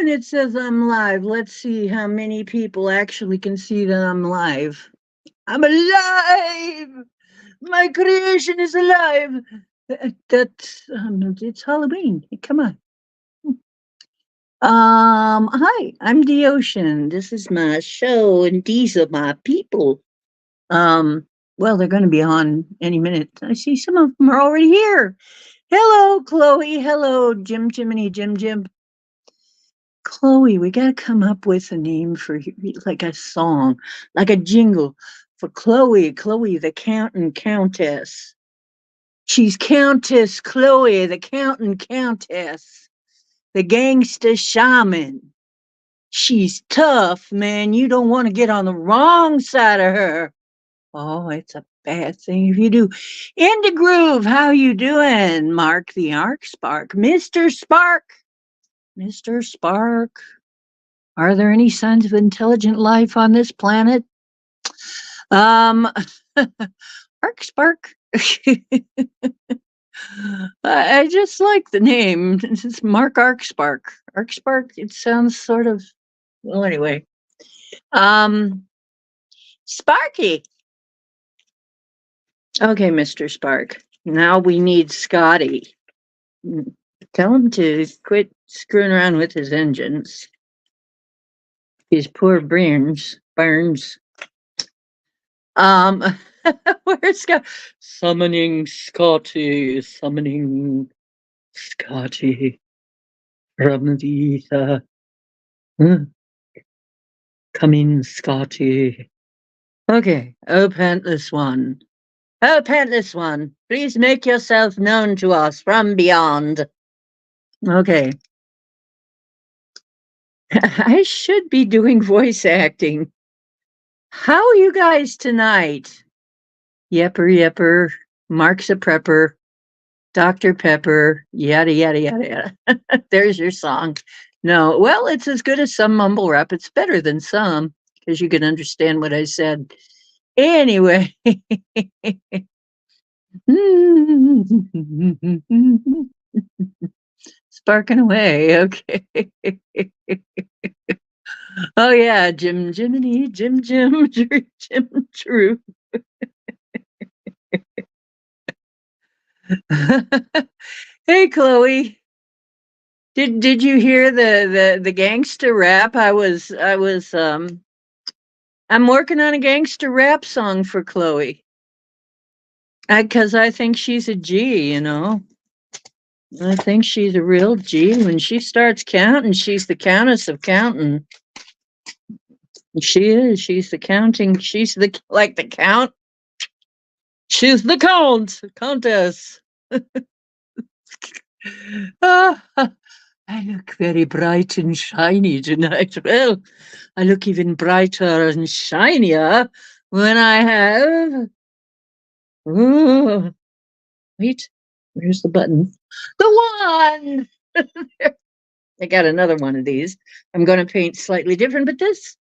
and it says I'm live. Let's see how many people actually can see that I'm live. I'm alive! My creation is alive! It's Halloween. Come on. Hi, I'm the Ocean. This is my show, and these are my people. Well, they're going to be on any minute. I see some of them are already here. Hello, Chloe. Hello, Jiminy, Jim. Chloe, we got to come up with a name for like a song, like a jingle for Chloe, the Count and Countess. She's Countess Chloe, the Count and Countess, the gangster shaman. She's tough, man. You don't want to get on the wrong side of her. Oh, it's a bad thing if you do. In the groove, how you doing? Mark the Arc Spark. Mr. Spark. Mr. Spark. Are there any signs of intelligent life on this planet? Arc Spark. I just like the name. It's Mark Arc Spark. Arc Spark, it sounds sort of, well, anyway. Sparky. Okay, Mr. Spark. Now we need Scotty. Tell him to quit screwing around with his engines. His poor Burns. Where's Scott? Summoning Scotty from the ether. Come in, Scotty. Okay, oh pantless one. Oh, pantless one, please make yourself known to us from beyond. Okay. I should be doing voice acting. How are you guys tonight? Yepper, Mark's a prepper, Dr. Pepper, yada, yada, yada, yada. There's your song. No, well, it's as good as some mumble rap. It's better than some, because you can understand what I said. Anyway. Sparking away, okay. Oh yeah, Jiminy, Jim, True. Hey, Chloe. Did you hear the gangster rap? I'm working on a gangster rap song for Chloe. Because I think she's a G, you know. I think she's a real G. When she starts counting, she's the countess of counting. She is. She's the counting. She's the count. She's the countess. I look very bright and shiny tonight. Well, I look even brighter and shinier when I have. Oh, wait, where's the button? The one! I got another one of these. I'm going to paint slightly different, but this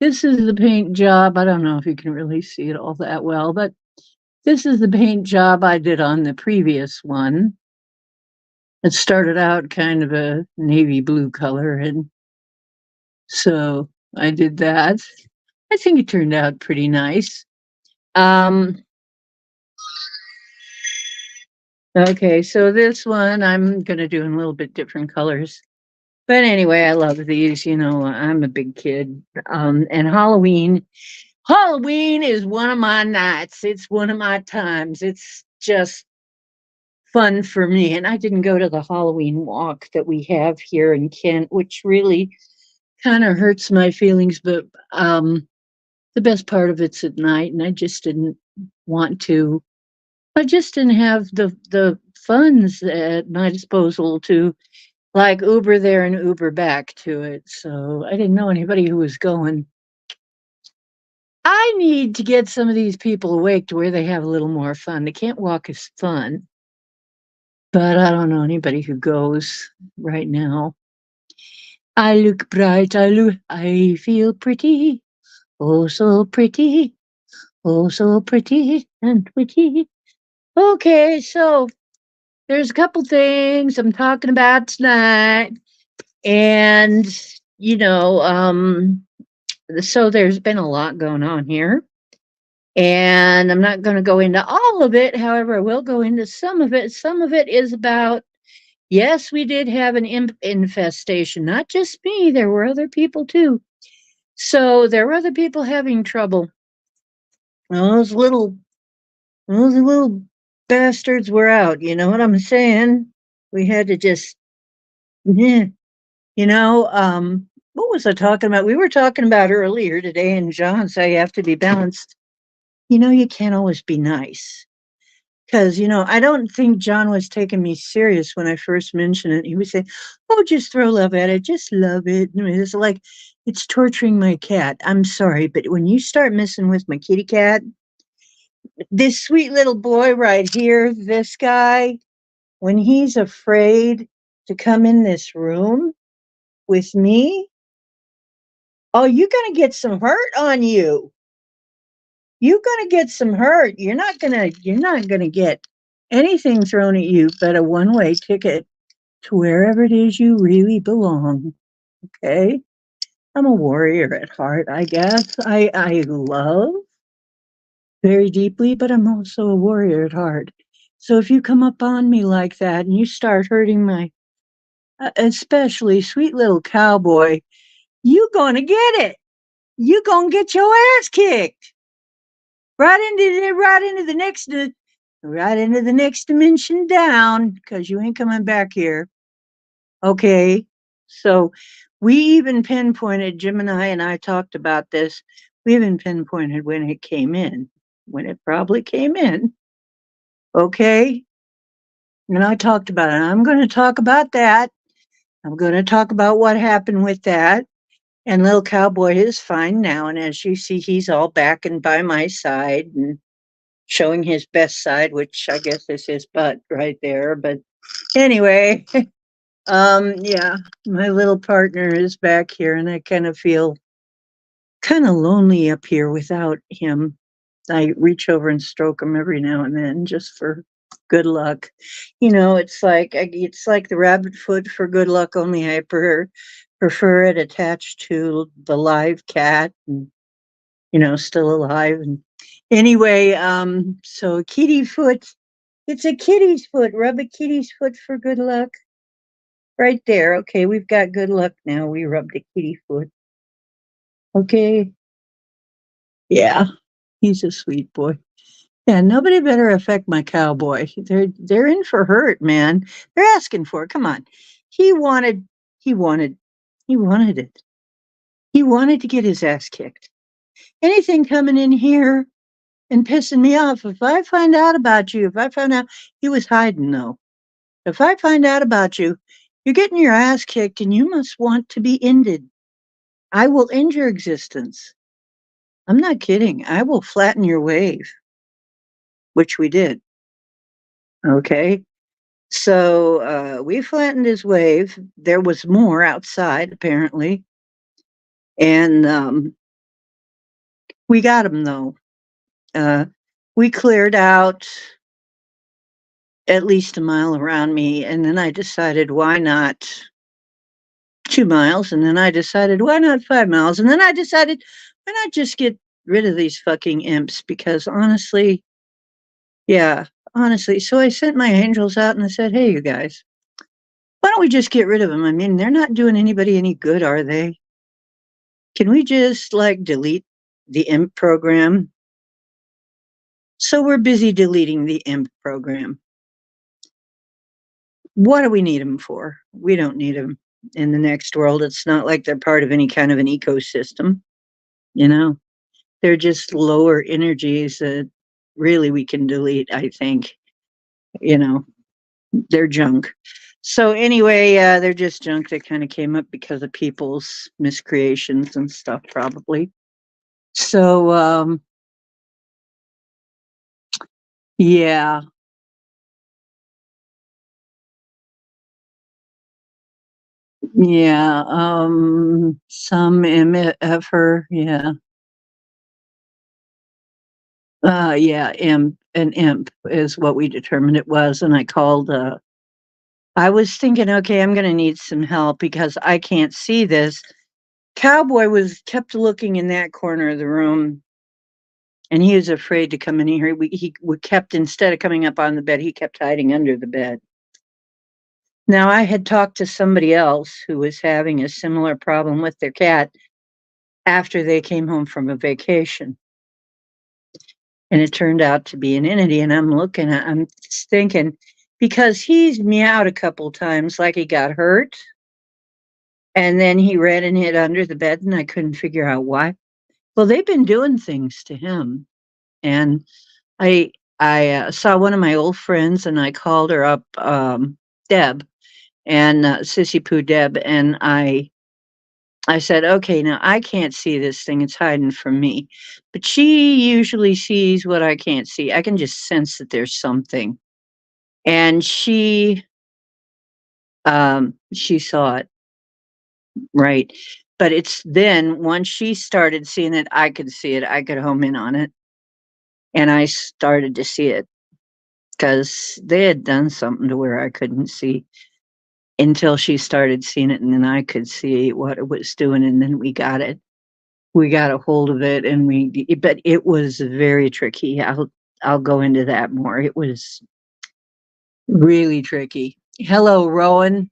is the paint job. I don't know if you can really see it all that well, but this is the paint job I did on the previous one. It started out kind of a navy blue color, and so I did that. I think it turned out pretty nice. Okay, so this one I'm going to do in a little bit different colors. But anyway, I love these. You know, I'm a big kid. And Halloween is one of my nights. It's one of my times. It's just fun for me. And I didn't go to the Halloween walk that we have here in Kent, which really kind of hurts my feelings. But the best part of it's at night, and I just didn't want to. I just didn't have the funds at my disposal to like Uber there and Uber back to it. So I didn't know anybody who was going. I need to get some of these people awake to where they have a little more fun. They can't walk as fun. But I don't know anybody who goes right now. I look bright, I feel pretty. Oh, so pretty. Oh, so pretty and witty. Okay, so there's a couple things I'm talking about tonight. And, you know, so there's been a lot going on here. And I'm not going to go into all of it. However, I will go into some of it. Some of it is about, yes, we did have an imp infestation. Not just me, there were other people too. So there were other people having trouble. Those little bastards were out. You know what I'm saying? We had to just, yeah, you know, what was I talking about? We were talking about earlier today in John, so you have to be balanced. You know, you can't always be nice. Because, you know, I don't think John was taking me serious when I first mentioned it. He would say, oh, just throw love at it. Just love it. I mean, it's like, it's torturing my cat. I'm sorry, but when you start messing with my kitty cat, this sweet little boy right here, this guy, when he's afraid to come in this room with me, oh, you're going to get some hurt on you. You're going to get some hurt. You're not going to get anything thrown at you but a one-way ticket to wherever it is you really belong. Okay? I'm a warrior at heart, I guess. I love very deeply, but I'm also a warrior at heart. So if you come up on me like that and you start hurting my, especially sweet little cowboy, you gonna get it. You gonna get your ass kicked right into the next right into the next dimension down because you ain't coming back here. Okay, so we even pinpointed, Jim and I talked about this. We even pinpointed when it came in, when it probably came in. Okay, and I talked about it. I'm going to talk about that. I'm going to talk about what happened with that. And little cowboy is fine now. And as you see, he's all back and by my side and showing his best side, which I guess is his butt right there. But anyway, yeah, my little partner is back here and I kind of feel kind of lonely up here without him. I reach over and stroke him every now and then just for good luck. You know, it's like the rabbit foot for good luck, only I prefer it attached to the live cat and you know, still alive. And anyway, so kitty foot, it's a kitty's foot. Rub a kitty's foot for good luck. Right there. Okay, we've got good luck now. We rubbed a kitty foot. Okay. Yeah, he's a sweet boy. Yeah, nobody better affect my cowboy. They're in for hurt, man. They're asking for it. Come on. He wanted he wanted he wanted it. He wanted to get his ass kicked. Anything coming in here and pissing me off. If I find out about you, if I find out he was hiding though. If I find out about you, you're getting your ass kicked and you must want to be ended. I will end your existence. I'm not kidding. I will flatten your wave, which we did. Okay. So we flattened his wave. There was more outside, apparently. And we got him, though. We cleared out at least a mile around me. And then I decided, why not 2 miles? And then I decided, why not 5 miles? And then I decided, why not just get rid of these fucking imps? Because honestly, yeah, honestly. So I sent my angels out and I said, hey, you guys, why don't we just get rid of them? I mean, they're not doing anybody any good, are they? Can we just like delete the imp program? So we're busy deleting the imp program. What do we need them for? We don't need them in the next world. It's not like they're part of any kind of an ecosystem, you know? They're just lower energies that really we can delete, I think. You know, they're junk. So anyway, they're just junk that kind of came up because of people's miscreations and stuff, probably. So yeah, yeah, some MFR, yeah. Yeah, imp, an imp is what we determined it was, and I called I was thinking, okay, I'm going to need some help because I can't see this. Cowboy kept looking in that corner of the room, and he was afraid to come in here. He kept, instead of coming up on the bed, he kept hiding under the bed. Now, I had talked to somebody else who was having a similar problem with their cat after they came home from a vacation. And it turned out to be an entity. And I'm thinking, because he's meowed a couple times like he got hurt. And then he ran and hid under the bed, and I couldn't figure out why. Well, they've been doing things to him. And I saw one of my old friends, and I called her up, Deb, and Sissy Poo Deb, and I said, okay, now I can't see this thing. It's hiding from me. But she usually sees what I can't see. I can just sense that there's something. And she saw it, right? But it's then once she started seeing it, I could see it. I could home in on it. And I started to see it because they had done something to where I couldn't see until she started seeing it. And then I could see what it was doing. And then we got it. We got a hold of it, and but it was very tricky. I'll go into that more. It was really tricky. Hello, Rowan.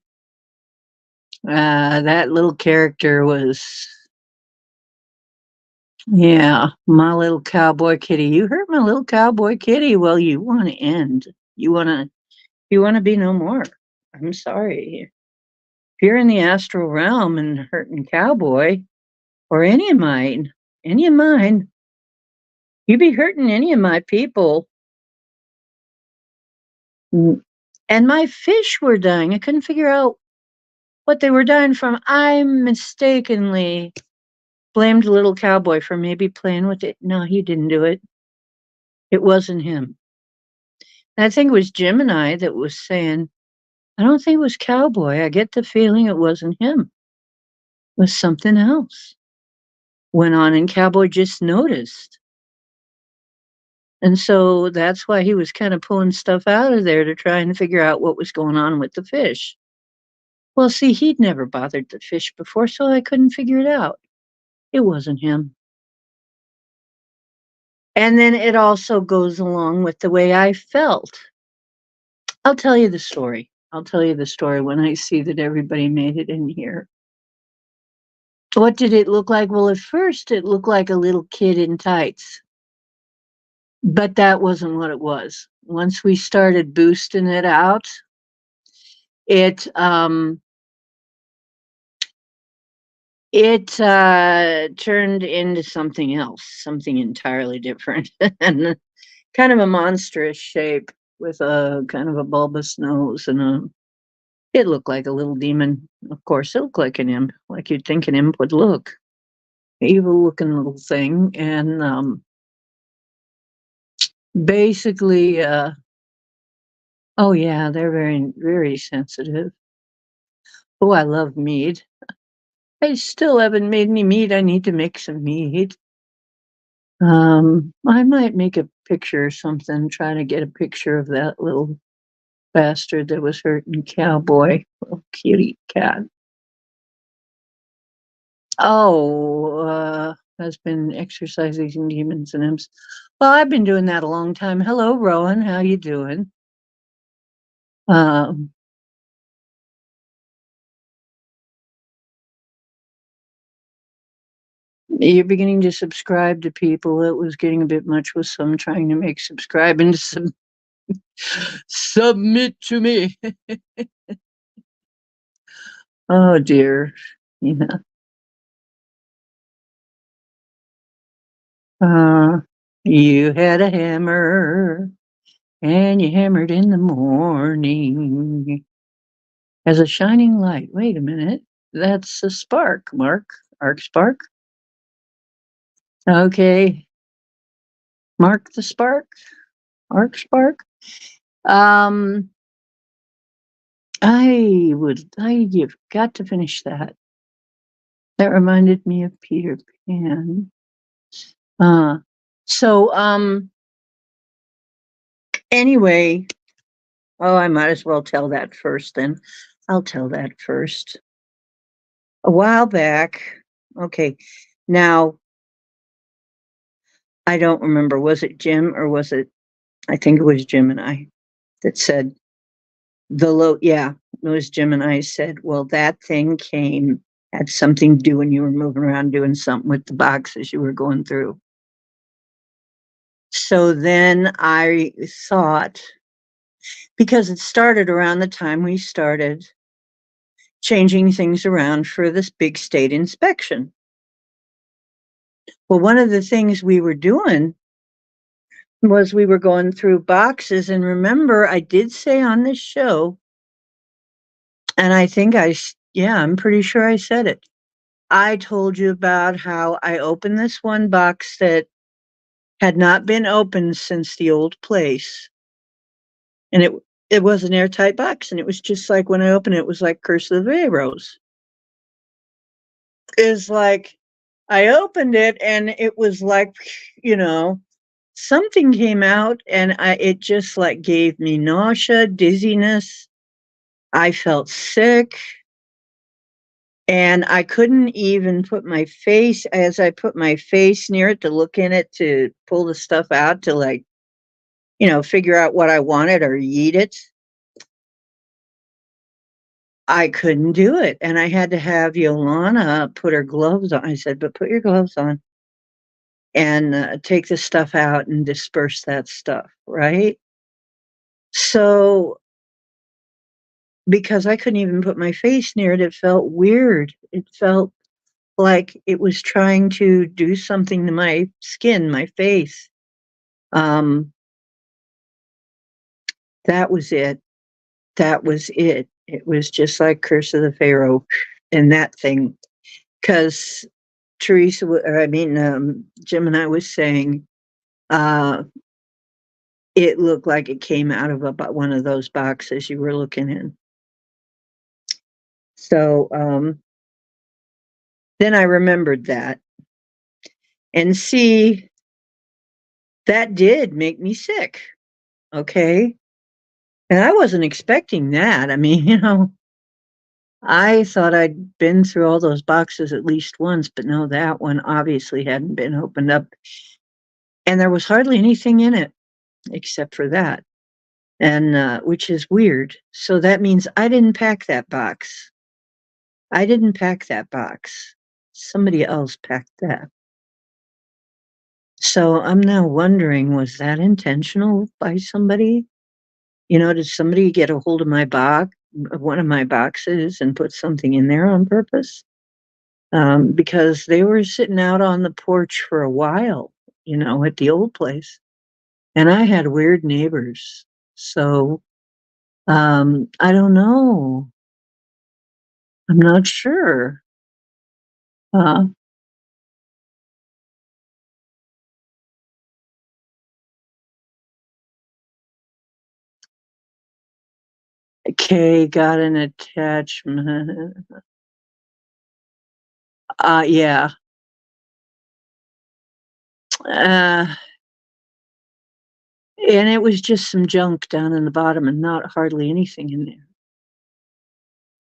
That little character was, yeah, my little cowboy kitty. You hurt my little cowboy kitty. Well, you want to end. You want to be no more. I'm sorry. If you're in the astral realm and hurting cowboy or any of mine, you be hurting any of my people. And my fish were dying. I couldn't figure out what they were dying from. I mistakenly blamed little cowboy for maybe playing with it. No, he didn't do it. It wasn't him. And I think it was Gemini that was saying, I don't think it was cowboy. I get the feeling it wasn't him. It was something else. Went on, and cowboy just noticed. And so that's why he was kind of pulling stuff out of there to try and figure out what was going on with the fish. Well, see, he'd never bothered the fish before, so I couldn't figure it out. It wasn't him. And then it also goes along with the way I felt. I'll tell you the story. I'll tell you the story when I see that everybody made it in here. What did it look like? Well, at first it looked like a little kid in tights. But that wasn't what it was. Once we started boosting it out, it turned into something else, something entirely different, and kind of a monstrous shape with a kind of a bulbous nose, and it looked like a little demon. Of course, it looked like an imp, like you'd think an imp would look. Evil looking little thing. And basically, oh yeah, they're very, very sensitive. Oh, I love meat. I still haven't made any meat. I need to make some meat. I might make a picture or something, try to get a picture of that little bastard that was hurting cowboy, little kitty cat. Oh, has been exercising demons and imps. Well, I've been doing that a long time. Hello, Rowan. How you doing? Um, you're beginning to subscribe to people. It was getting a bit much with some trying to make subscribe and submit to me. Oh dear. Yeah. Uh, you had a hammer and you hammered in the morning as a shining light. Wait a minute. That's a spark, Mark. Arc spark. Okay. Mark the spark. Arc spark. Um, you've got to finish that. That reminded me of Peter Pan. Uh, so, anyway, Oh, I might as well tell that first then. I'll tell that first. A while back, okay, now I don't remember, was it Jim or was it, I think it was Jim and I that said yeah, it was Jim and I said, well, that thing had something to do when you were moving around doing something with the boxes you were going through. So then I thought, because it started around the time we started changing things around for this big state inspection. Well, one of the things we were doing was we were going through boxes. And remember, I did say on this show, and I think I'm pretty sure I said it. I told you about how I opened this one box that had not been opened since the old place. And it was an airtight box. And it was just like when I opened it, it was like Curse of the Pharaohs. Is like I opened it and it was like, something came out and it just like gave me nausea, dizziness. I felt sick and I couldn't even put my face as I put my face near it to look in it to pull the stuff out to like, figure out what I wanted or eat it. I couldn't do it. And I had to have Yolana put her gloves on. I said, but put your gloves on and take the stuff out and disperse that stuff, right? So, because I couldn't even put my face near it, it felt weird. It felt like it was trying to do something to my skin, my face. That was it. That was it. It was just like Curse of the Pharaoh and that thing. Because Jim and I was saying, it looked like it came out of one of those boxes you were looking in. So then I remembered that. And see, that did make me sick. Okay. And I wasn't expecting that. I mean, I thought I'd been through all those boxes at least once, but no, that one obviously hadn't been opened up. And there was hardly anything in it except for that. And which is weird. So that means I didn't pack that box. I didn't pack that box. Somebody else packed that. So I'm now wondering, was that intentional by somebody? Did somebody get a hold of one of my boxes and put something in there on purpose? Because they were sitting out on the porch for a while, at the old place. And I had weird neighbors. So I don't know. I'm not sure. Uh, Kay got an attachment. Yeah. Uh, and it was just some junk down in the bottom and not hardly anything in there.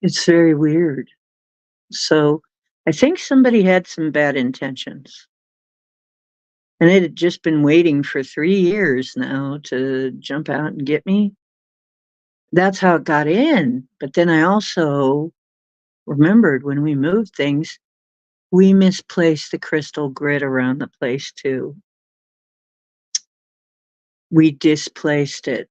It's very weird. So I think somebody had some bad intentions. And it had just been waiting for 3 years now to jump out and get me. That's how it got in. But then I also remembered when we moved things, we misplaced the crystal grid around the place too. We displaced it.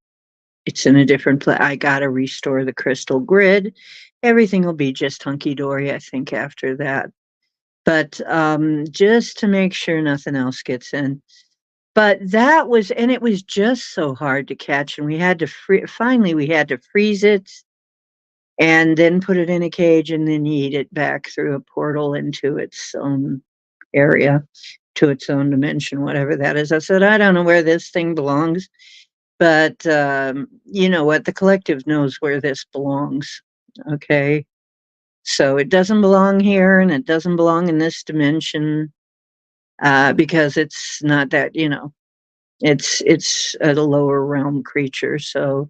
It's in a different place. I got to restore the crystal grid. Everything will be just hunky dory, I think, after that. But just to make sure nothing else gets in. But it was just so hard to catch. And we had to finally, we had to freeze it and then put it in a cage and then eat it back through a portal into its own area, to its own dimension, whatever that is. I said, I don't know where this thing belongs. But you know what? The collective knows where this belongs. Okay. So it doesn't belong here and it doesn't belong in this dimension because it's not that, it's a lower realm creature. So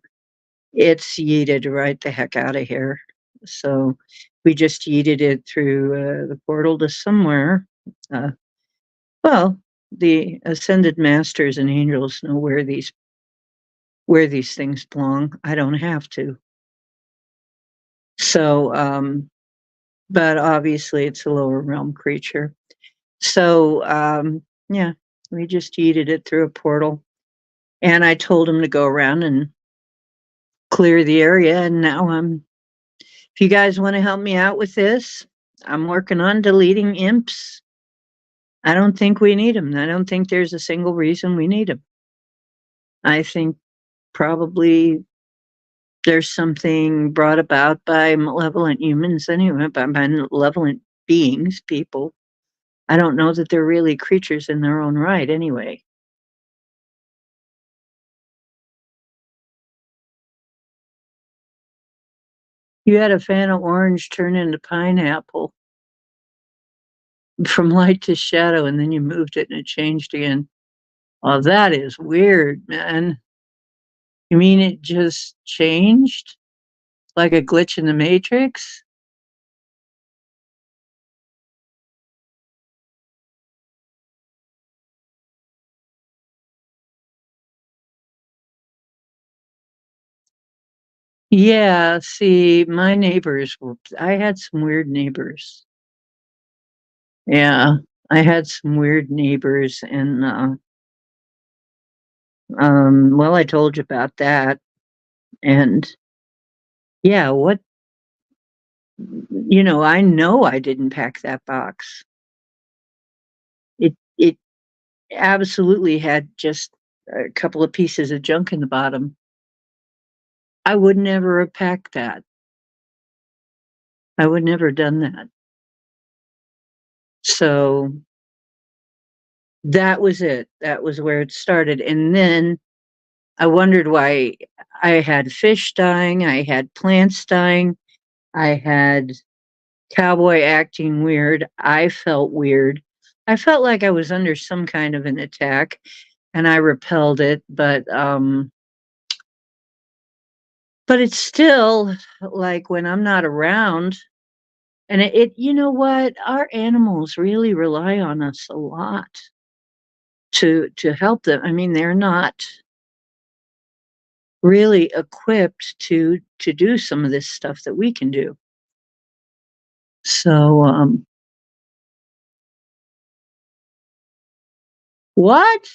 it's yeeted right the heck out of here. So we just yeeted it through the portal to somewhere. Uh, well, the ascended masters and angels know where these things belong. I don't have to. So, but obviously it's a lower realm creature. So, yeah, we just yeeted it through a portal. And I told him to go around and clear the area. And now if you guys want to help me out with this, I'm working on deleting imps. I don't think we need them. I don't think there's a single reason we need them. I think probably there's something brought about by malevolent humans anyway, by malevolent beings, people. I don't know that they're really creatures in their own right anyway. You had a fan of orange turn into pineapple from light to shadow, and then you moved it and it changed again. Oh, that is weird, man. You mean it just changed? Like a glitch in the matrix? Yeah, see, my neighbors were I had some weird neighbors. Yeah, I had some weird neighbors and, well, I told you about that, and yeah, I know I didn't pack that box. It absolutely had just a couple of pieces of junk in the bottom. I would never have packed that. I would never have done that. So that was it. That was where it started. And then I wondered why I had fish dying, I had plants dying, I had cowboy acting weird. I felt weird. I felt like I was under some kind of an attack and I repelled it, but it's still like when I'm not around and you know what? Our animals really rely on us a lot to help them. I mean, they're not really equipped to do some of this stuff that we can do. So, what?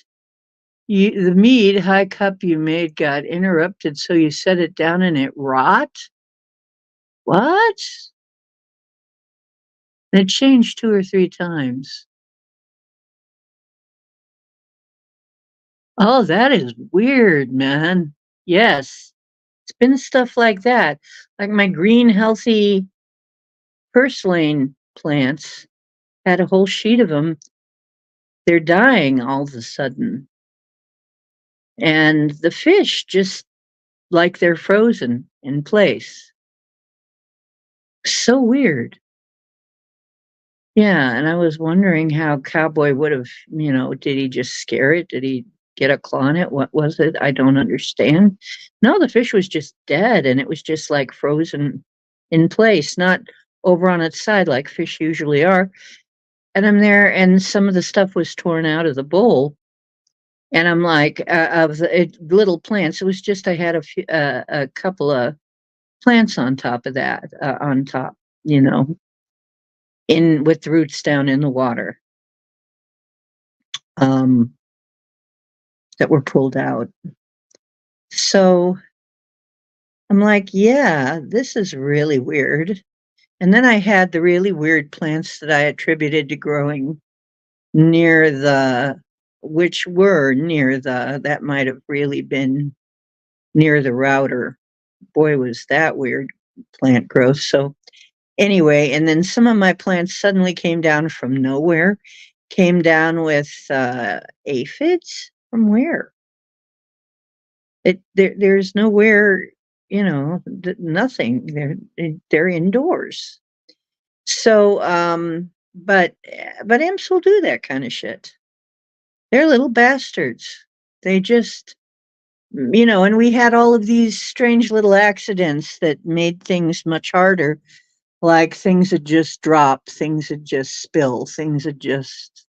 The mead high cup you made got interrupted, so you set it down and it rot? What? It changed 2 or 3 times. Oh, that is weird, man. Yes. It's been stuff like that. Like my green, healthy purslane plants had a whole sheet of them. They're dying all of a sudden. And the fish just like they're frozen in place. So weird. Yeah, and I was wondering how Cowboy would have, did he just scare it? Did he get a claw on it? What was it? I don't understand. No, the fish was just dead and it was just like frozen in place, not over on its side like fish usually are. And I'm there and some of the stuff was torn out of the bowl. And I'm like, of the little plants, it was just I had a couple of plants on top of that, on top, you know, in with the roots down in the water, um, that were pulled out. So I'm like, yeah, this is really weird. And then I had the really weird plants that I attributed to growing near that might have really been near the router. Boy, was that weird plant growth. So anyway, and then some of my plants suddenly came down from nowhere, came down with aphids from where? There's nowhere, nothing. They're indoors. So, but imps will do that kind of shit. They're little bastards. They just and we had all of these strange little accidents that made things much harder. Like things would just drop, things would just spill, things would just,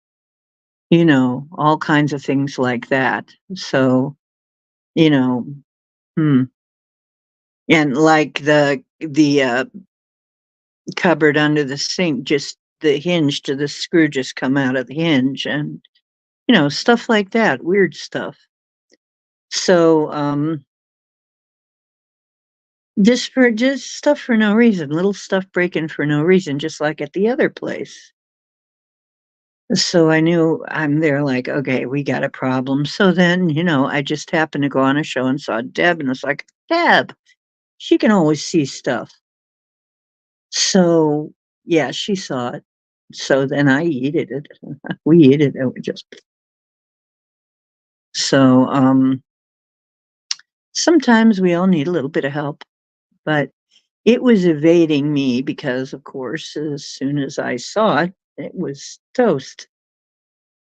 all kinds of things like that. So, you know, hmm. And like the cupboard under the sink, just the hinge to the screw just come out of the hinge, and stuff like that, weird stuff. So, just stuff for no reason, little stuff breaking for no reason, just like at the other place. So I knew I'm there like, okay, we got a problem. So then, I just happened to go on a show and saw Deb and was like, Deb, she can always see stuff. So yeah, she saw it. So then I yeeted it. We yeeted it. We just so sometimes we all need a little bit of help, but it was evading me because of course as soon as I saw it, it was toast.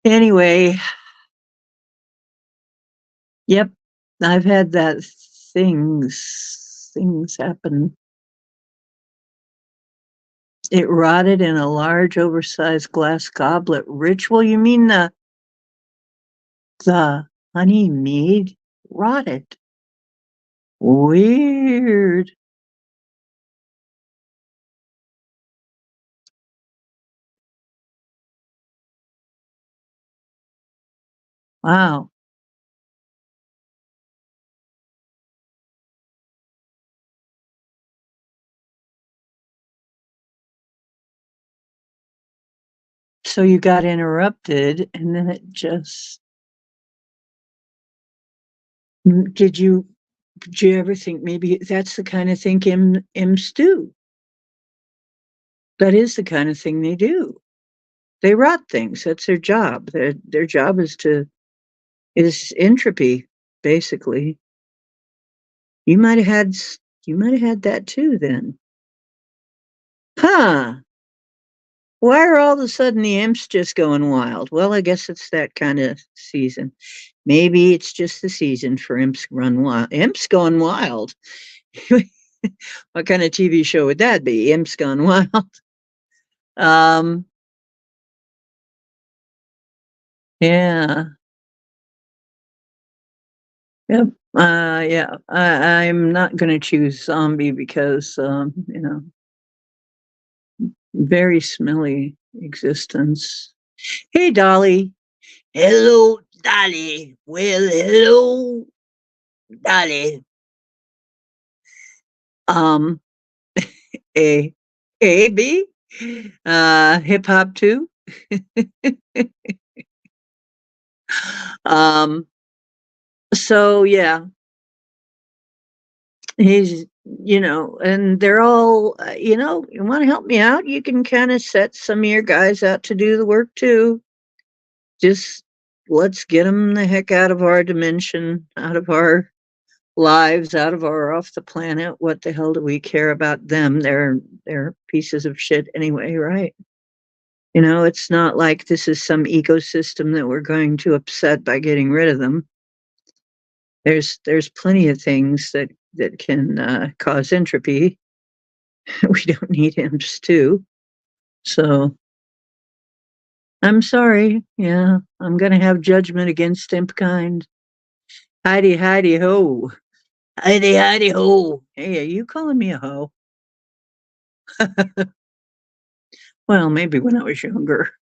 Anyway, yep. I've had that things happen. It rotted in a large oversized glass goblet. Ritual, you mean the honey mead rotted. Weird. Wow. So you got interrupted and then it just did you ever think maybe that's the kind of thing imps do? That is the kind of thing they do. They rot things. That's their job. Their job is entropy, basically. You might have had you might have had that too then. Huh. Why are all of a sudden the imps just going wild? Well, I guess it's that kind of season. Maybe it's just the season for imps run wild. Imps going wild. What kind of TV show would that be? Imps gone wild. Um, yeah. Yep. Yeah. I'm not going to choose zombie because, very smelly existence. Hey, Dolly. Hello, Dolly. Well, hello, Dolly. Um, A, A, B, hip hop too. um, so yeah, he's, and they're all, you want to help me out? You can kind of set some of your guys out to do the work too. Just let's get them the heck out of our dimension, out of our lives, out of our off the planet. What the hell do we care about them? They're pieces of shit anyway, right? It's not like this is some ecosystem that we're going to upset by getting rid of them. There's plenty of things that can cause entropy. We don't need imps too. So I'm sorry. Yeah, I'm gonna have judgment against imp kind. Heidi, Heidi, ho. Heidi, Heidi, ho. Hey, are you calling me a hoe? Well, maybe when I was younger.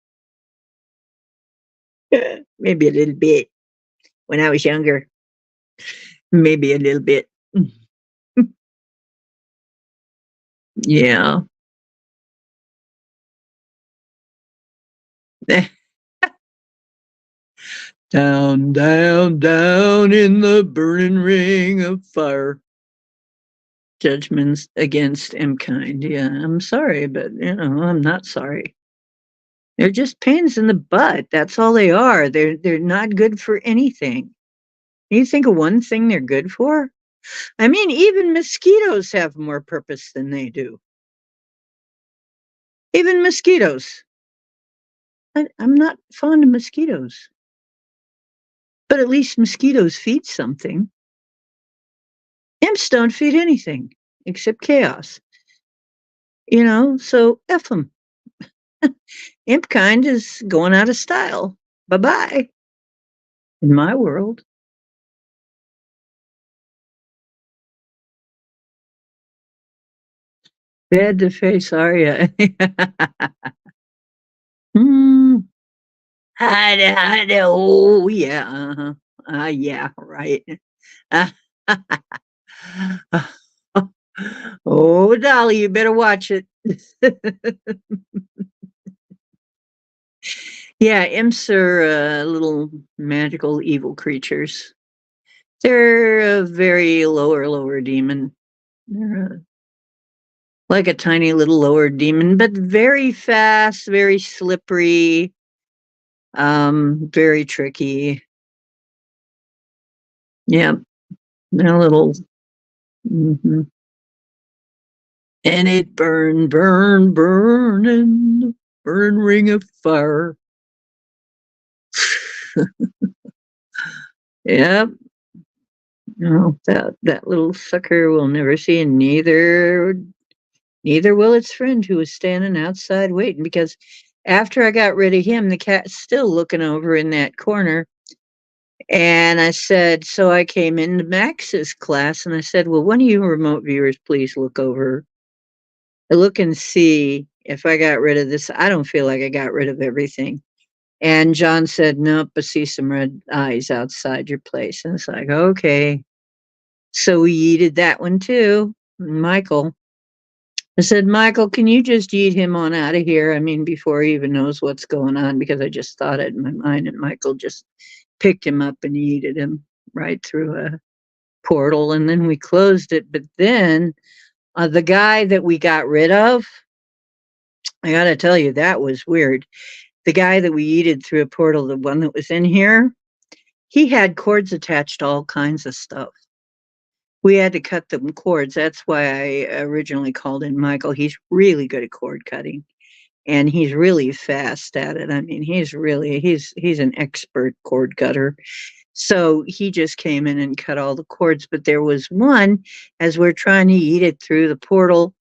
Maybe a little bit. When I was younger, maybe a little bit. Yeah. Down, down, down in the burning ring of fire. Judgments against imkind. Yeah, I'm sorry, but I'm not sorry. They're just pains in the butt. That's all they are. They're not good for anything. You think of one thing they're good for? I mean, even mosquitoes have more purpose than they do. Even mosquitoes. I'm not fond of mosquitoes, but at least mosquitoes feed something. Imps don't feed anything except chaos. So F them. Imp kind is going out of style. Bye-bye. In my world. Bad to face, are you? Hmm. I know. Oh, yeah. Uh-huh. Yeah, right. Oh, Dolly, you better watch it. Yeah, imps are little magical evil creatures. They're a very lower demon. They're like a tiny little lower demon, but very fast, very slippery, very tricky. Yeah, they're a little. Mhm. And it burn ring of fire. Yep. No, that little sucker will never see, and neither will its friend who was standing outside waiting. Because after I got rid of him, the cat's still looking over in that corner. And I said, so I came into Max's class, and I said, well, one of you remote viewers, please look and see if I got rid of this. I don't feel like I got rid of everything. And John said, nope, I see some red eyes outside your place. And it's like, okay. So we yeeted that one too. Michael. I said, Michael, can you just yeet him on out of here? I mean, before he even knows what's going on, because I just thought it in my mind. And Michael just picked him up and yeeted him right through a portal. And then we closed it. But then the guy that we got rid of, I got to tell you, that was weird. The guy that we yeeted through a portal, the one that was in here, he had cords attached to all kinds of stuff. We had to cut them cords. That's why I originally called in Michael. He's really good at cord cutting, and he's really fast at it. I mean, he's an expert cord cutter. So he just came in and cut all the cords. But there was one, as we're trying to eat it through the portal,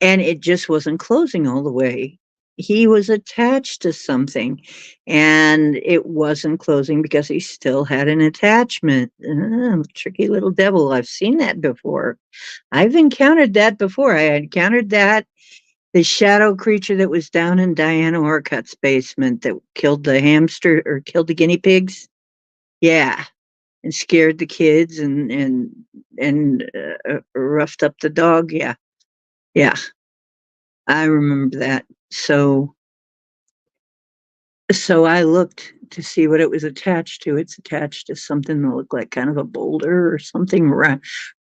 and it just wasn't closing all the way. He was attached to something, and it wasn't closing because he still had an attachment. Tricky little devil. I've seen that before. I've encountered that before. I encountered that. The shadow creature that was down in Diana Orcutt's basement that killed the hamster or killed the guinea pigs. Yeah, and scared the kids and roughed up the dog. Yeah, yeah. I remember that. So I looked to see what it was attached to. It's attached to something that looked like kind of a boulder or something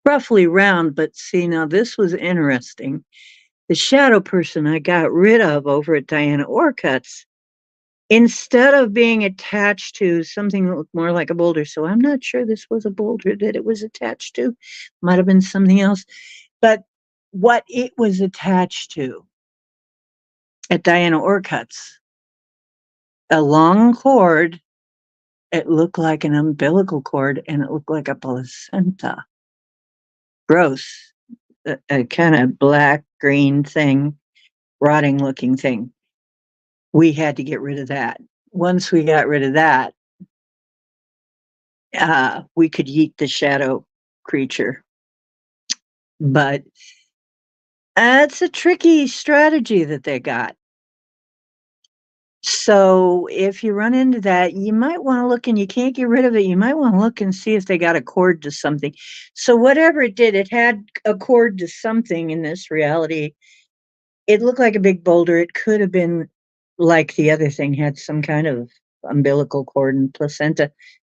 roughly round. But see, now this was interesting. The shadow person I got rid of over at Diana Orcutt's, instead of being attached to something that looked more like a boulder, so I'm not sure this was a boulder that it was attached to. Might have been something else. But what it was attached to at Diana Orcutt's, a long cord. It looked like an umbilical cord, and it looked like a placenta. Gross. A kind of black green thing, rotting looking thing. We had to get rid of that. Once we got rid of that, we could eat the shadow creature. But it's a tricky strategy that they got. So if you run into that, you might want to look, and you can't get rid of it. You might want to look and see if they got a cord to something. So whatever it did, it had a cord to something in this reality. It looked like a big boulder. It could have been like the other thing, had some kind of umbilical cord and placenta.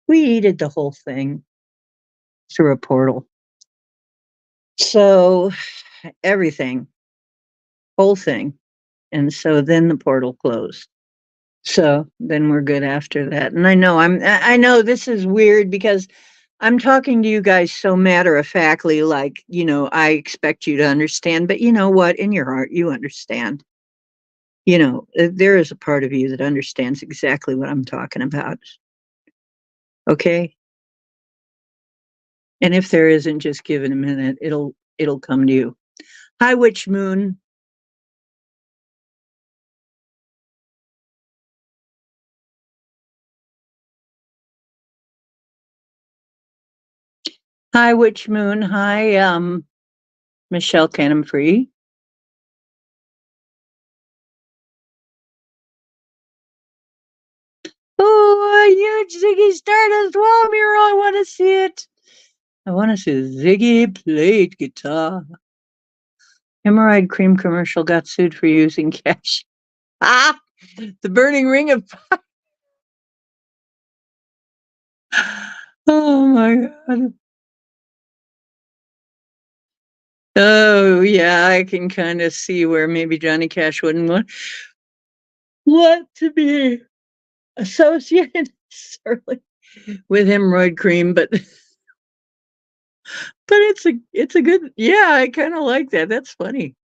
We yeeted the whole thing through a portal. So everything, whole thing. And so then the portal closed. So then we're good after that. And I know this is weird because I'm talking to you guys so matter of factly, like, I expect you to understand, but you know what? In your heart, you understand. There is a part of you that understands exactly what I'm talking about. Okay? And if there isn't, just give it a minute. It'll come to you. Hi, Witch Moon. Hi, Witch Moon. Hi, Michelle Cannon-Free. Oh, a huge Ziggy Stardust wall mirror. I want to see it. I want to see Ziggy played guitar. Hemorrhoid cream commercial got sued for using cash. Ah, the burning ring of fire. Oh my God. Oh yeah, I can kind of see where maybe Johnny Cash wouldn't want to be associated necessarily with hemorrhoid cream, but it's a good, yeah, I kind of like that. That's funny.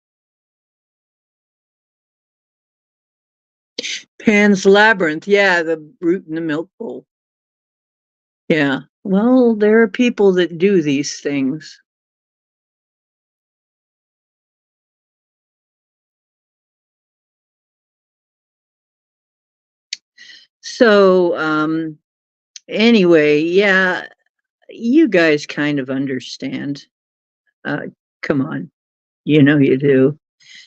Pan's Labyrinth, yeah, the brute in the milk bowl. Yeah. Well, there are people that do these things. So, anyway, yeah, you guys kind of understand. Uh, come on, you know you do.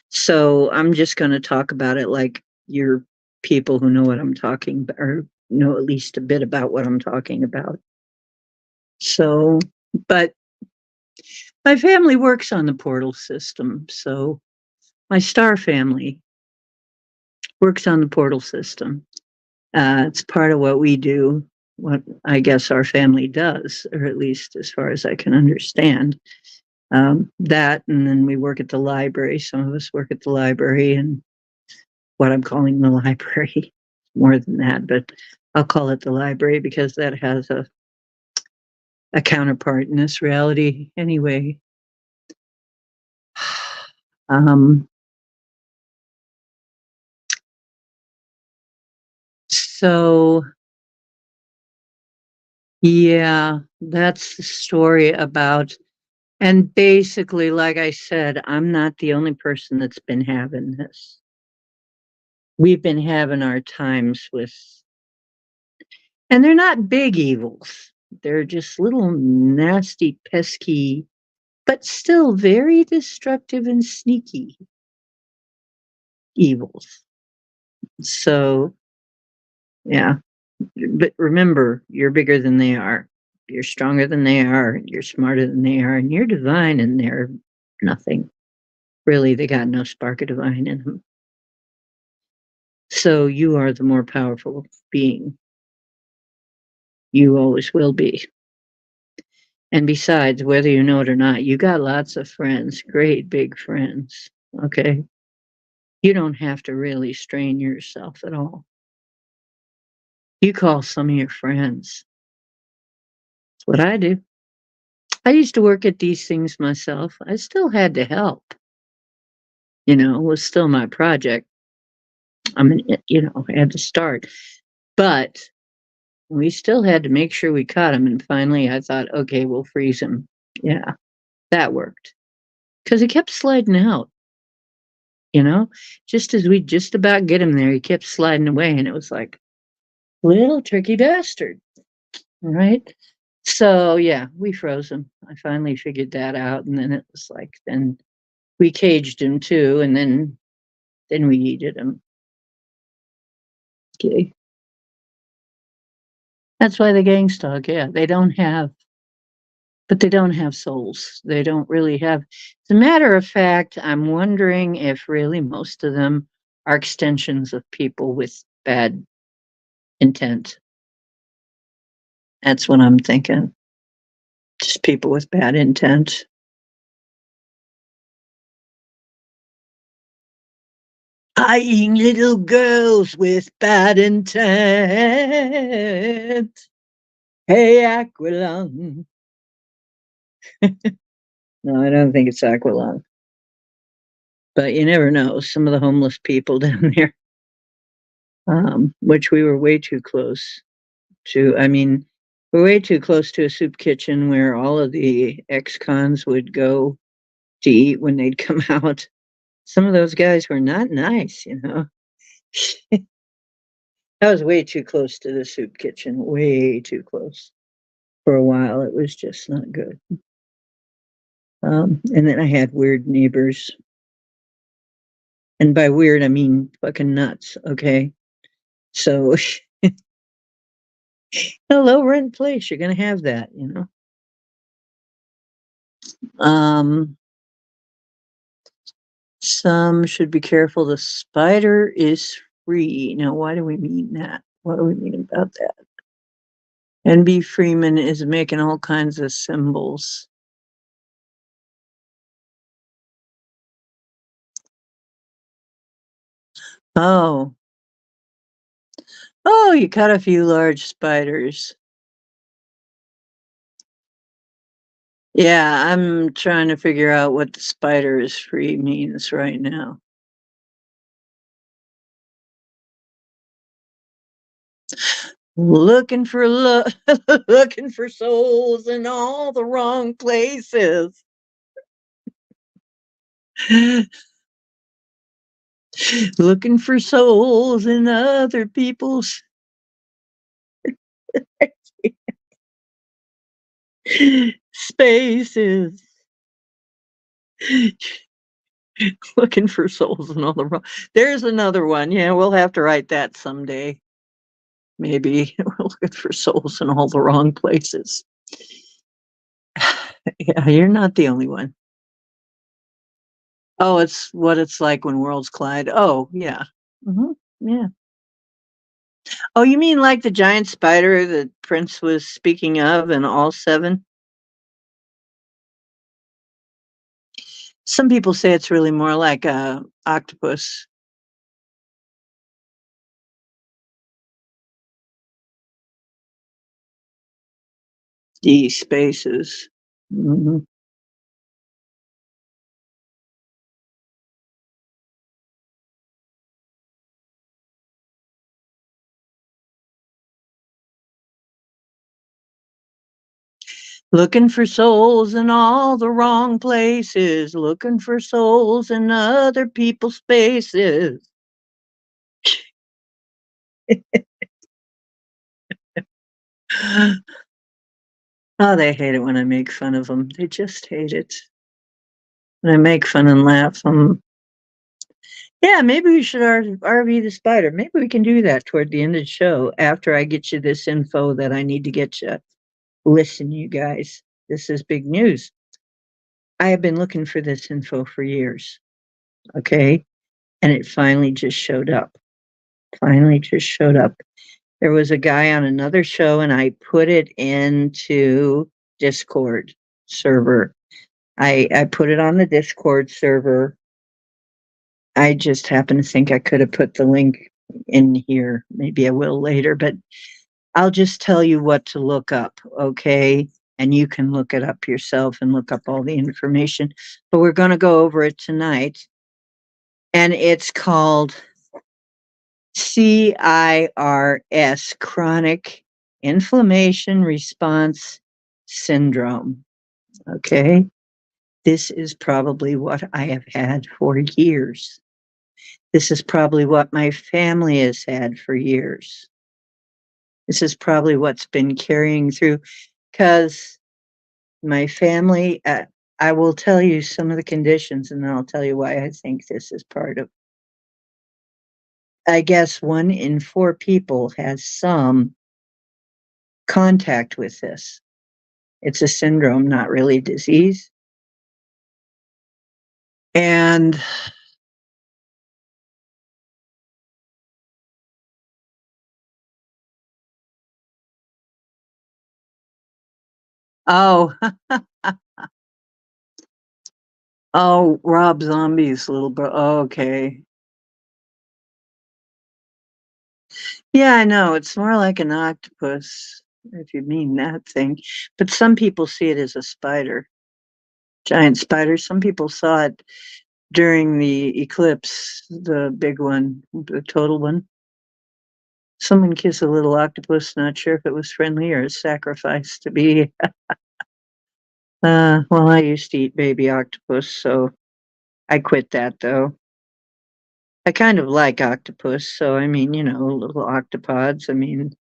So I'm just going to talk about it like you're people who know what I'm talking about, or know at least a bit about what I'm talking about. So, but my family works on the portal system. So my star family works on the portal system. It's part of what we do, what I guess our family does, or at least as far as I can understand. That, and then we work at the library. Some of us work at the library and what I'm calling the library. More than that, but I'll call it the library because that has a counterpart in this reality anyway. Um, so yeah, that's the story about, and basically, like I said, I'm not the only person that's been having this. We've been having our times with, and they're not big evils. They're just little nasty, pesky, but still very destructive and sneaky evils. So, yeah. But remember, you're bigger than they are. You're stronger than they are. You're smarter than they are. And you're divine, and they're nothing. Really, they got no spark of divine in them. So you are the more powerful being. You always will be. And besides, whether you know it or not, you got lots of friends, great big friends. Okay. You don't have to really strain yourself at all. You call some of your friends. That's what I do. I used to work at these things myself. I still had to help. It was still my project. I mean, I had to start. But we still had to make sure we caught him. And finally, I thought, okay, we'll freeze him. Yeah, that worked. Because he kept sliding out, just as we just about get him there, he kept sliding away. And it was like, little tricky bastard. Right. So, yeah, we froze him. I finally figured that out. And then it was like, then we caged him too. And then we yeeted him. Okay. That's why the gang's dog, yeah. They don't have souls. They don't really have. As a matter of fact, I'm wondering if really most of them are extensions of people with bad intent. That's what I'm thinking. Just people with bad intent. Eyeing little girls with bad intent. Hey, Aqualung. No, I don't think it's Aqualung. But you never know. Some of the homeless people down there, which we were way too close to. I mean, We're way too close to a soup kitchen where all of the ex-cons would go to eat when they'd come out. Some of those guys were not nice, you know. I was way too close to the soup kitchen, way too close. For a while, it was just not good. And then I had weird neighbors. And by weird, I mean fucking nuts, okay? So, a low rent place, you're going to have that, you know? Um, some should be careful. The spider is free. Now, why do we mean that? What do we mean about that? NB Freeman is making all kinds of symbols. Oh. Oh, you caught a few large spiders. Yeah, I'm trying to figure out what the spider is free means right now. Looking for looking for souls in all the wrong places. Looking for souls in other people's spaces. Looking for souls in all the wrong. There's another one. Yeah, we'll have to write that someday. Maybe we're looking for souls in all the wrong places. Yeah, you're not the only one. Oh, it's what it's like when worlds collide. Oh, yeah. Yeah. Oh, you mean like the giant spider that Prince was speaking of in all seven? Some people say it's really more like a octopus. D spaces. Mhm. Looking for souls in all the wrong places. Looking for souls in other people's spaces. Oh, they hate it when I make fun of them. They just hate it. When I make fun and laugh. Yeah, maybe we should RV the spider. Maybe we can do that toward the end of the show after I get you this info that I need to get you. Listen, you guys, this is big news. I have been looking for this info for years. Okay. And it finally just showed up. Finally just showed up. There was a guy on another show, and I put it into Discord server. I put it on the Discord server. I just happen to think I could have put the link in here. Maybe I will later, but I'll just tell you what to look up, okay? And you can look it up yourself and look up all the information. But we're going to go over it tonight. And it's called CIRS, Chronic Inflammation Response Syndrome. Okay. This is probably what I have had for years. This is probably what my family has had for years. This is probably what's been carrying through because my family, I will tell you some of the conditions and then I'll tell you why I think this is part of. I guess 1 in 4 people has some contact with this. It's a syndrome, not really disease. And oh, oh, Rob Zombie's little bro. Oh, okay. Yeah, I know. It's more like an octopus, if you mean that thing. But some people see it as a spider, giant spider. Some people saw it during the eclipse, the big one, the total one. Someone kiss a little octopus, not sure if it was friendly or a sacrifice to be. Well, I used to eat baby octopus, so I quit that though. I kind of like octopus, so I mean, little octopods. I mean,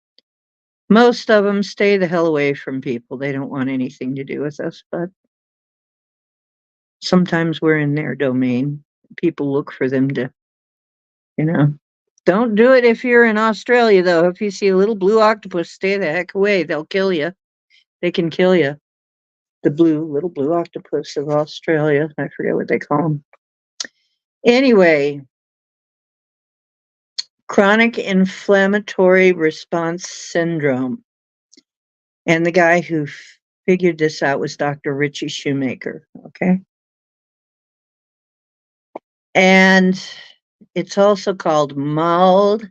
most of them stay the hell away from people. They don't want anything to do with us, but sometimes we're in their domain. People look for them to, you know. Don't do it if you're in Australia, though. If you see a little blue octopus, stay the heck away. They'll kill you. They can kill you. The little blue octopus of Australia. I forget what they call them. Anyway, chronic inflammatory response syndrome. And the guy who figured this out was Dr. Richie Shoemaker. Okay. And it's also called mold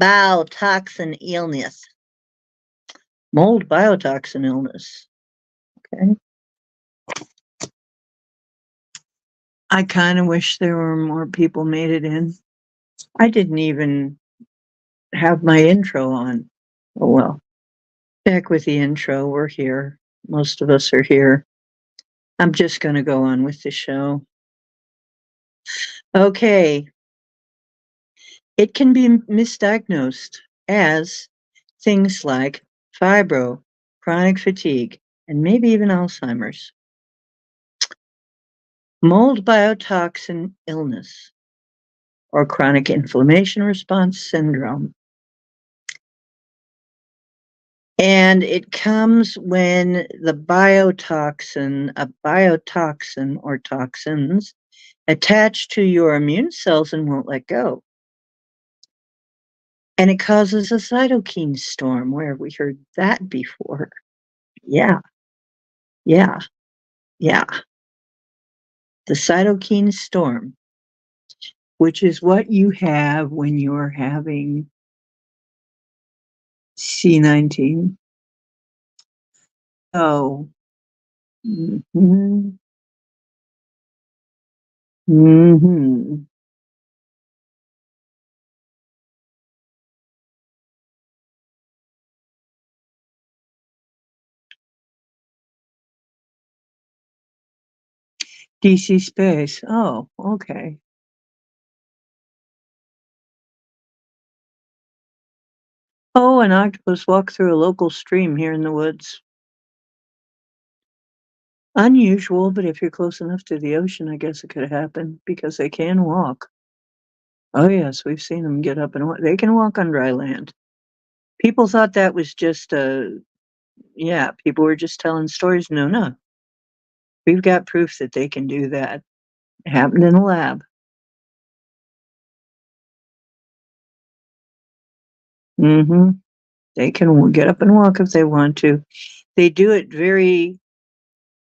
biotoxin illness. Mold biotoxin illness. Okay. I kind of wish there were more people made it in. I didn't even have my intro on. Oh well. Back with the intro. We're here. Most of us are here. I'm just going to go on with the show. Okay. It can be misdiagnosed as things like fibro, chronic fatigue, and maybe even Alzheimer's. Mold biotoxin illness or chronic inflammation response syndrome. And it comes when the biotoxin, a biotoxin or toxins, attach to your immune cells and won't let go. And it causes a cytokine storm. Where have we heard that before? Yeah. The cytokine storm, which is what you have when you're having C19. Oh. Mm-hmm. Mm-hmm. DC space. Oh, okay. Oh, an octopus walked through a local stream here in the woods. Unusual, but if you're close enough to the ocean, I guess it could happen because they can walk. Oh, yes, we've seen them get up and walk. They can walk on dry land. People thought that was just people were just telling stories. No. We've got proof that they can do that. It happened in a lab. Mm-hmm. They can get up and walk if they want to. They do it very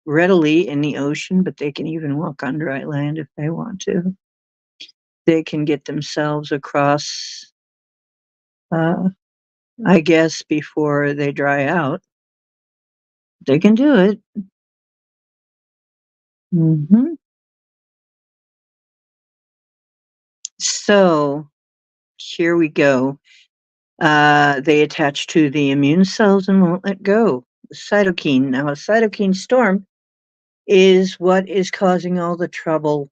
readily in the ocean, but they can even walk on dry land if they want to. They can get themselves across, I guess, before they dry out. They can do it. Mm-hmm. So here we go. They attach to the immune cells and won't let go. Cytokine. Now, a cytokine storm is what is causing all the trouble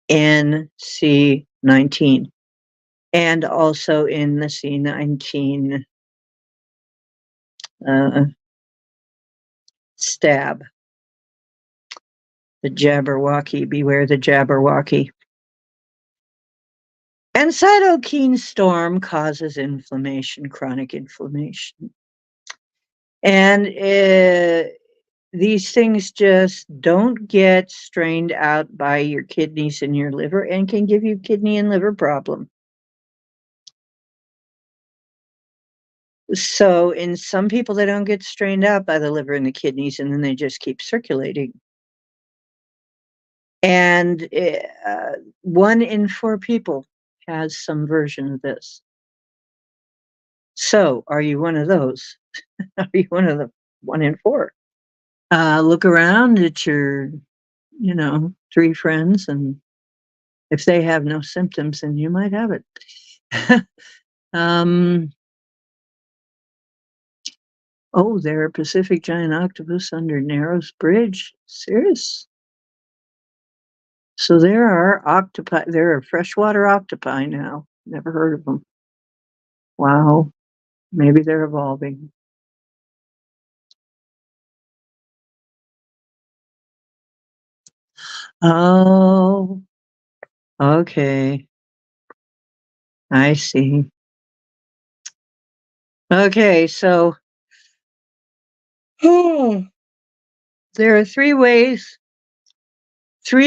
in C19 and also in the C19 stab. The Jabberwocky, beware the Jabberwocky. And cytokine storm causes inflammation, chronic inflammation. And these things just don't get strained out by your kidneys and your liver and can give you kidney and liver problem. So in some people, they don't get strained out by the liver and the kidneys, and then they just keep circulating. And 1 in 4 people has some version of this. So are you one of those? Are you one of the 1 in 4? Look around at your, 3 friends, and if they have no symptoms, then you might have it. Um, oh, there are Pacific giant octopus under Narrows Bridge. CIRS. So there are octopi. There are freshwater octopi now. Never heard of them. Wow. Maybe they're evolving. Oh, okay. I see. Okay, so there are three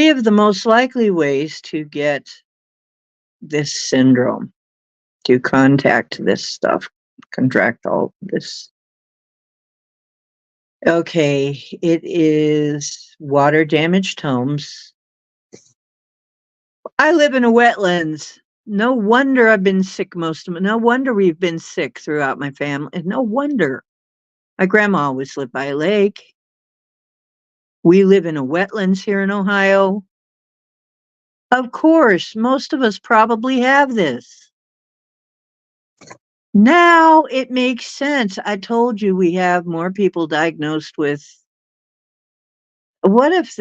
of the most likely ways to get this syndrome, to contact this stuff, contract all this. Okay, it is water damaged homes. I live in a wetlands. No wonder I've been sick most of my, no wonder we've been sick throughout my family. No wonder. My grandma always lived by a lake. We live in a wetlands here in Ohio. Of course, most of us probably have this. Now it makes sense. I told you we have more people diagnosed with. What if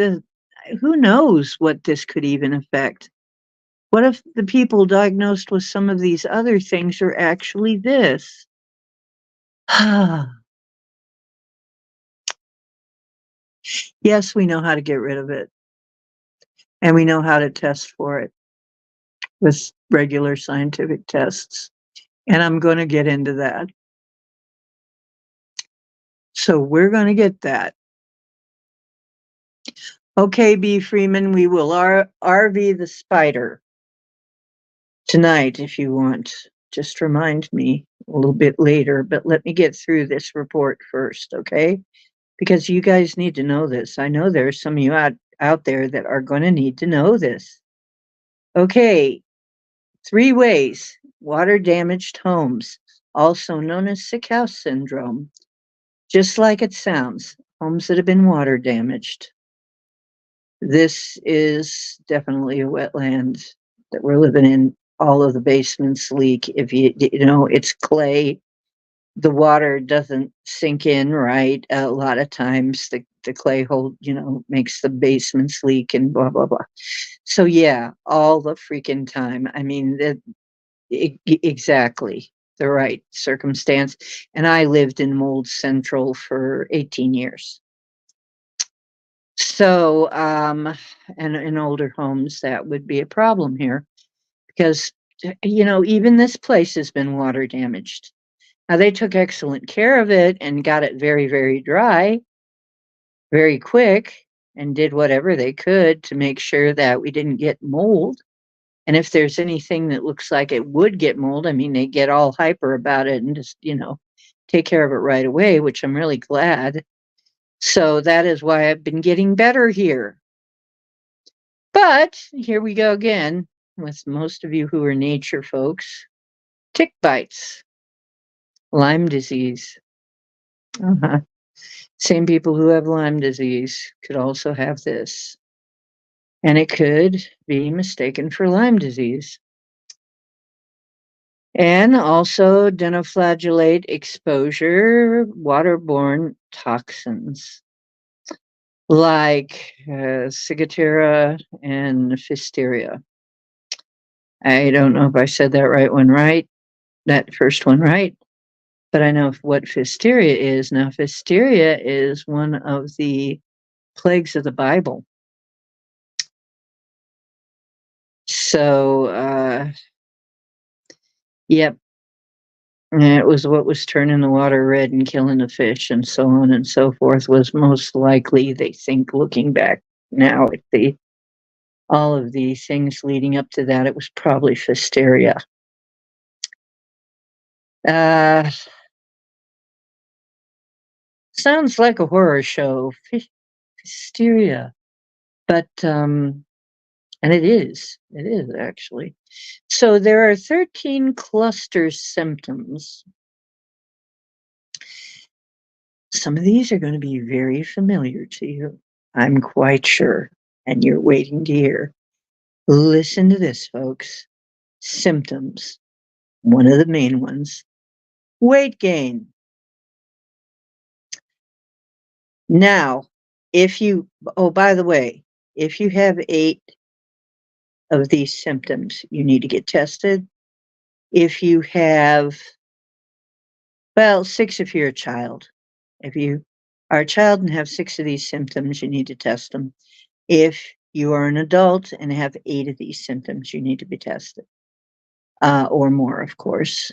who knows what this could even affect? What if the people diagnosed with some of these other things are actually this? Yes, we know how to get rid of it, and we know how to test for it with regular scientific tests. And I'm going to get into that. So we're going to get that. Okay, B. Freeman, we will RV the spider tonight if you want. Just remind me a little bit later, but let me get through this report first, okay? Because you guys need to know this. I know there's some of you out there that are going to need to know this. Okay, 3 ways water damaged homes, also known as sick house syndrome. Just like it sounds, homes that have been water damaged. This is definitely a wetland that we're living in. All of the basements leak. If you know, it's clay. The water doesn't sink in right. A lot of times the clay hold, makes the basements leak and blah, blah, blah. So yeah, all the freaking time. I mean, exactly the right circumstance. And I lived in Mold Central for 18 years. So, and in older homes, that would be a problem here because, even this place has been water damaged. Now, they took excellent care of it and got it very, very dry, very quick, and did whatever they could to make sure that we didn't get mold. And if there's anything that looks like it would get mold, I mean, they get all hyper about it and just, take care of it right away, which I'm really glad. So that is why I've been getting better here. But here we go again with most of you who are nature folks. Tick bites, Lyme disease. Uh-huh. Same people who have Lyme disease could also have this. And it could be mistaken for Lyme disease. And also dinoflagellate exposure, waterborne toxins like ciguatera and pfiesteria. I don't know if I said that first one right, but I know what pfiesteria is. Now, pfiesteria is one of the plagues of the Bible. So, yep. And it was what was turning the water red and killing the fish and so on and so forth was most likely, they think, looking back now at all of the things leading up to that, it was probably pfiesteria. Sounds like a horror show, pfiesteria, but and it is actually. So there are 13 cluster symptoms. Some of these are going to be very familiar to you, I'm quite sure, and you're waiting to hear. Listen to this, folks. Symptoms: one of the main ones. Weight gain. Now, by the way, if you have 8 of these symptoms, you need to get tested. If you have, 6 if you're a child. If you are a child and have 6 of these symptoms, you need to test them. If you are an adult and have 8 of these symptoms, you need to be tested, or more, of course.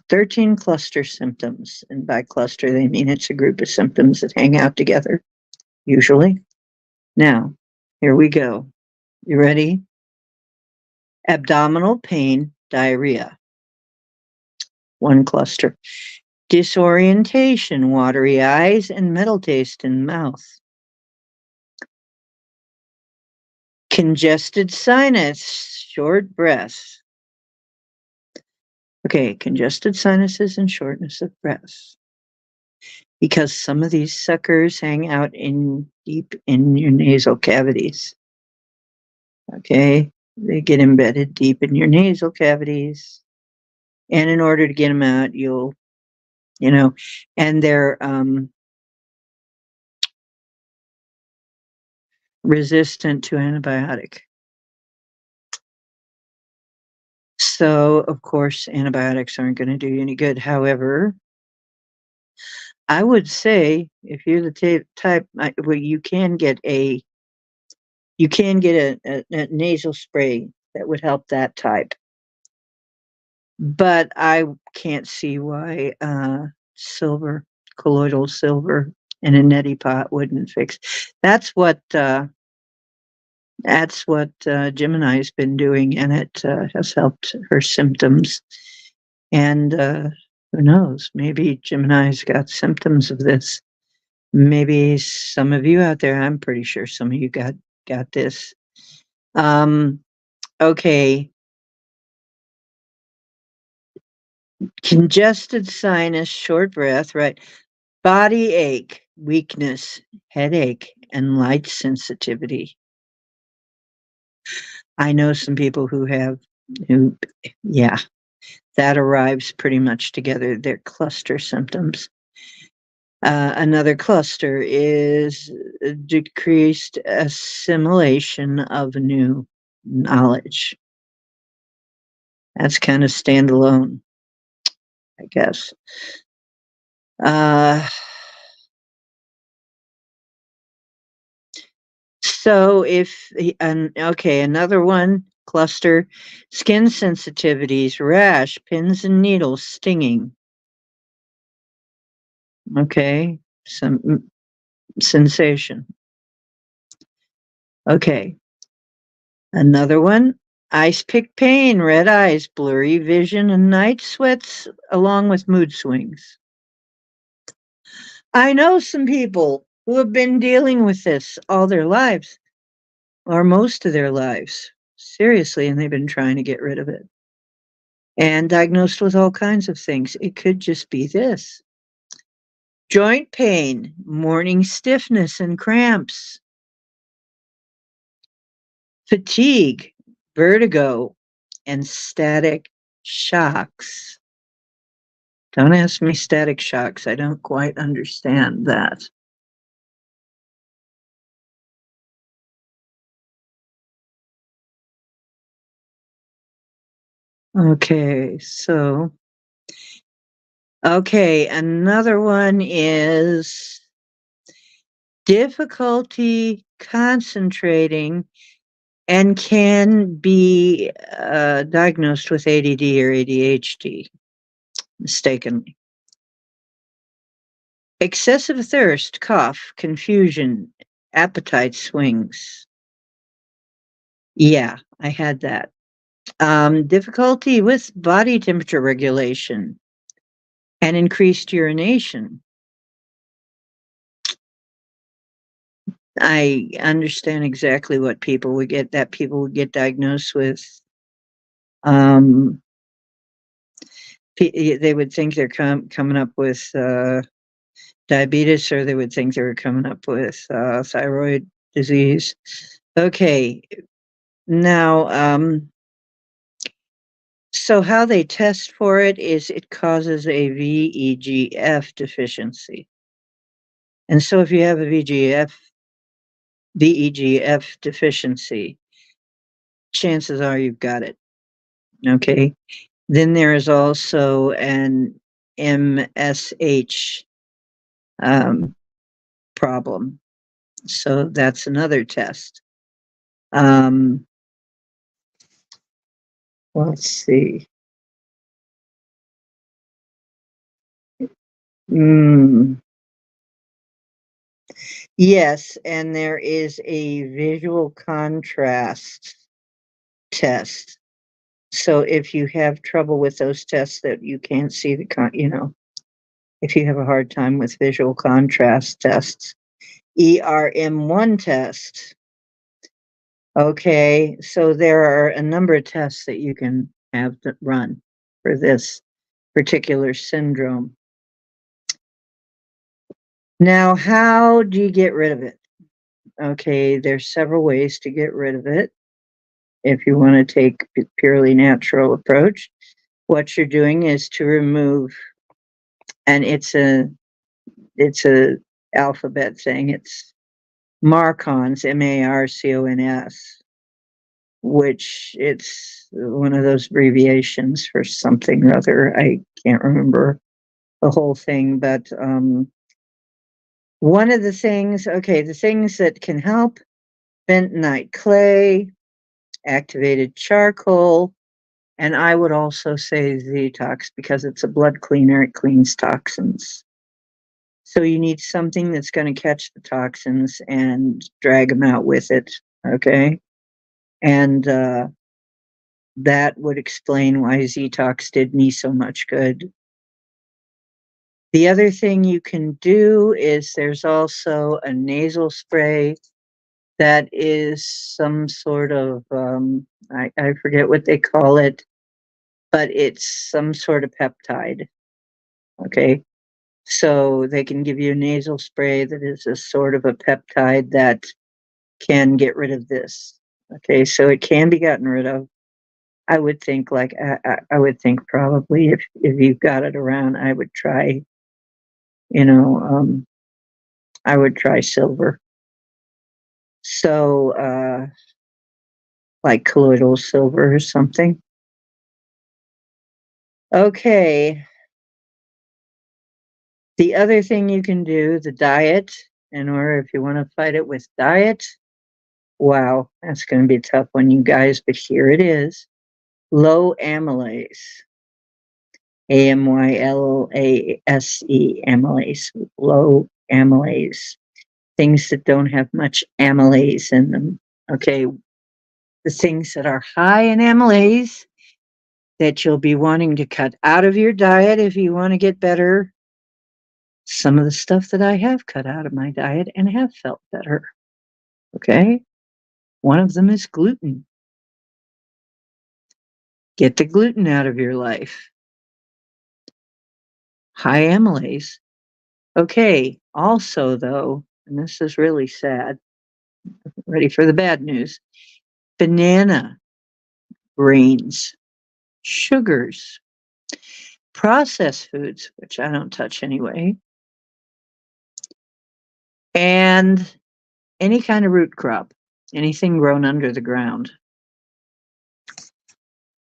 13 cluster symptoms, and by cluster, they mean it's a group of symptoms that hang out together, usually. Now, here we go. You ready? Abdominal pain, diarrhea. One cluster. Disorientation, watery eyes, and metal taste in mouth. Congested sinus, short breath. Okay, congested sinuses and shortness of breath. Because some of these suckers hang out deep in your nasal cavities. Okay, they get embedded deep in your nasal cavities. And in order to get them out, and they're resistant to antibiotic. So, of course, antibiotics aren't going to do you any good. However, I would say if you're the type, you can get a nasal spray that would help that type. But I can't see why colloidal silver in a neti pot wouldn't fix. That's what Gemini's been doing, and it has helped her symptoms. And who knows? Maybe Gemini's got symptoms of this. Maybe some of you out there. I'm pretty sure some of you got this. Okay. Congested sinus, short breath, right? Body ache, weakness, headache, and light sensitivity. I know some people that arrives pretty much together. They're cluster symptoms. Another cluster is decreased assimilation of new knowledge. That's kind of standalone, I guess. So another one, cluster, skin sensitivities, rash, pins and needles, stinging. Okay, some sensation. Okay, another one, ice pick pain, red eyes, blurry vision, and night sweats, along with mood swings. I know some people who have been dealing with this all their lives, or most of their lives, seriously, and they've been trying to get rid of it. And diagnosed with all kinds of things. It could just be this. Joint pain, morning stiffness and cramps, fatigue, vertigo, and static shocks. Don't ask me static shocks. I don't quite understand that. Okay, another one is difficulty concentrating and can be diagnosed with ADD or ADHD mistakenly. Excessive thirst, cough, confusion, appetite swings. Yeah, I had that. Difficulty with body temperature regulation and increased urination. I understand exactly what people would get diagnosed with. They would think they're coming up with diabetes, or they would think they were coming up with thyroid disease. Okay, now So how they test for it is it causes a VEGF deficiency. And so if you have a VEGF deficiency, chances are you've got it. Okay. Then there is also an MSH problem. So that's another test. Let's see. Yes, and there is a visual contrast test. So if you have trouble with those tests that you can't see if you have a hard time with visual contrast tests, ERM1 test. Okay, so there are a number of tests that you can have to run for this particular syndrome. Now, how do you get rid of it? Okay, there's several ways to get rid of it. If you want to take a purely natural approach, what you're doing is to remove, and it's a alphabet thing. It's Marcons, MARCONS, which it's one of those abbreviations for something or other. I can't remember the whole thing, but one of the things, the things that can help: bentonite clay, activated charcoal, and I would also say Zetox because it's a blood cleaner. It cleans toxins. So you need something that's going to catch the toxins and drag them out with it. Okay. And that would explain why Zetox did me so much good. The other thing you can do is there's also a nasal spray that is some sort of, I forget what they call it, but it's some sort of peptide. Okay. So they can give you a nasal spray that is a sort of a peptide that can get rid of this. Okay. So it can be gotten rid of. I would think I would think probably if you've got it around, I would try, I would try silver. So, like colloidal silver or something. Okay. The other thing you can do, the diet, if you want to fight it with diet, wow, that's going to be a tough one, you guys, but here it is. Low amylase. AMYLASE, amylase, low amylase. Things that don't have much amylase in them. Okay. The things that are high in amylase that you'll be wanting to cut out of your diet if you want to get better. Some of the stuff that I have cut out of my diet and have felt better. Okay. One of them is gluten. Get the gluten out of your life. High amylase. Okay. Also, though, and this is really sad, ready for the bad news: banana, grains, sugars, processed foods, which I don't touch anyway, and any kind of root crop, anything grown under the ground.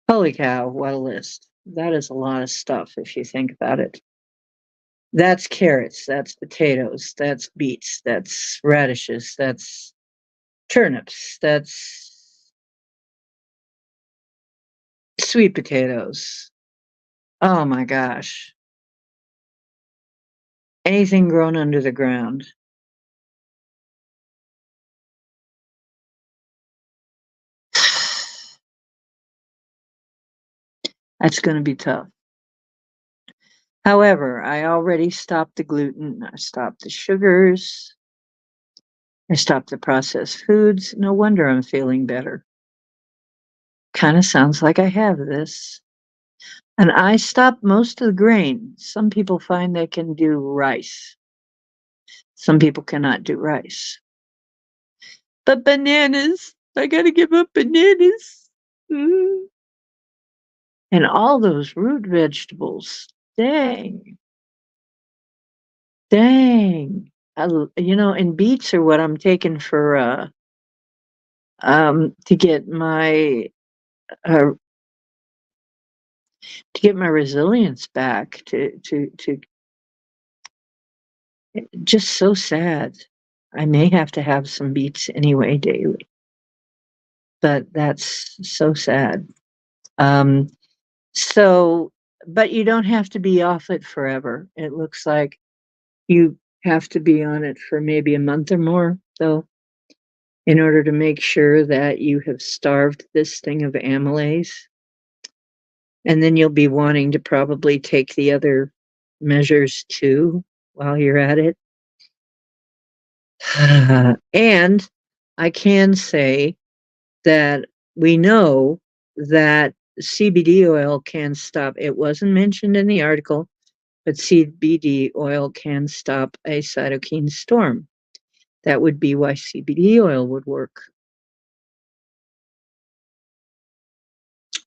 Holy cow, what a list. That is a lot of stuff if you think about it. That's carrots, that's potatoes, that's beets, that's radishes, that's turnips, that's sweet potatoes. Oh my gosh. Anything grown under the ground. That's going to be tough. However, I already stopped the gluten, I stopped the sugars, I stopped the processed foods. No wonder I'm feeling better. Kind of sounds like I have this. And I stopped most of the grain. Some people find they can do rice. Some people cannot do rice. But bananas, I gotta give up bananas. And all those root vegetables. Dang. Dang. And beets are what I'm taking for to get my uh, resilience back to just so sad. I may have to have some beets anyway daily, but that's so sad. So, but you don't have to be off it forever. It looks like you have to be on it for maybe a month or more, though, in order to make sure that you have starved this thing of amylase. And then you'll be wanting to probably take the other measures too while you're at it. And I can say that we know that CBD oil can stop. It wasn't mentioned in the article, but CBD oil can stop a cytokine storm. That would be why CBD oil would work.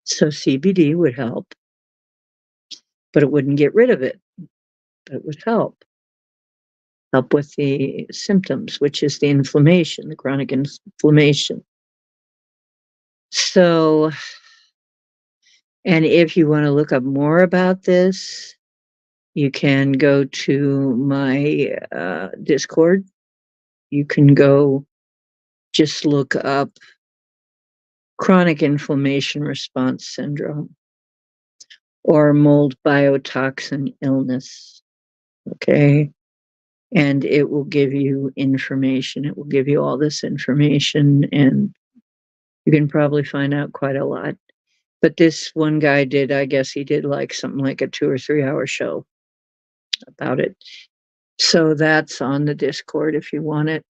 So CBD would help, but it wouldn't get rid of it. But it would help with the symptoms, which is the inflammation, the chronic inflammation. So, and if you want to look up more about this, you can go to my Discord. You can go just look up chronic inflammation response syndrome or mold biotoxin illness. Okay. And it will give you information. It will give you all this information, and you can probably find out quite a lot. But this one guy did, I guess he did like something like a 2 or 3 hour show about it. So that's on the Discord if you want it.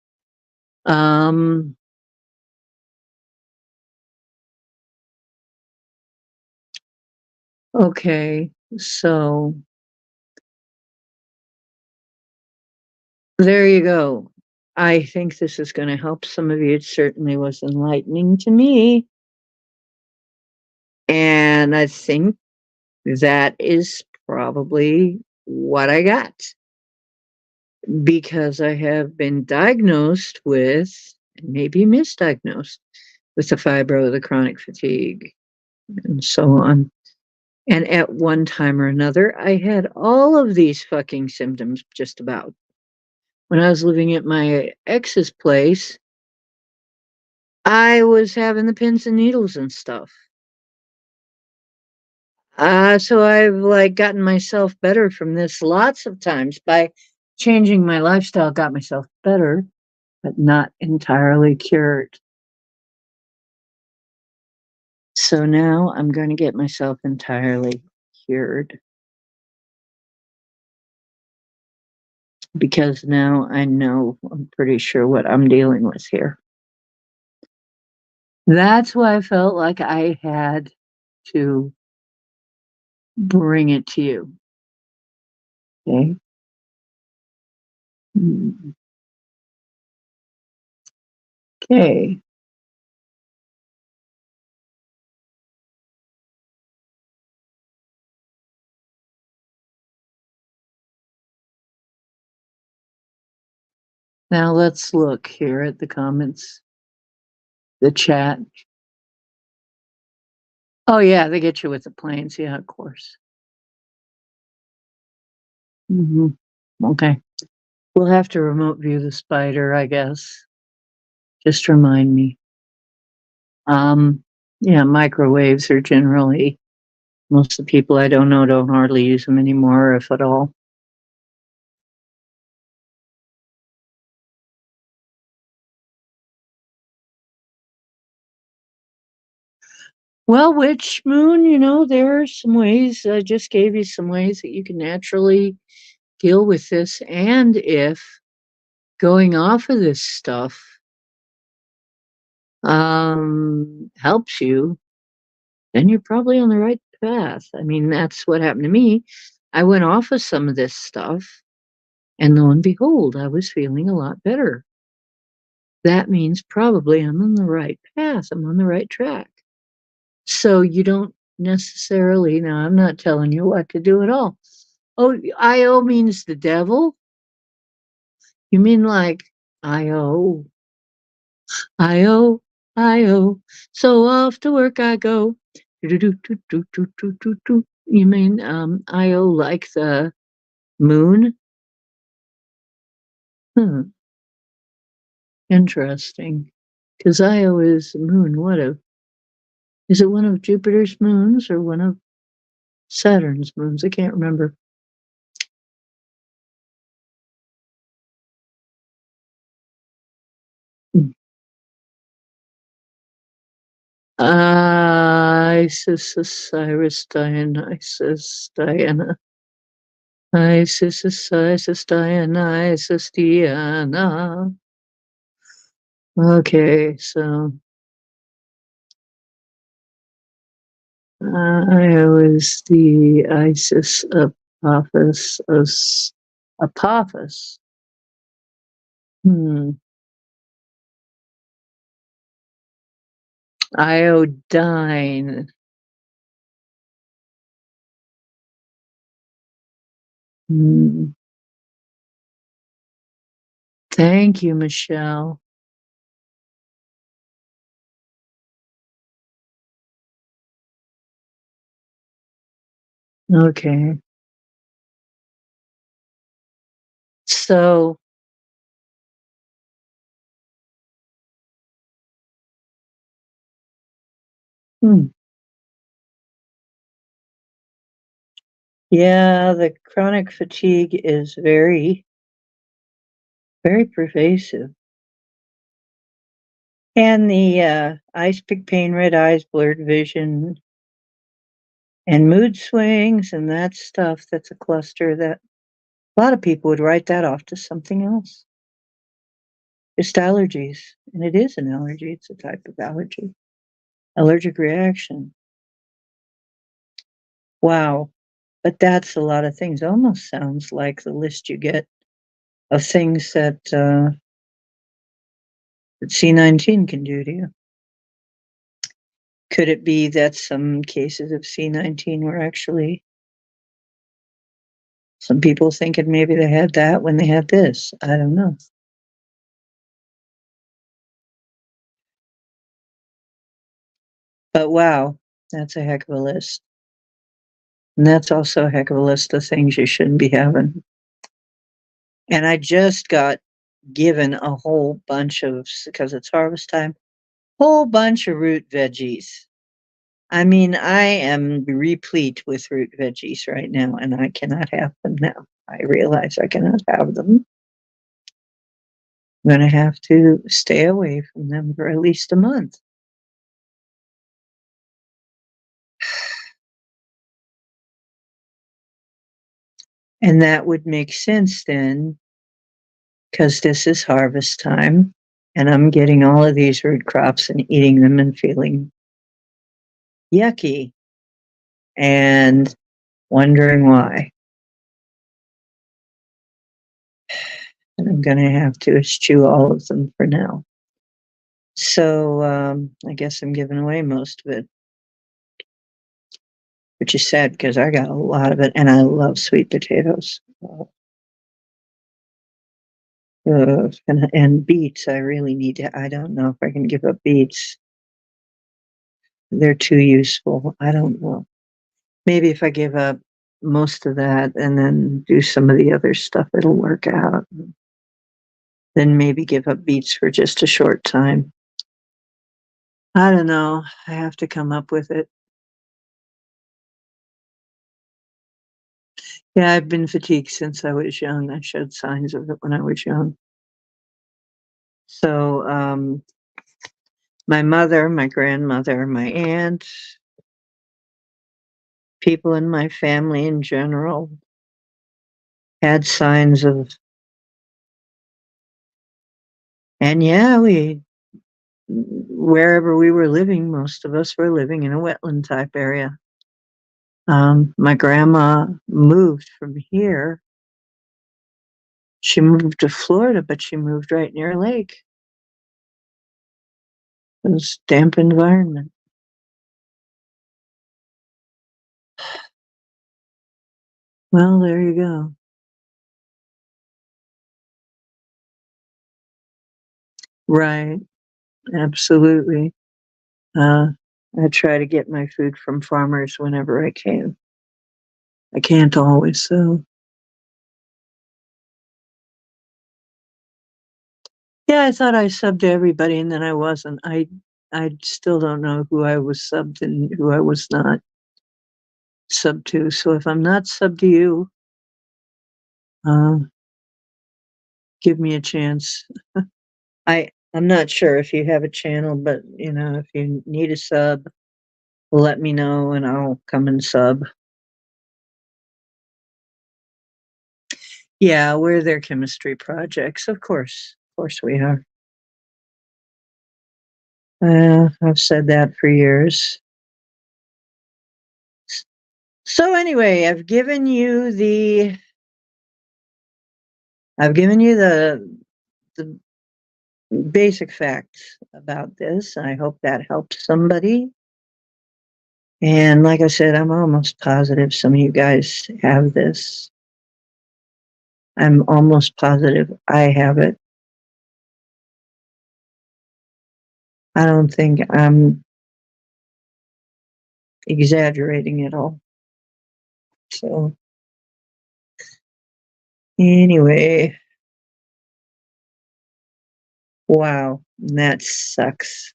Okay, so there you go. I think this is going to help some of you. It certainly was enlightening to me. And I think that is probably what I got, because I have been diagnosed with, maybe misdiagnosed, with the fibro, the chronic fatigue, and so on. And at one time or another, I had all of these fucking symptoms just about. When I was living at my ex's place, I was having the pins and needles and stuff. So I've like gotten myself better from this lots of times by changing my lifestyle, got myself better, but not entirely cured. So now I'm going to get myself entirely cured, because now I know, I'm pretty sure what I'm dealing with here. That's why I felt like I had to bring it to you. Okay. Okay. Now let's look here at the comments, the chat. Oh yeah, they get you with the planes. Yeah, of course. Okay. We'll have to remote view the spider, I guess. Just remind me. Yeah, microwaves are generally, most of the people I don't know don't hardly use them anymore, if at all. Well, Witch Moon, there are some ways. I just gave you some ways that you can naturally deal with this. And if going off of this stuff helps you, then you're probably on the right path. I mean, that's what happened to me. I went off of some of this stuff, and lo and behold, I was feeling a lot better. That means probably I'm on the right path. I'm on the right track. So you don't necessarily. Now, I'm not telling you what to do at all. Oh, IO means the devil? You mean like IO, IO, IO. So off to work I go. Do-do-do-do-do-do-do-do. You mean IO like the moon? Hmm, interesting. Because Io is the moon. Is it one of Jupiter's moons or one of Saturn's moons? I can't remember. Isis, Osiris, Dionysus, Diana. Isis, Isis, Dionysus, Diana. Okay, so I was the Isis Apophis. Hmm. Iodine. Hmm. Thank you, Michelle. Okay. So, hmm, yeah, the chronic fatigue is very, very pervasive. And the ice pick pain, red eyes, blurred vision, and mood swings and that stuff, that's a cluster that a lot of people would write that off to something else. Just allergies. And it is an allergy, it's a type of allergy. Allergic reaction. Wow. But that's a lot of things. Almost sounds like the list you get of things that C19 can do to you. Could it be that some cases of C19 were actually some people thinking maybe they had that when they had this? I don't know. But wow, that's a heck of a list. And that's also a heck of a list of things you shouldn't be having. And I just got given a whole bunch of, because it's harvest time, whole bunch of root veggies. I mean, I am replete with root veggies right now, and I cannot have them now. I realize I cannot have them. I'm going to have to stay away from them for at least a month. And that would make sense then, because this is harvest time, and I'm getting all of these root crops and eating them and feeling yucky and wondering why. And I'm going to have to eschew all of them for now. So I guess I'm giving away most of it, which is sad because I got a lot of it, and I love sweet potatoes. And beets, I really need to. I don't know if I can give up beets. They're too useful. I don't know. Maybe if I give up most of that and then do some of the other stuff, it'll work out. Then maybe give up beets for just a short time. I don't know. I have to come up with it. Yeah, I've been fatigued since I was young. I showed signs of it when I was young. So, my mother, my grandmother, my aunt, people in my family in general had signs of, and yeah, wherever we were living, most of us were living in a wetland type area. My grandma moved from here. She moved to Florida, but she moved right near a lake. It was damp environment. Well, there you go. Right. Absolutely. Uh, I try to get my food from farmers whenever I can. I can't always, so. Yeah, I thought I subbed to everybody, and then I wasn't. I still don't know who I was subbed and who I was not subbed to. So if I'm not subbed to you, uh, give me a chance. I'm not sure if you have a channel, but if you need a sub, let me know and I'll come and sub. Yeah, we're their chemistry projects, of course. Of course we are. I've said that for years. So anyway, I've given you the basic facts about this. I hope that helps somebody. And like I said, I'm almost positive some of you guys have this. I'm almost positive I have it. I don't think I'm exaggerating at all. So anyway, wow, that sucks.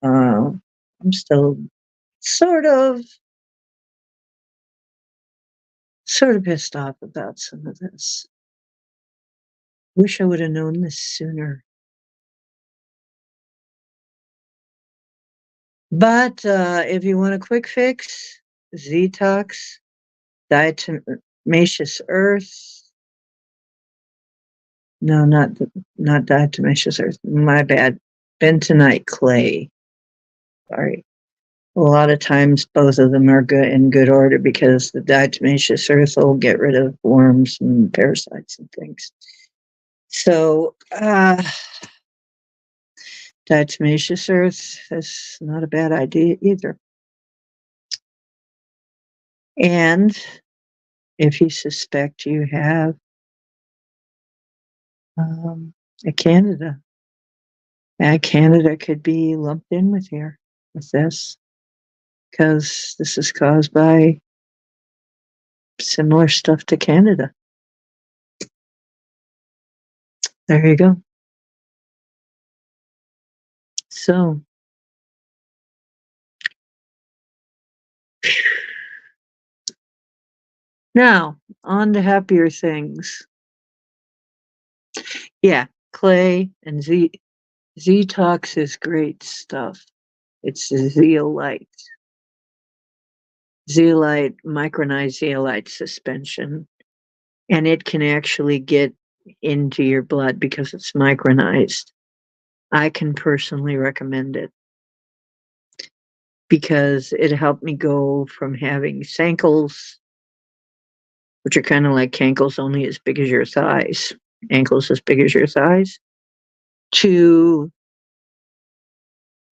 I'm still sort of pissed off about some of this. Wish I would have known this sooner. But if you want a quick fix, Zetox, diatomaceous earth. No, not diatomaceous earth. My bad. Bentonite clay. Sorry. A lot of times, both of them are good in good order because the diatomaceous earth will get rid of worms and parasites and things. So, diatomaceous earth is not a bad idea either. And if you suspect you have a Candida, Candida could be lumped in with here with this because this is caused by similar stuff to Candida. There you go. So, now on to happier things. Yeah, clay and Zetox is great stuff. It's zeolite, micronized zeolite suspension, and it can actually get into your blood because it's micronized. I can personally recommend it because it helped me go from having sankles, which are kind of like cankles, only as big as your thighs, ankles as big as your thighs, to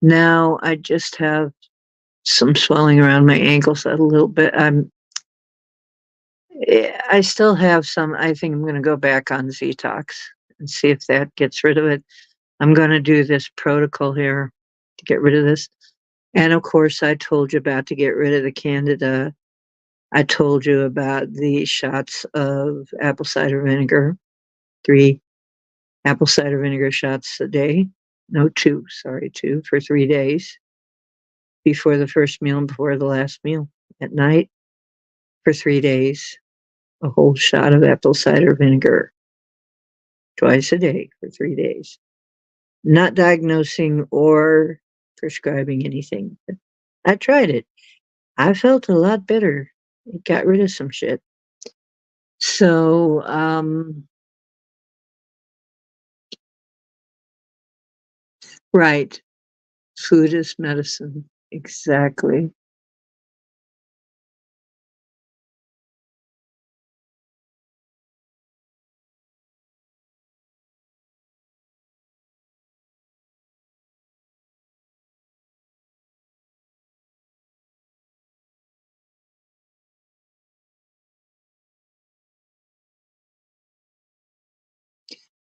now I just have some swelling around my ankles a little bit. I still have some. I think I'm going to go back on Zetox and see if that gets rid of it. I'm going to do this protocol here to get rid of this. And of course, I told you about to get rid of the Candida. I told you about the shots of apple cider vinegar, 3 apple cider vinegar shots a day. No, 2, sorry, 2 for 3 days before the first meal and before the last meal at night for 3 days. A whole shot of apple cider vinegar twice a day for 3 days. Not diagnosing or prescribing anything. I tried it. I felt a lot better. It got rid of some shit. So, right. Food is medicine. Exactly.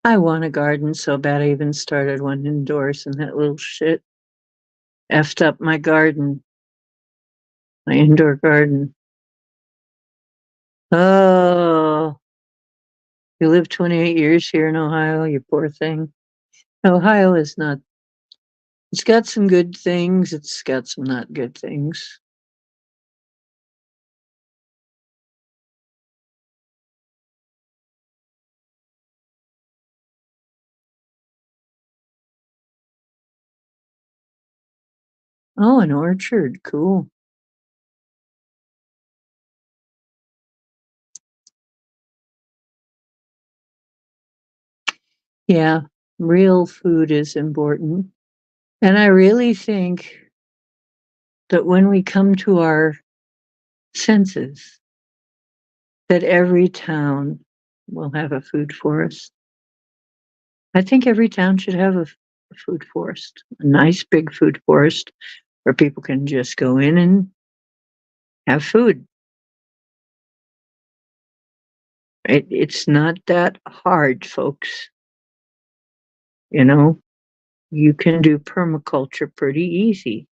I want a garden so bad I even started one indoors, and that little shit effed up my garden, my indoor garden. Oh, you lived 28 years here in Ohio, you poor thing. Ohio is not, it's got some good things, it's got some not good things. Oh, an orchard, cool. Yeah, real food is important. And I really think that when we come to our senses, that every town will have a food forest. I think every town should have a food forest, a nice big food forest where people can just go in and have food. It's not that hard, folks. You know, you can do permaculture pretty easy.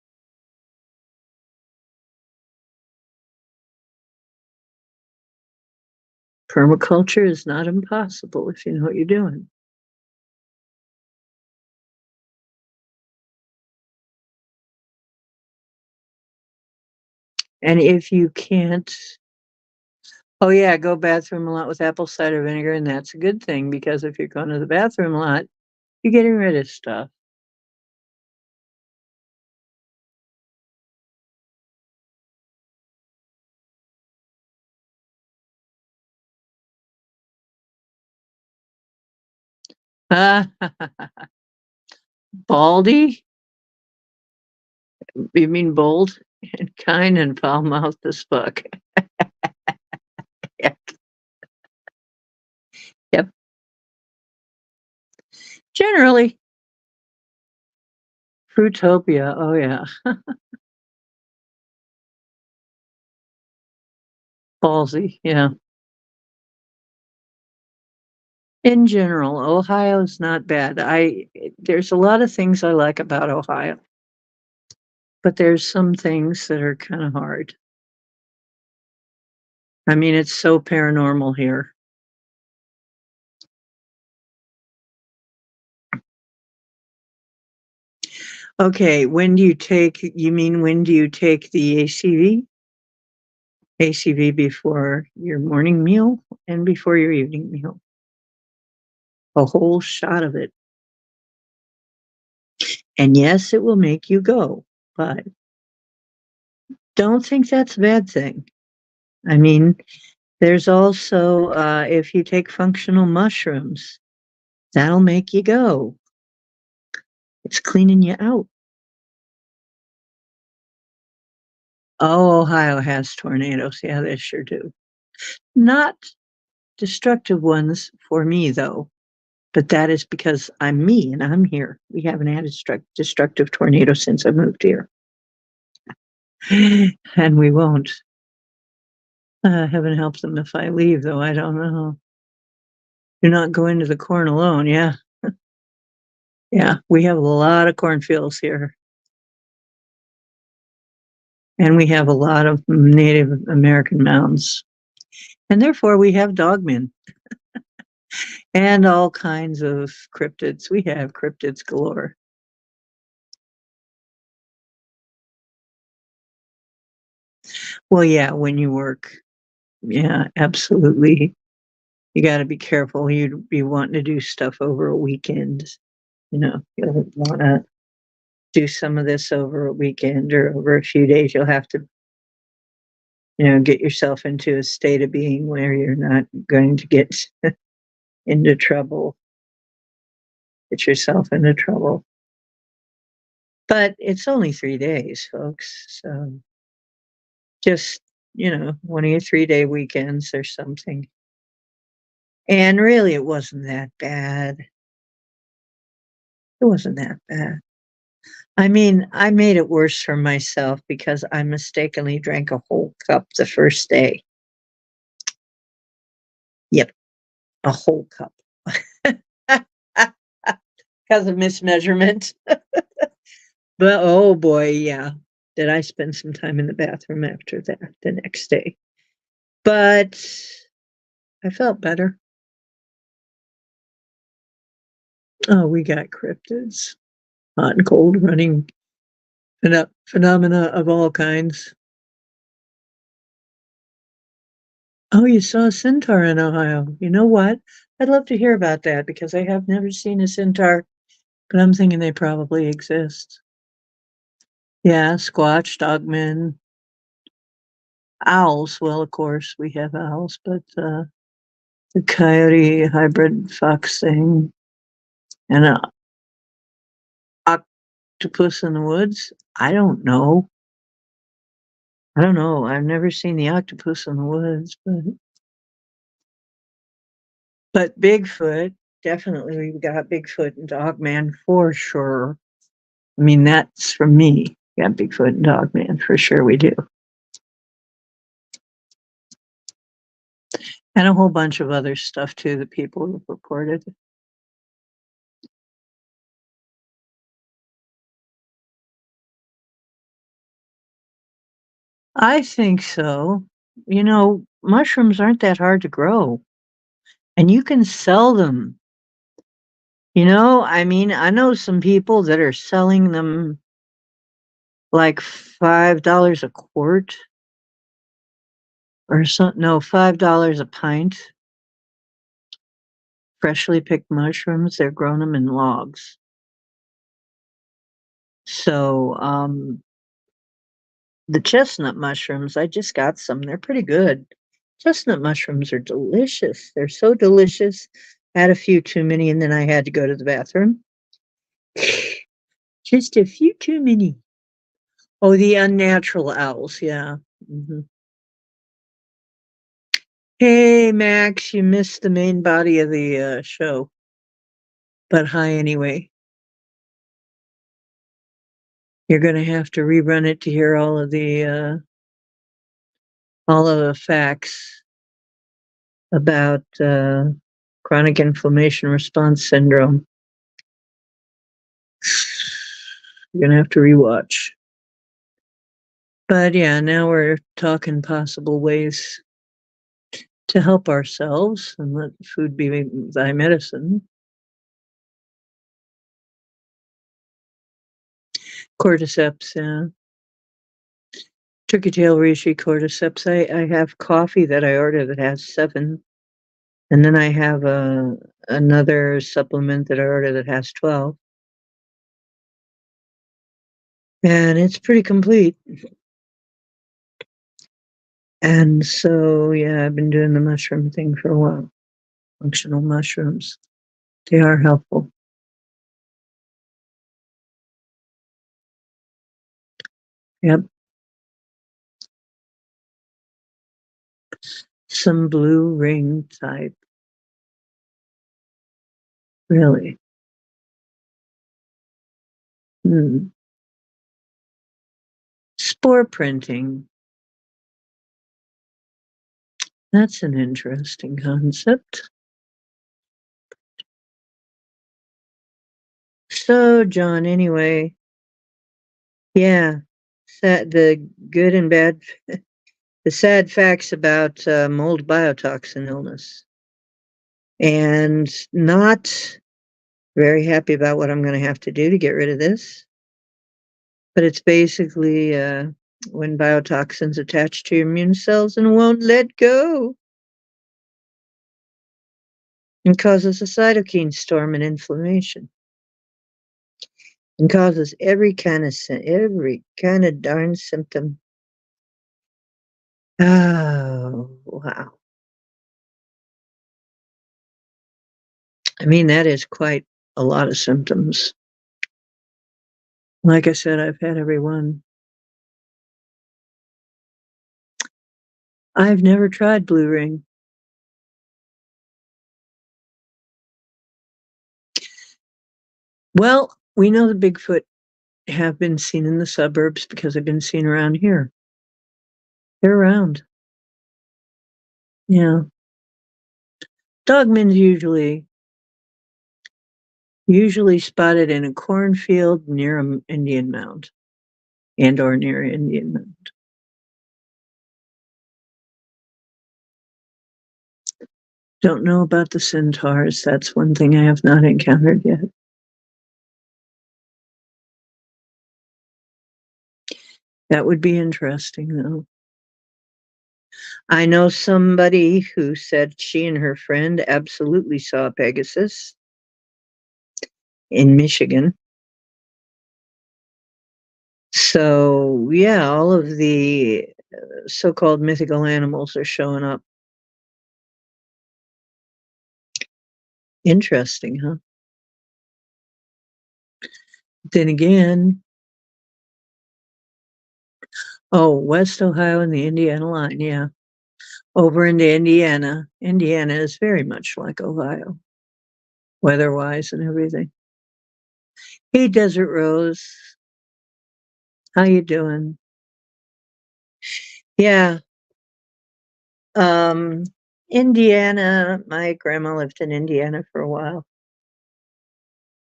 Permaculture is not impossible if you know what you're doing. And if you can't, oh yeah, go bathroom a lot with apple cider vinegar, and that's a good thing because if you're going to the bathroom a lot, you're getting rid of stuff. Ah, baldy? You mean bold and kind and foul mouthed as fuck? Yep. Yep. Generally, Fruitopia. Oh yeah, ballsy. Yeah. In general, Ohio's not bad. There's a lot of things I like about Ohio, but there's some things that are kind of hard. I mean, it's so paranormal here. Okay, you mean when do you take the ACV? ACV before your morning meal and before your evening meal. A whole shot of it. And yes, it will make you go, but don't think that's a bad thing. I mean, there's also, if you take functional mushrooms, that'll make you go. It's cleaning you out. Oh, Ohio has tornadoes. Yeah, they sure do. Not destructive ones for me, though. But that is because I'm me and I'm here. We haven't had a destructive tornado since I moved here. And we won't. Heaven help them if I leave, though. I don't know. Do not go into the corn alone. Yeah. Yeah. We have a lot of cornfields here. And we have a lot of Native American mounds. And therefore, we have dogmen and all kinds of cryptids. We have cryptids galore. Well, yeah, when you work. Yeah, absolutely. You got to be careful. You'd be wanting to do stuff over a weekend. You'll want to do some of this over a weekend or over a few days. You'll have to, get yourself into a state of being where you're not going to get into trouble, get yourself into trouble. But it's only 3 days, folks. So just, one of your 3-day weekends or something. And really, it wasn't that bad. It wasn't that bad. I mean, I made it worse for myself because I mistakenly drank a whole cup the first day. Yep, a whole cup. because of mismeasurement. But oh boy, yeah. Did I spend some time in the bathroom after that the next day? But I felt better. Oh, we got cryptids, hot and cold running phenomena of all kinds. Oh, you saw a centaur in Ohio. You know what? I'd love to hear about that because I have never seen a centaur, but I'm thinking they probably exist. Yeah, squatch, dogmen, owls. Well, of course, we have owls, but the coyote hybrid fox thing and an octopus in the woods. I don't know. I don't know. I've never seen the octopus in the woods, but Bigfoot, definitely we've got Bigfoot and Dogman for sure. I mean, that's from me. Yeah, Bigfoot and Dogman for sure we do. And a whole bunch of other stuff too that people have reported. I think so. You know, mushrooms aren't that hard to grow and you can sell them. You know, I mean, I know some people that are selling them like $5 a quart or something. No, $5 a pint. Freshly picked mushrooms. They're growing them in logs. So, the chestnut mushrooms, I just got some. They're pretty good. Chestnut mushrooms are delicious. They're so delicious. Had a few too many and then I had to go to the bathroom. Just a few too many. Oh, the unnatural owls. Yeah. Hmm. Hey, Max, you missed the main body of the show. But hi, anyway. You're going to have to rerun it to hear all of the facts about chronic inflammation response syndrome. You're going to have to rewatch. But yeah, now we're talking possible ways to help ourselves and let food be thy medicine. Cordyceps, yeah. Turkey tail reishi cordyceps. I have coffee that I order that has 7. And then I have another supplement that I order that has 12. And it's pretty complete. And so, yeah, I've been doing the mushroom thing for a while. Functional mushrooms. They are helpful. Yep. Some blue ring type. Really. Hmm. Spore printing. That's an interesting concept. So, John, anyway, yeah, the good and bad, the sad facts about mold biotoxin illness. And not very happy about what I'm going to have to do to get rid of this. But it's basically when biotoxins attach to your immune cells and won't let go and causes a cytokine storm and inflammation and causes every kind of darn symptom. Oh, wow. I mean, that is quite a lot of symptoms. Like I said, I've had every one. I've never tried blue ring. Well, we know the Bigfoot have been seen in the suburbs because they've been seen around here. They're around. Yeah. Dogmen's usually Usually spotted in a cornfield near an Indian mound and or near an Indian mound. Don't know about the centaurs. That's one thing I have not encountered yet. That would be interesting, though. I know somebody who said she and her friend absolutely saw Pegasus in Michigan. So, yeah, all of the so-called mythical animals are showing up. Interesting, huh? Then again, West Ohio and the Indiana line, yeah. Over into Indiana. Indiana is very much like Ohio, weather-wise and everything. Hey, Desert Rose. How you doing? Yeah. Um, Indiana, my grandma lived in Indiana for a while.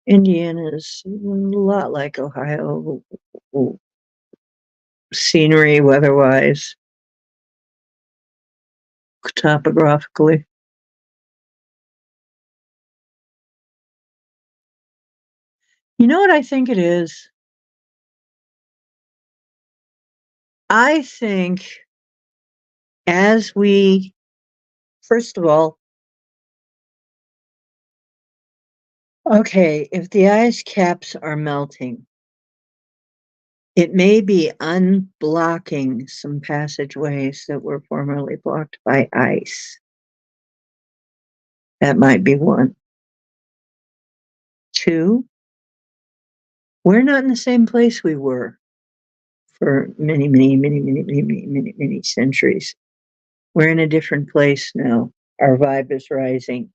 Indiana is a lot like Ohio, scenery, weather-wise, topographically. You know what I think it is? I think as we, first of all, okay, if the ice caps are melting, it may be unblocking some passageways that were formerly blocked by ice. That might be one. Two, we're not in the same place we were for many centuries. We're in a different place now. Our vibe is rising.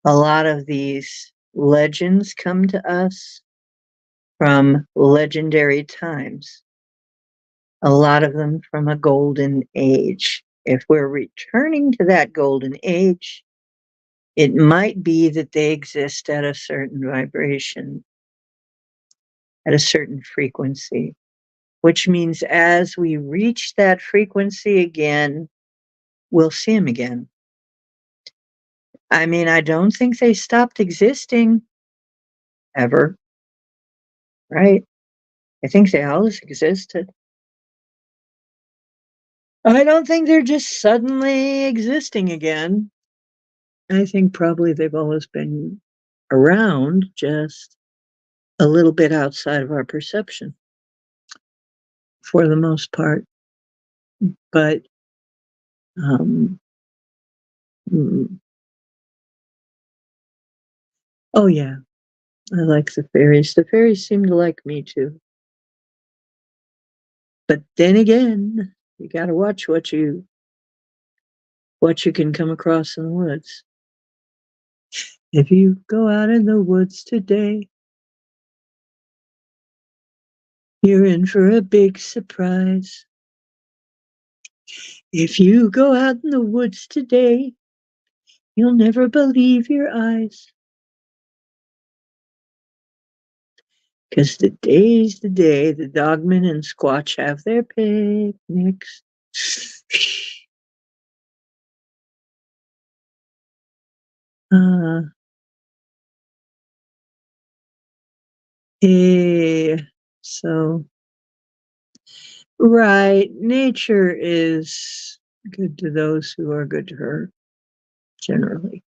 A lot of these legends come to us from legendary times, a lot of them from a golden age. If we're returning to that golden age, it might be that they exist at a certain vibration, at a certain frequency, which means as we reach that frequency again, we'll see them again. I mean, I don't think they stopped existing ever, right? I think they always existed. I don't think they're just suddenly existing again. I think probably they've always been around, just a little bit outside of our perception for the most part. But, um, mm, oh yeah, I like the fairies. The fairies seem to like me too. But then again, you got to watch what you can come across in the woods. If you go out in the woods today, you're in for a big surprise. If you go out in the woods today, you'll never believe your eyes. 'Cause today's the day the Dogman and Squatch have their picnics. Uh, yeah. So, right, nature is good to those who are good to her, generally.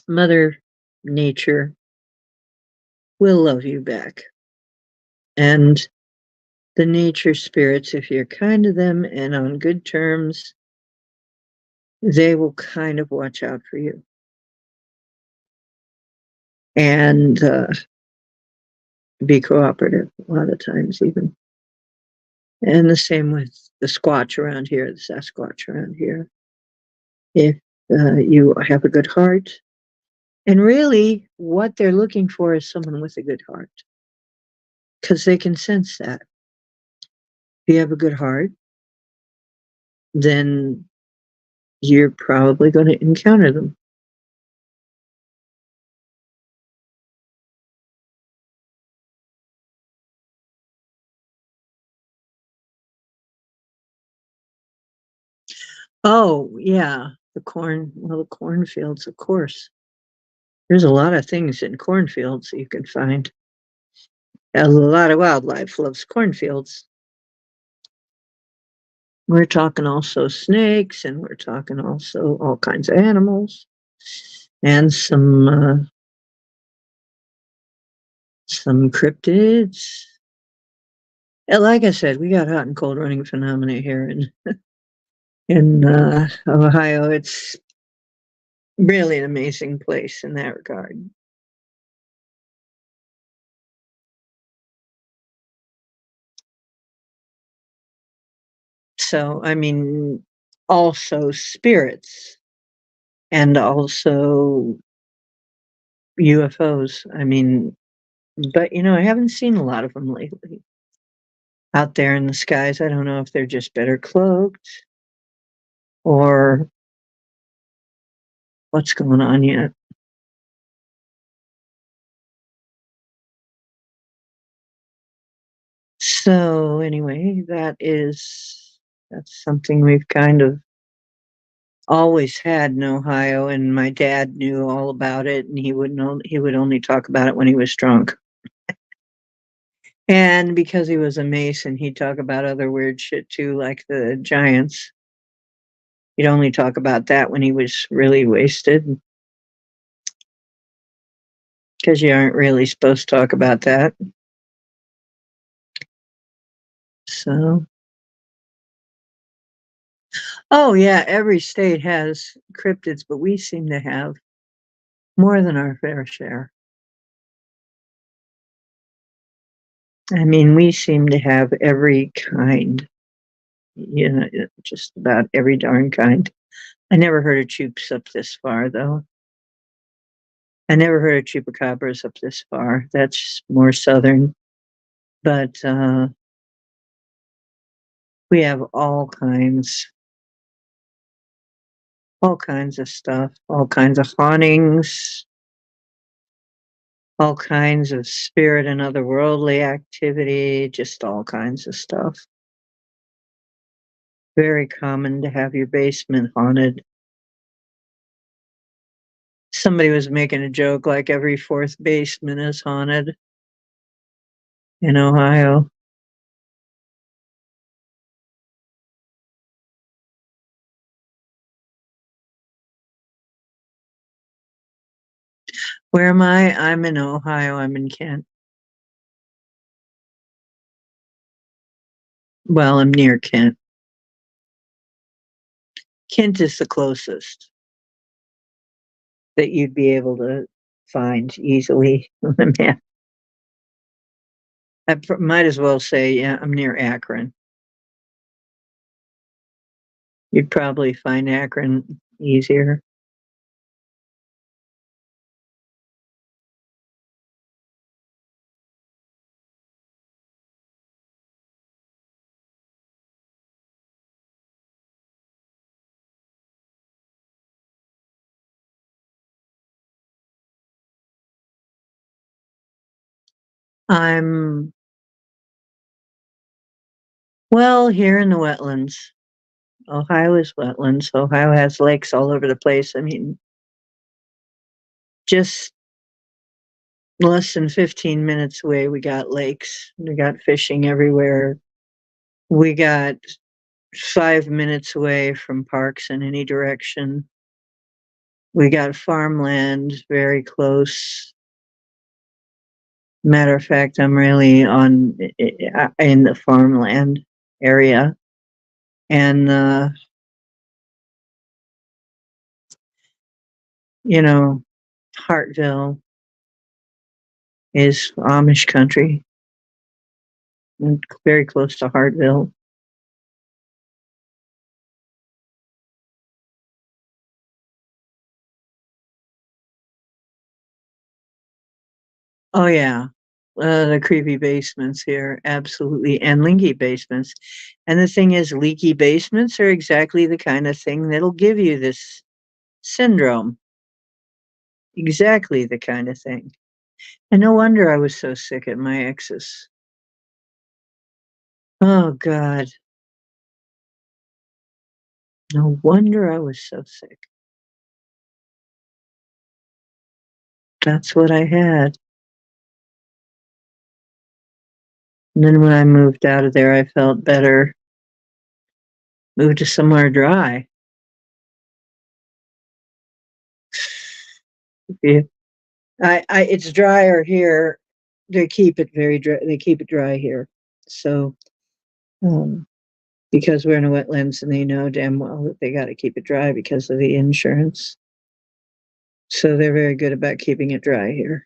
Mother Nature will love you back. And the nature spirits, if you're kind to them and on good terms, they will kind of watch out for you. And be cooperative a lot of times, even. And the same with the Squatch around here, the Sasquatch around here. If you have a good heart, and really what they're looking for is someone with a good heart, because they can sense that. If you have a good heart, then you're probably going to encounter them. Oh, yeah, the cornfields, of course. There's a lot of things in cornfields you can find. A lot of wildlife loves cornfields. We're talking also snakes, and we're talking also all kinds of animals, and some cryptids. And like I said, we got hot and cold running phenomena here in Ohio. It's really an amazing place in that regard. So, I mean, also spirits and also UFOs. I mean, but I haven't seen a lot of them lately out there in the skies. I don't know if they're just better cloaked or what's going on yet. So anyway, that's something we've kind of always had in Ohio, and my dad knew all about it, and he would only talk about it when he was drunk. And because he was a Mason, he'd talk about other weird shit too, like the Giants. He'd only talk about that when he was really wasted, because you aren't really supposed to talk about that. So, oh yeah, every state has cryptids, but we seem to have more than our fair share. I mean, we seem to have every kind, just about every darn kind. I never heard of choops up this far, though. I never heard of chupacabras up this far. That's more southern. But we have all kinds of stuff, all kinds of hauntings, all kinds of spirit and otherworldly activity, just all kinds of stuff. Very common to have your basement haunted. Somebody was making a joke like every fourth basement is haunted in Ohio. Where am I? I'm in Ohio. I'm in Kent. Well, I'm near Kent. Kent is the closest that you'd be able to find easily on the map. I might as well say, yeah, I'm near Akron. You'd probably find Akron easier. I'm, well, here in the wetlands. Ohio is wetlands. Ohio has lakes all over the place. I mean, just less than 15 minutes away, we got lakes. We got fishing everywhere. We got 5 minutes away from parks in any direction. We got farmland very close. Matter of fact, I'm really in the farmland area, and you know, Hartville is Amish country, and very close to Hartville. Oh yeah, The creepy basements here, absolutely, and leaky basements. And the thing is, leaky basements are exactly the kind of thing that'll give you this syndrome. Exactly the kind of thing. And no wonder I was so sick at my ex's. Oh, God. No wonder I was so sick. That's what I had. And then when I moved out of there, I felt better. Moved to somewhere dry. Yeah. It's drier here. They keep it very dry. They keep it dry here. So, um, because we're in a wetlands and they know damn well that they got to keep it dry because of the insurance. So they're very good about keeping it dry here.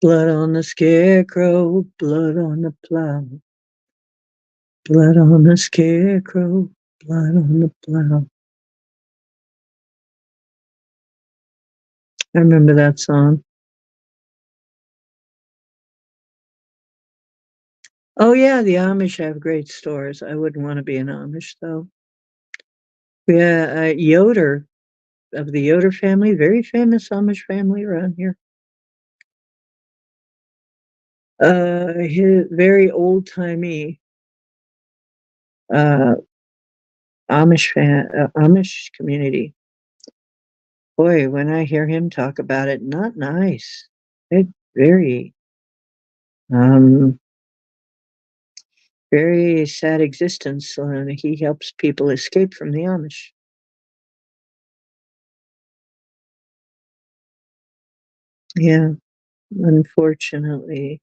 Blood on the scarecrow, blood on the plow. Blood on the scarecrow, blood on the plow. I remember that song. Oh yeah, the Amish have great stores. I wouldn't want to be an Amish though. Yeah, Yoder of the Yoder family, very famous Amish family around here. His very old timey uh, Amish community. Boy, when I hear him talk about it, not nice. It very um very sad existence. He helps people escape from the Amish. Yeah, unfortunately.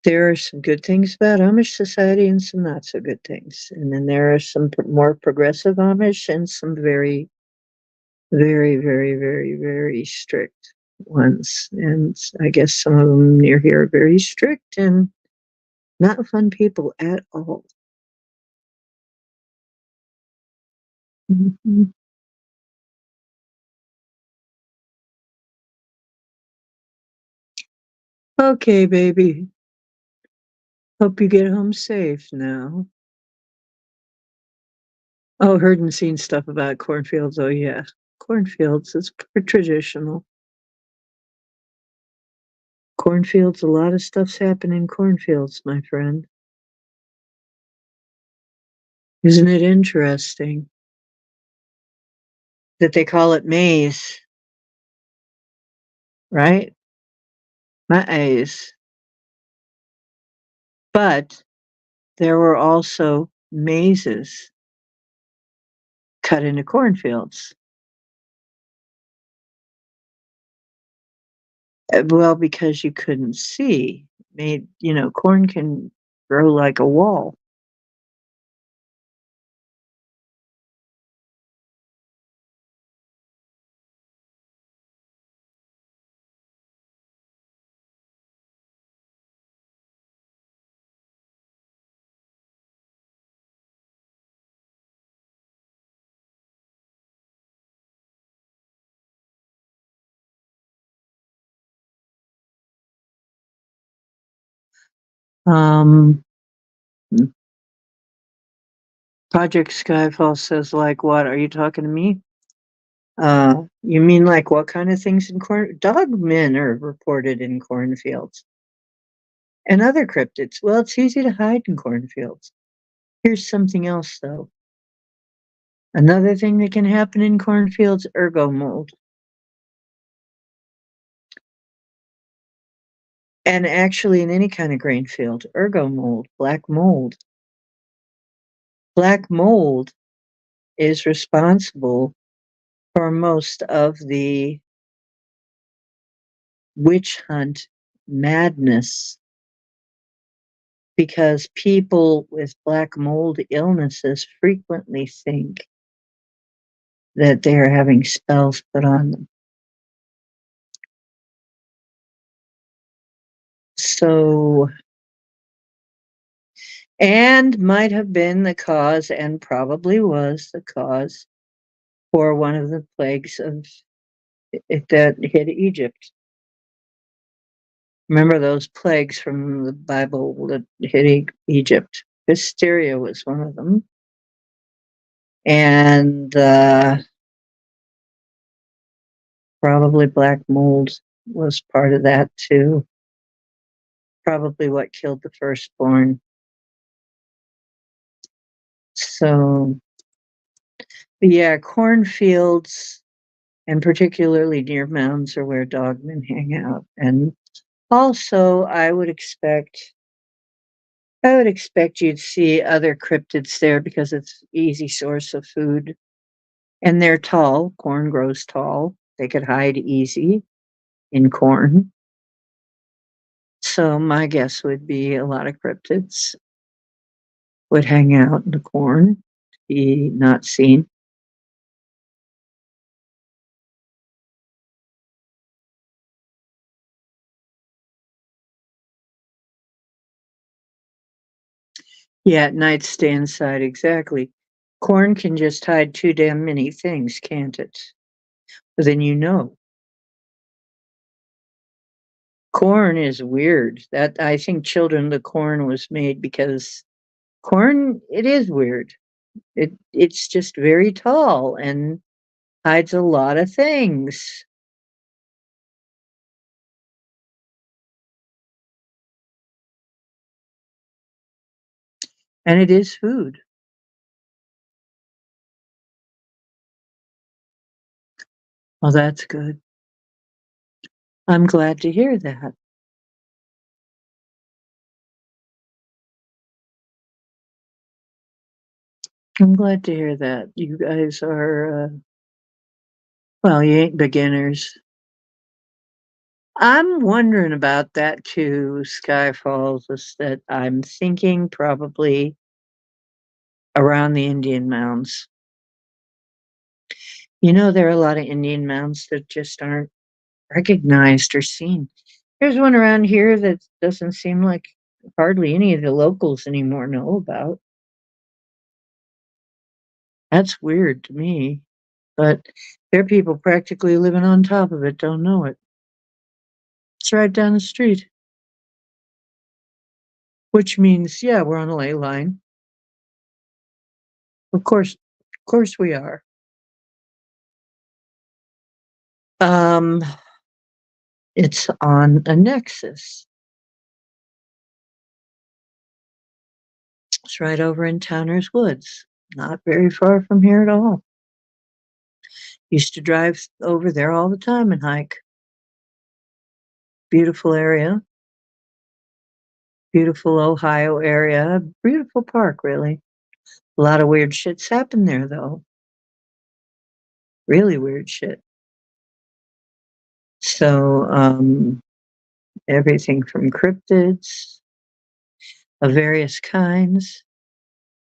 There are some good things about Amish society and some not so good things. And then there are some more progressive Amish and some very, very, very, very, very strict ones. And I guess some of them near here are very strict and not fun people at all. Mhm. Okay, baby. Hope you get home safe now. Oh, heard and seen stuff about cornfields. Oh, yeah. Cornfields, it's traditional. Cornfields, a lot of stuff's happening in cornfields, my friend. Isn't it interesting that they call it maize, right? Maize. But there were also mazes cut into cornfields. Well, because you couldn't see. Corn can grow like a wall. Um, Project Skyfall says, like, what? Are you talking to me? You mean like what kind of things in corn? Dogmen are reported in cornfields and other cryptids. Well, it's easy to hide in cornfields. Here's something else, though. Another thing that can happen in cornfields, ergo mold. And actually in any kind of grain field, ergo mold, black mold. Black mold is responsible for most of the witch hunt madness because people with black mold illnesses frequently think that they are having spells put on them. So, and might have been the cause, and probably was the cause for one of the plagues of that hit Egypt. Remember those plagues from the Bible that hit Egypt? Hysteria was one of them. And probably black mold was part of that too. Probably what killed the firstborn. So, yeah, cornfields and particularly near mounds are where dogmen hang out. And also, I would expect you'd see other cryptids there because it's an easy source of food. And they're tall. Corn grows tall. They could hide easy in corn. So my guess would be a lot of cryptids would hang out in the corn, be not seen. Yeah, at night stay inside, exactly. Corn can just hide too damn many things, can't it? But then you know. Corn is weird. That I think Children of the Corn was made because corn, it is weird. It's just very tall and hides a lot of things. And it is food. Well, that's good. I'm glad to hear that. I'm glad to hear that. You guys are, well, you ain't beginners. I'm wondering about that too, Skyfalls, is that I'm thinking probably around the Indian mounds. You know, there are a lot of Indian mounds that just aren't recognized or seen. There's one around here that doesn't seem like hardly any of the locals anymore know about. That's weird to me. But there are people practically living on top of it, don't know it. It's right down the street. Which means, yeah, we're on a ley line. Of course we are. Um, it's on a nexus. It's right over in Towner's Woods, not very far from here at all. Used to drive over there all the time and hike. Beautiful area. Beautiful Ohio area. Beautiful park, really. A lot of weird shit's happened there, though. Really weird shit. So, everything from cryptids of various kinds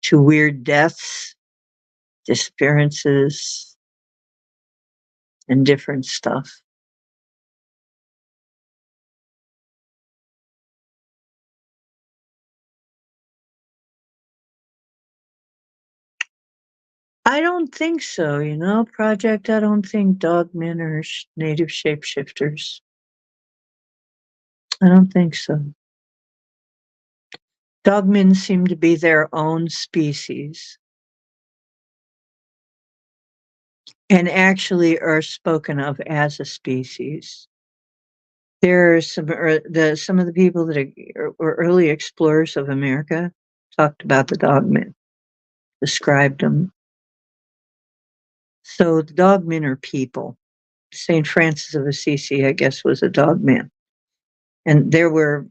to weird deaths, disappearances, and different stuff. I don't think so, Project. I don't think dogmen are native shapeshifters. I don't think so. Dogmen seem to be their own species and actually are spoken of as a species. There are some of the people that were early explorers of America talked about the dogmen, described them. So the dogmen are people. St. Francis of Assisi, I guess, was a dogman. And there were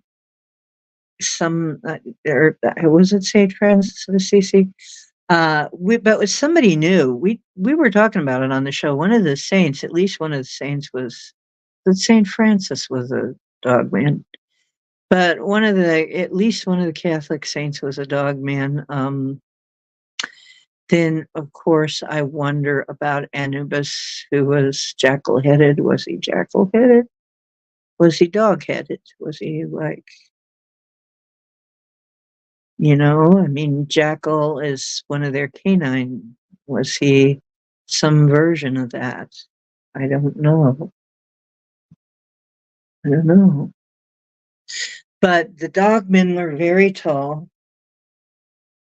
some, was it St. Francis of Assisi? But somebody knew. We were talking about it on the show. One of the saints, at least one of the saints, was that St. Francis was a dogman. But at least one of the Catholic saints was a dogman. Then, of course, I wonder about Anubis, who was jackal-headed. Was he jackal-headed? Was he dog-headed? Was he like, I mean, jackal is one of their canine. Was he some version of that? I don't know. I don't know. But the dogmen were very tall,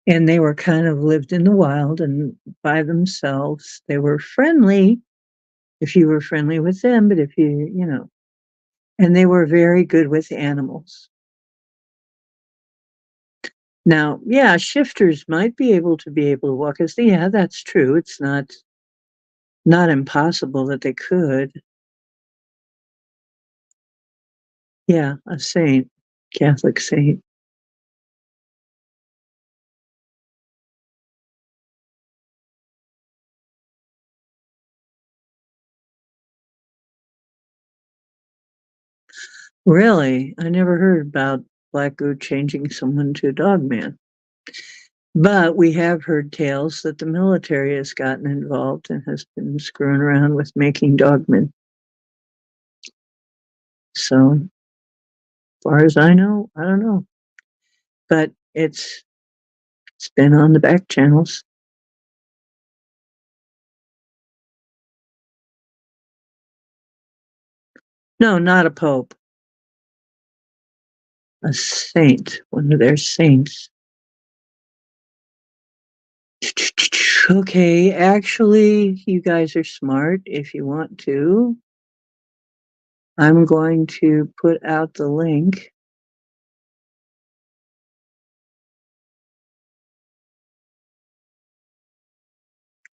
and they were kind of lived in the wild and by themselves. They were friendly if you were friendly with them, but if you, and they were very good with animals. Now, yeah, shifters might be able to walk. Yeah, that's true. It's not impossible that they could. Yeah, a saint, Catholic saint. Really? I never heard about Black Goo changing someone to a dog man. But we have heard tales that the military has gotten involved and has been screwing around with making dogmen. So, as far as I know, I don't know. But it's been on the back channels. No, not a pope. A saint, one of their saints. Okay, actually, you guys are smart. If you want to, I'm going to put out the link.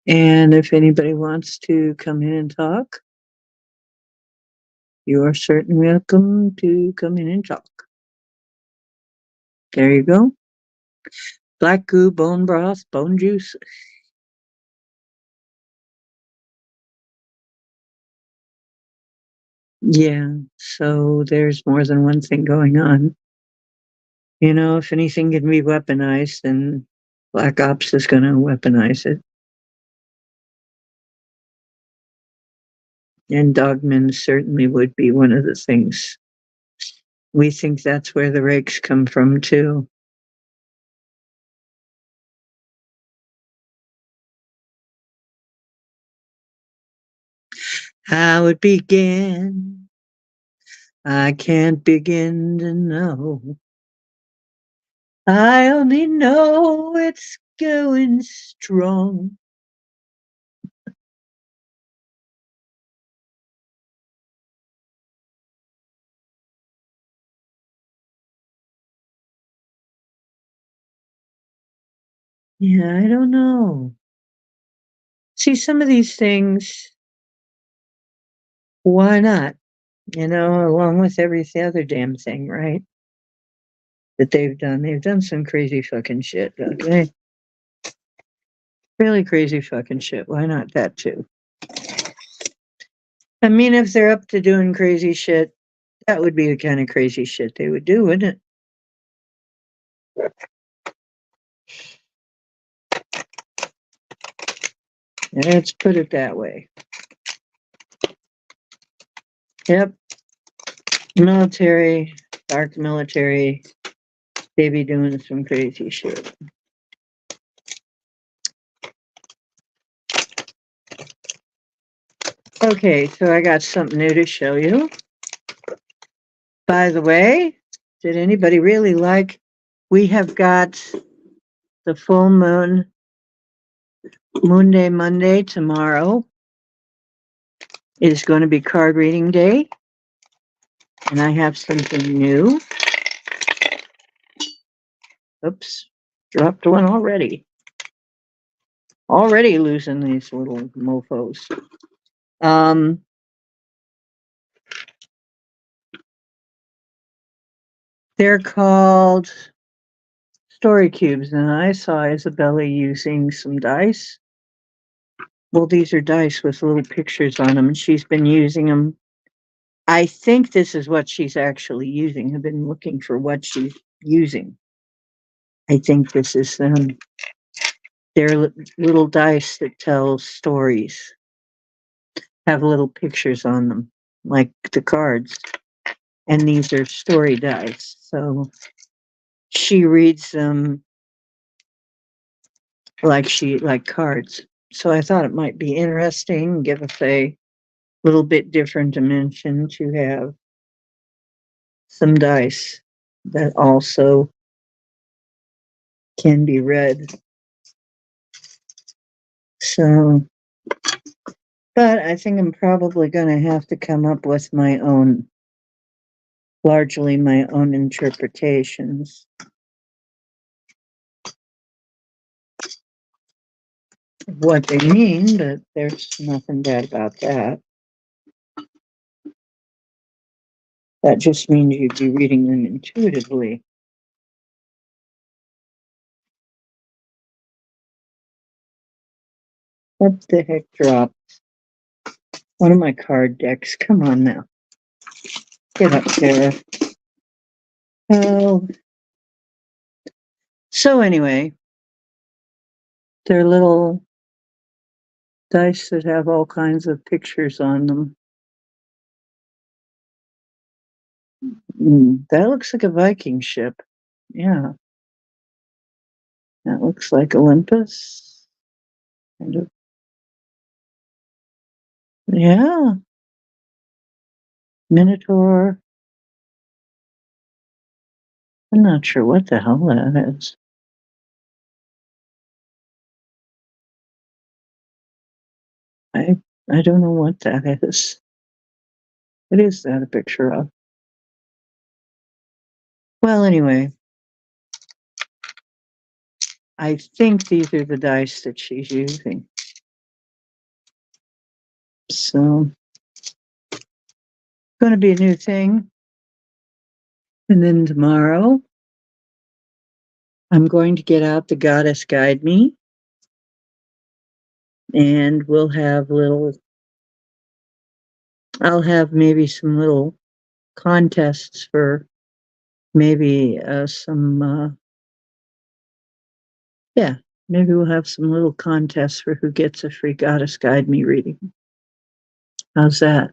And if anybody wants to come in and talk, you are certainly welcome to come in and talk. There you go. Black goo, bone broth, bone juice. Yeah, so there's more than one thing going on. If anything can be weaponized, then Black Ops is going to weaponize it. And dogmen certainly would be one of the things. We think that's where the rakes come from, too. How it began, I can't begin to know. I only know it's going strong. Yeah, I don't know. See, some of these things, why not? Along with every other damn thing, right? That they've done. They've done some crazy fucking shit, okay? Really crazy fucking shit. Why not that too? I mean, if they're up to doing crazy shit, that would be the kind of crazy shit they would do, wouldn't it? Let's put it that way. Yep. Military, dark military, they be doing some crazy shit. Okay, so I got something new to show you. By the way, did anybody really like? We have got the full moon, Moon Day Monday tomorrow. Is going to be card reading day. And I have something new. Oops, dropped one already. Already losing these little mofos. They're called story cubes, and I saw Isabella using some dice. Well, these are dice with little pictures on them, and she's been using them. I think this is what she's actually using. I've been looking for what she's using. I think this is them. They're little dice that tell stories, have little pictures on them, like the cards. And these are story dice. So she reads them like cards. So I thought it might be interesting, give us a little bit different dimensions, you have some dice that also can be read. So, but I think I'm probably going to have to come up with my own, largely my own interpretations. What they mean, but there's nothing bad about that. That just means you'd be reading them intuitively. What the heck dropped? One of my card decks. Come on now. Get up there. Oh. So anyway, they're little dice that have all kinds of pictures on them. That looks like a Viking ship. Yeah. That looks like Olympus. Kind of. Yeah. Minotaur. I'm not sure what the hell that is. I don't know what that is. What is that a picture of? Well, anyway, I think these are the dice that she's using. So, going to be a new thing. And then tomorrow, I'm going to get out the Goddess Guide Me. And we'll have I'll have maybe some little contests for maybe maybe we'll have some little contests for who gets a free Goddess Guide Me reading. How's that?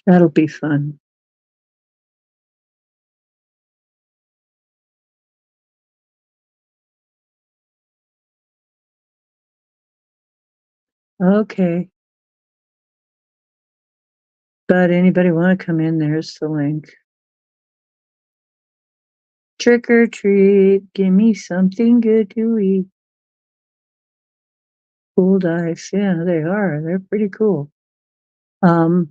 That'll be fun. Okay. But anybody want to come in? There's the link. Trick or treat, give me something good to eat. Cool dice, yeah, they are. They're pretty cool. Yeah,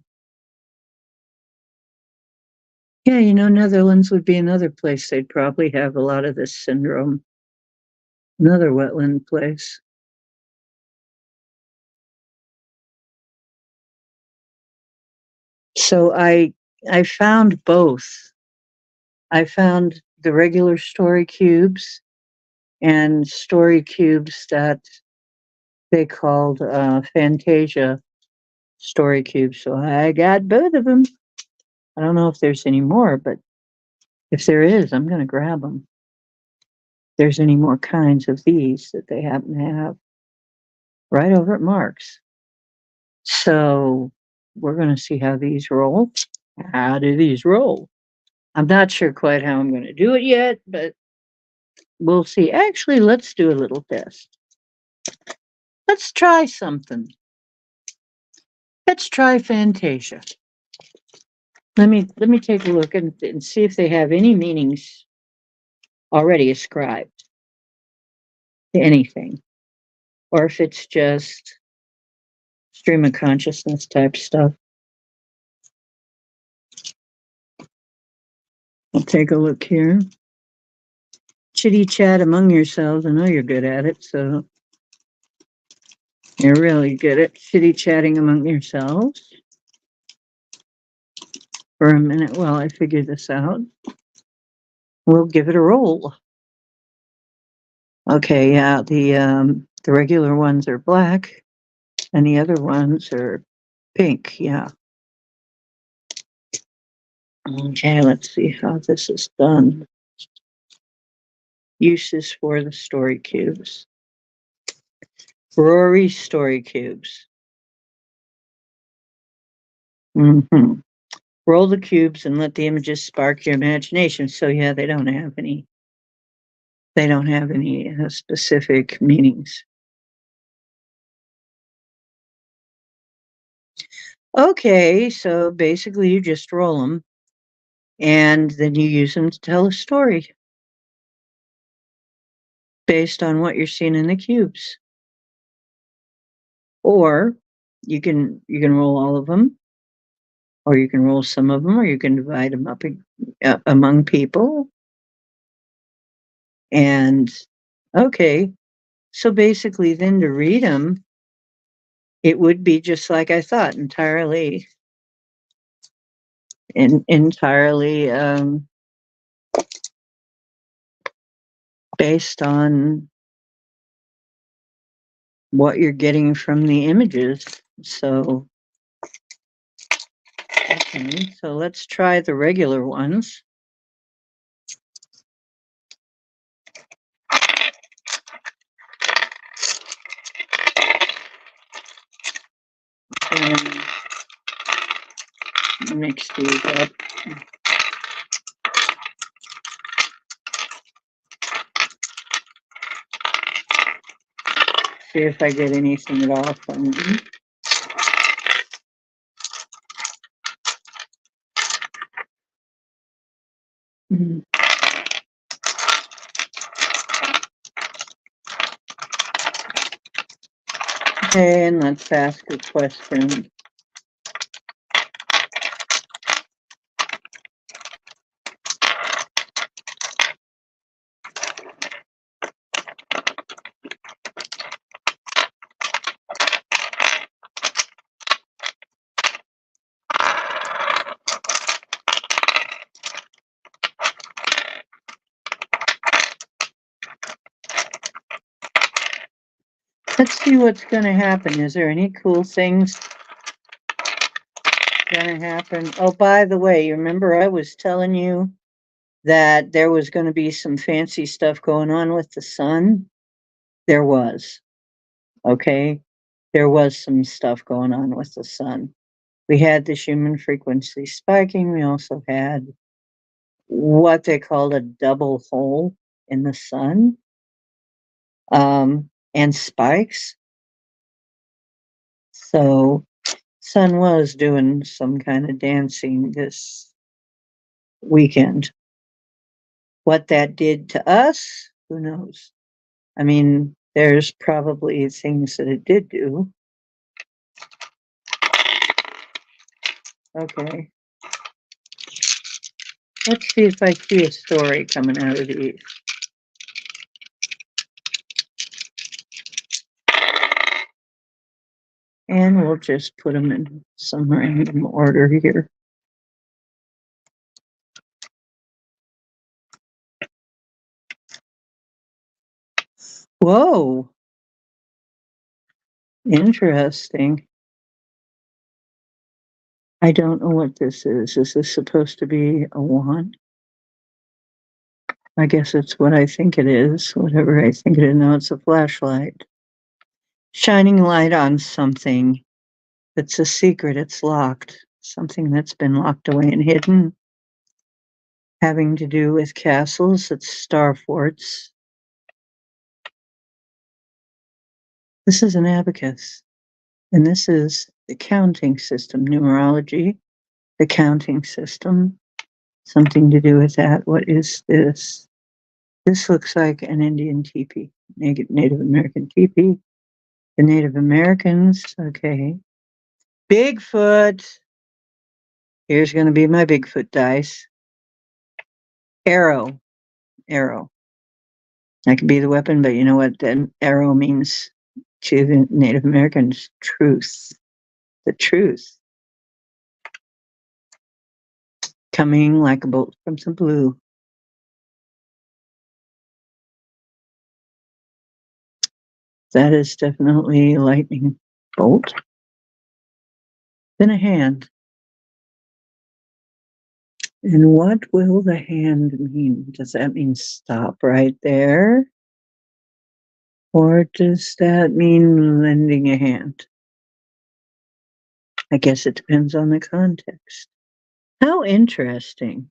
Netherlands would be another place they'd probably have a lot of this syndrome. Another wetland place. So I found both. I found the regular story cubes and story cubes that they called Fantasia story cubes. So I got both of them. I don't know if there's any more, but if there is, I'm going to grab them. If there's any more kinds of these that they happen to have right over at Mark's. So we're going to see how these roll. How do these roll? I'm not sure quite how I'm going to do it yet, but we'll see. Actually, let's do a little test. Let's try something. Let's try Fantasia. Let me take a look and see if they have any meanings already ascribed to anything, or if it's just stream of consciousness type stuff. I'll take a look here. Chitty chat among yourselves. I know you're good at it, so you're really good at chitty chatting among yourselves. For a minute while I figure this out. We'll give it a roll. Okay, yeah, the regular ones are black, and the other ones are pink. Yeah. Okay, let's see how this is done. Uses for the story cubes. Rory story cubes. Roll the cubes and let the images spark your imagination. So yeah, they don't have any. They don't have any specific meanings. Okay, so basically you just roll them and then you use them to tell a story based on what you're seeing in the cubes. Or you can roll all of them, or you can roll some of them, or you can divide them up among people. And okay, so basically then to read them, it would be just like I thought, entirely based on what you're getting from the images. So, okay, so let's try the regular ones. And mix these up. See if I get anything at all from them. Mm. Okay, and let's ask a question. Let's see what's going to happen. Is there any cool things going to happen? Oh, by the way, you remember I was telling you that there was going to be some fancy stuff going on with the sun? There was. Okay. There was some stuff going on with the sun. We had the human frequency spiking. We also had what they called a double hole in the sun, and spikes. So sun was doing some kind of dancing this weekend. What that did to us, who knows? I mean, there's probably things that it did do. Okay. Let's see if I see a story coming out of these. And we'll just put them in some random order here. Whoa. Interesting. I don't know what this is. Is this supposed to be a wand? I guess it's what I think it is. Whatever I think it is. No, it's a flashlight. Shining light on something that's a secret. It's locked. Something that's been locked away and hidden. Having to do with castles. It's star forts. This is an abacus. And this is the counting system, numerology, the counting system, something to do with that. What is this? This looks like an Indian teepee, Native American teepee. The Native Americans, okay. Bigfoot. Here's going to be my Bigfoot dice. Arrow. Arrow. That could be the weapon, but you know what the arrow means to the Native Americans? Truth. The truth. Coming like a bolt from the blue. That is definitely a lightning bolt. Then a hand. And what will the hand mean? Does that mean stop right there? Or does that mean lending a hand? I guess it depends on the context. How interesting.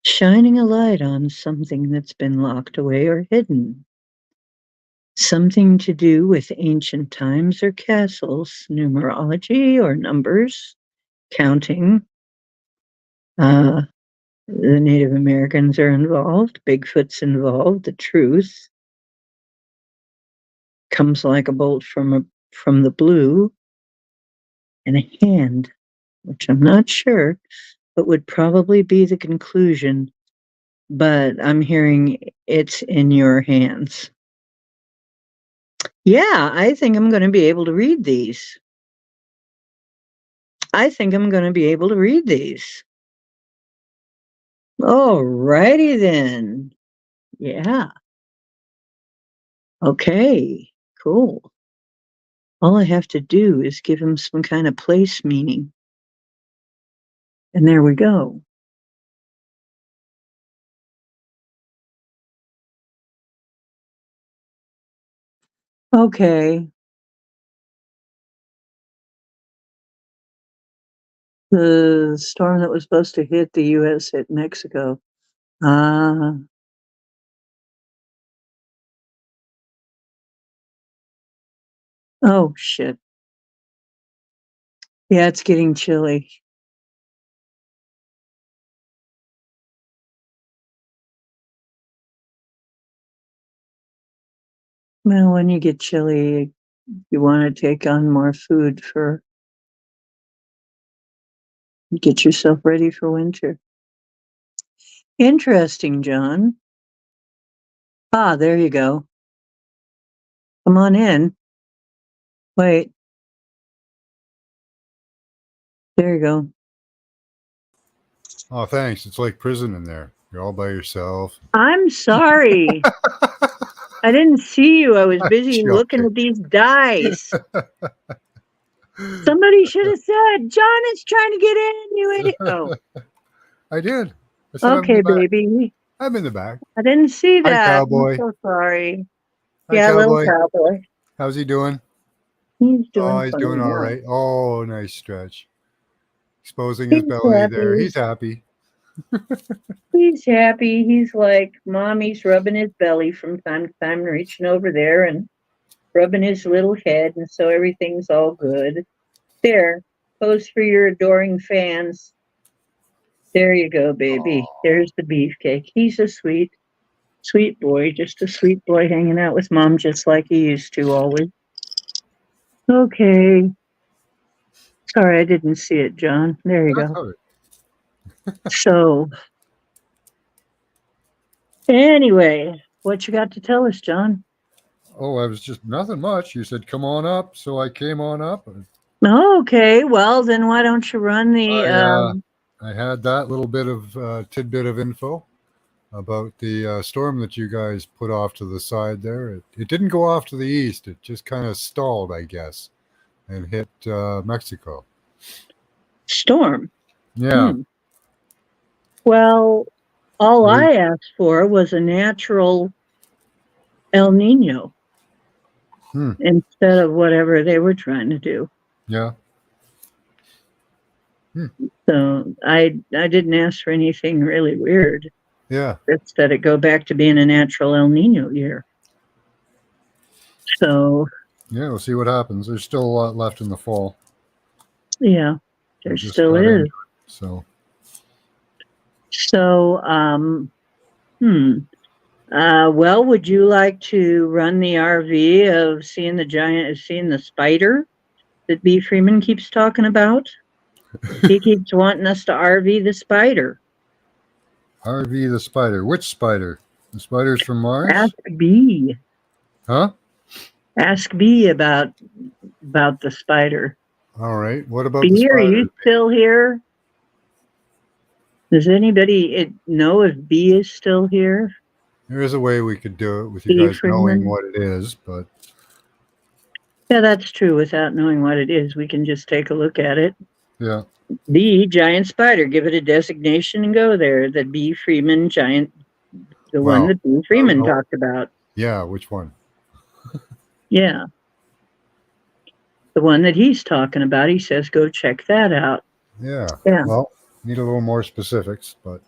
Shining a light on something that's been locked away or hidden. Something to do with ancient times or castles, numerology or numbers, counting. The Native Americans are involved. Bigfoot's involved. The truth comes like a bolt from the blue, and a hand, which I'm not sure, but would probably be the conclusion. But I'm hearing it's in your hands. Yeah, I think I'm going to be able to read these. All righty then. Yeah. Okay, cool. All I have to do is give him some kind of place meaning. And there we go. Okay. The storm that was supposed to hit the U.S. hit Mexico. Oh, shit. Yeah, it's getting chilly. Well, when you get chilly, you want to take on more food for get yourself ready for winter. Interesting, John. Ah, there you go. Come on in. Wait. There you go. Oh, thanks. It's like prison in there. You're all by yourself. I'm sorry. I didn't see you. I was busy looking at these dice. Somebody should have said, John is trying to get in, you idiot. Oh. I did. I said, Okay, baby. I'm in the back. I didn't see that. Hi, Cowboy. I'm so sorry. Hi, yeah, Cowboy. little Cowboy. How's he doing? He's doing Oh, he's doing all right. Oh, nice stretch. Exposing his belly there. He's happy. He's happy. He's like, Mommy's rubbing his belly from time to time, reaching over there and rubbing his little head, and so everything's all good. There, pose for your adoring fans. There you go, baby. Aww. There's the beefcake. He's a sweet, sweet boy, just a sweet boy hanging out with Mom just like he used to always. Okay. Sorry, I didn't see it, John. There you go. So, anyway, what you got to tell us, John? Oh, I was just nothing much. You said, come on up, so I came on up. Okay, well, then why don't you run the... I had that little bit of tidbit of info about the storm that you guys put off to the side there. It didn't go off to the east. It just kind of stalled, I guess, and hit Mexico. Storm? Yeah. Well, all I asked for was a natural El Nino instead of whatever they were trying to do. Yeah. So I didn't ask for anything really weird. Yeah. It's that it go back to being a natural El Nino year. So. Yeah, we'll see what happens. There's still a lot left in the fall. Yeah, there still is. So. Well, would you like to run the RV of seeing the spider that B. Freeman keeps talking about? He keeps wanting us to RV the spider. RV the spider. Which spider? The spiders from Mars? Ask B. Huh? Ask B about the spider. All right. What about B, the spider? Are you still here? Does anybody know if B is still here? There is a way we could do it with you guys knowing what it is, but... Yeah, that's true. Without knowing what it is, we can just take a look at it. Yeah. The giant spider, give it a designation and go there. The B. Freeman giant, one that B. Freeman talked about. Yeah, which one? Yeah. The one that he's talking about, he says, go check that out. Yeah. Well, need a little more specifics, but...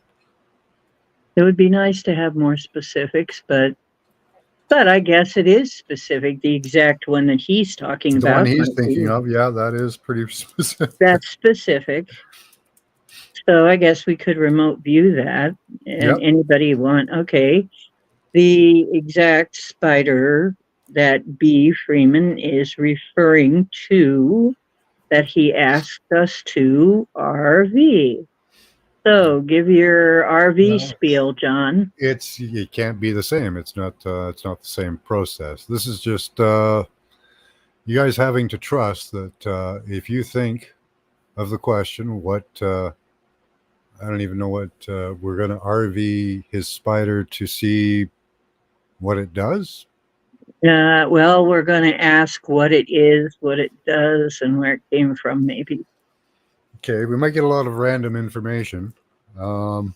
It would be nice to have more specifics, but But I guess it is specific. The exact one that he's talking The one about he's might thinking be. of, yeah, that is pretty specific. That's specific. So I guess we could remote view that. And Yep. anybody want, okay, the exact spider that B. Freeman is referring to that he asked us to RV. So give your RV Well, spiel, John. it can't be the same. It's not the same process. This is just you guys having to trust that if you think of the question, what I don't even know what we're going to RV his spider to see what it does. Well, we're going to ask what it is, what it does, and where it came from, maybe. Okay, we might get a lot of random information.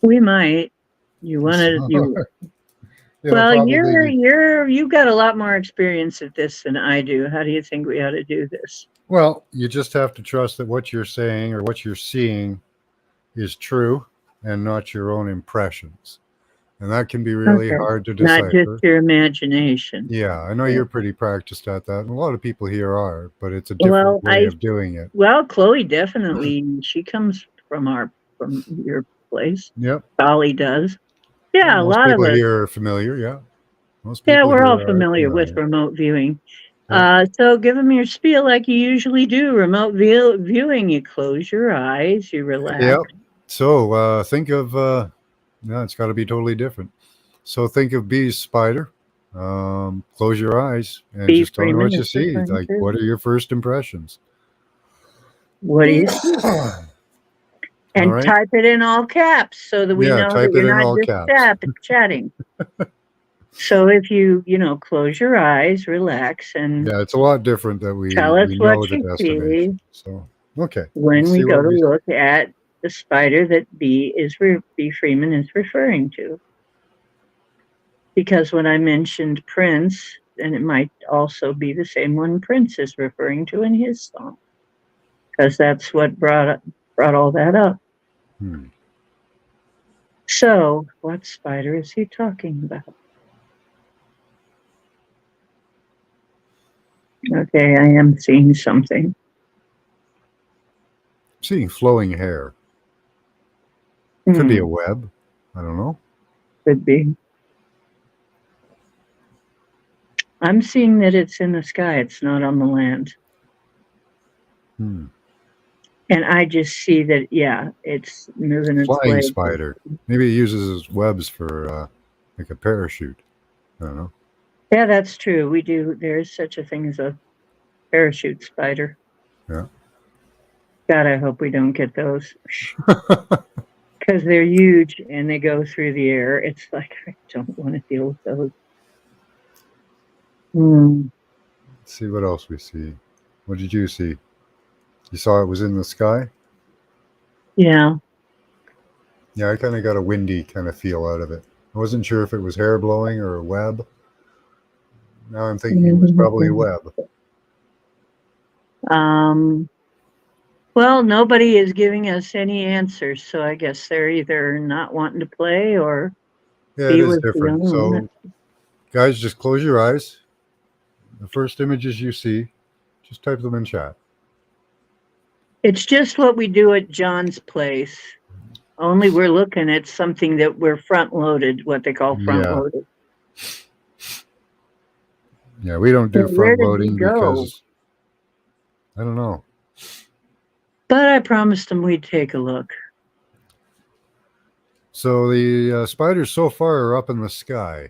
We might. You want to, So it'll well, probably be, you've got a lot more experience at this than I do. How do you think we ought to do this? well, you just have to trust that what you're saying or what you're seeing is true and not your own impressions. And that can be really Okay. hard to Not just decipher. your imagination. Yeah, I know you're pretty practiced at that, and a lot of people here are, but it's a Well, different way of doing it. well, Chloe definitely, she comes from your place. Yep. Dolly does. Well, Yeah, a most lot of people us. here are familiar. Yeah. Most Yeah, people we're all here are familiar with familiar. remote viewing. Yep. So give them your spiel like you usually do. Remote viewing, you close your eyes, you relax. Yep. So think of, no, it's got to be totally different. So think of Bee's spider. Close your eyes and B. just tell me what Freeman you is see. referring Like, to. what are your first impressions? What do you see? All And right. type it in all caps so that we Yeah, know that type it you're in not all just caps. chatting. So if you close your eyes, relax, and Yeah, it's a lot different that tell us we what know the you see destination. So, okay, when let's we see go what to we. look at the spider that B. Freeman is referring to. Because when I mentioned Prince, then it might also be the same one Prince is referring to in his song, because that's what brought all that up. Hmm. So, what spider is he talking about? Okay, I am seeing something. Seeing flowing hair. Could be a web. I don't know. Could be. I'm seeing that it's in the sky. It's not on the land. Hmm. And I just see that, yeah, it's moving its Flying legs. spider. Maybe he uses his webs for like a parachute. I don't know. Yeah, that's true. We do. There is such a thing as a parachute spider. Yeah. God, I hope we don't get those because they're huge and they go through the air. It's like, I don't want to deal with those. Let's see what else we see. What did you see? You saw it was in the sky? Yeah. Yeah, I kind of got a windy kind of feel out of it. I wasn't sure if it was hair blowing or a web. Now I'm thinking it was probably a web. Well, nobody is giving us any answers, so I guess they're either not wanting to play or Yeah, it B is was the different. only one So, guys, just close your eyes. The first images you see, just type them in chat. It's just what we do at John's place. Only we're looking at something that we're front loaded, what they call front Yeah. loaded. Yeah, we don't do Where front did he loading go? because I don't know. But I promised him we'd take a look. So the spiders so far are up in the sky.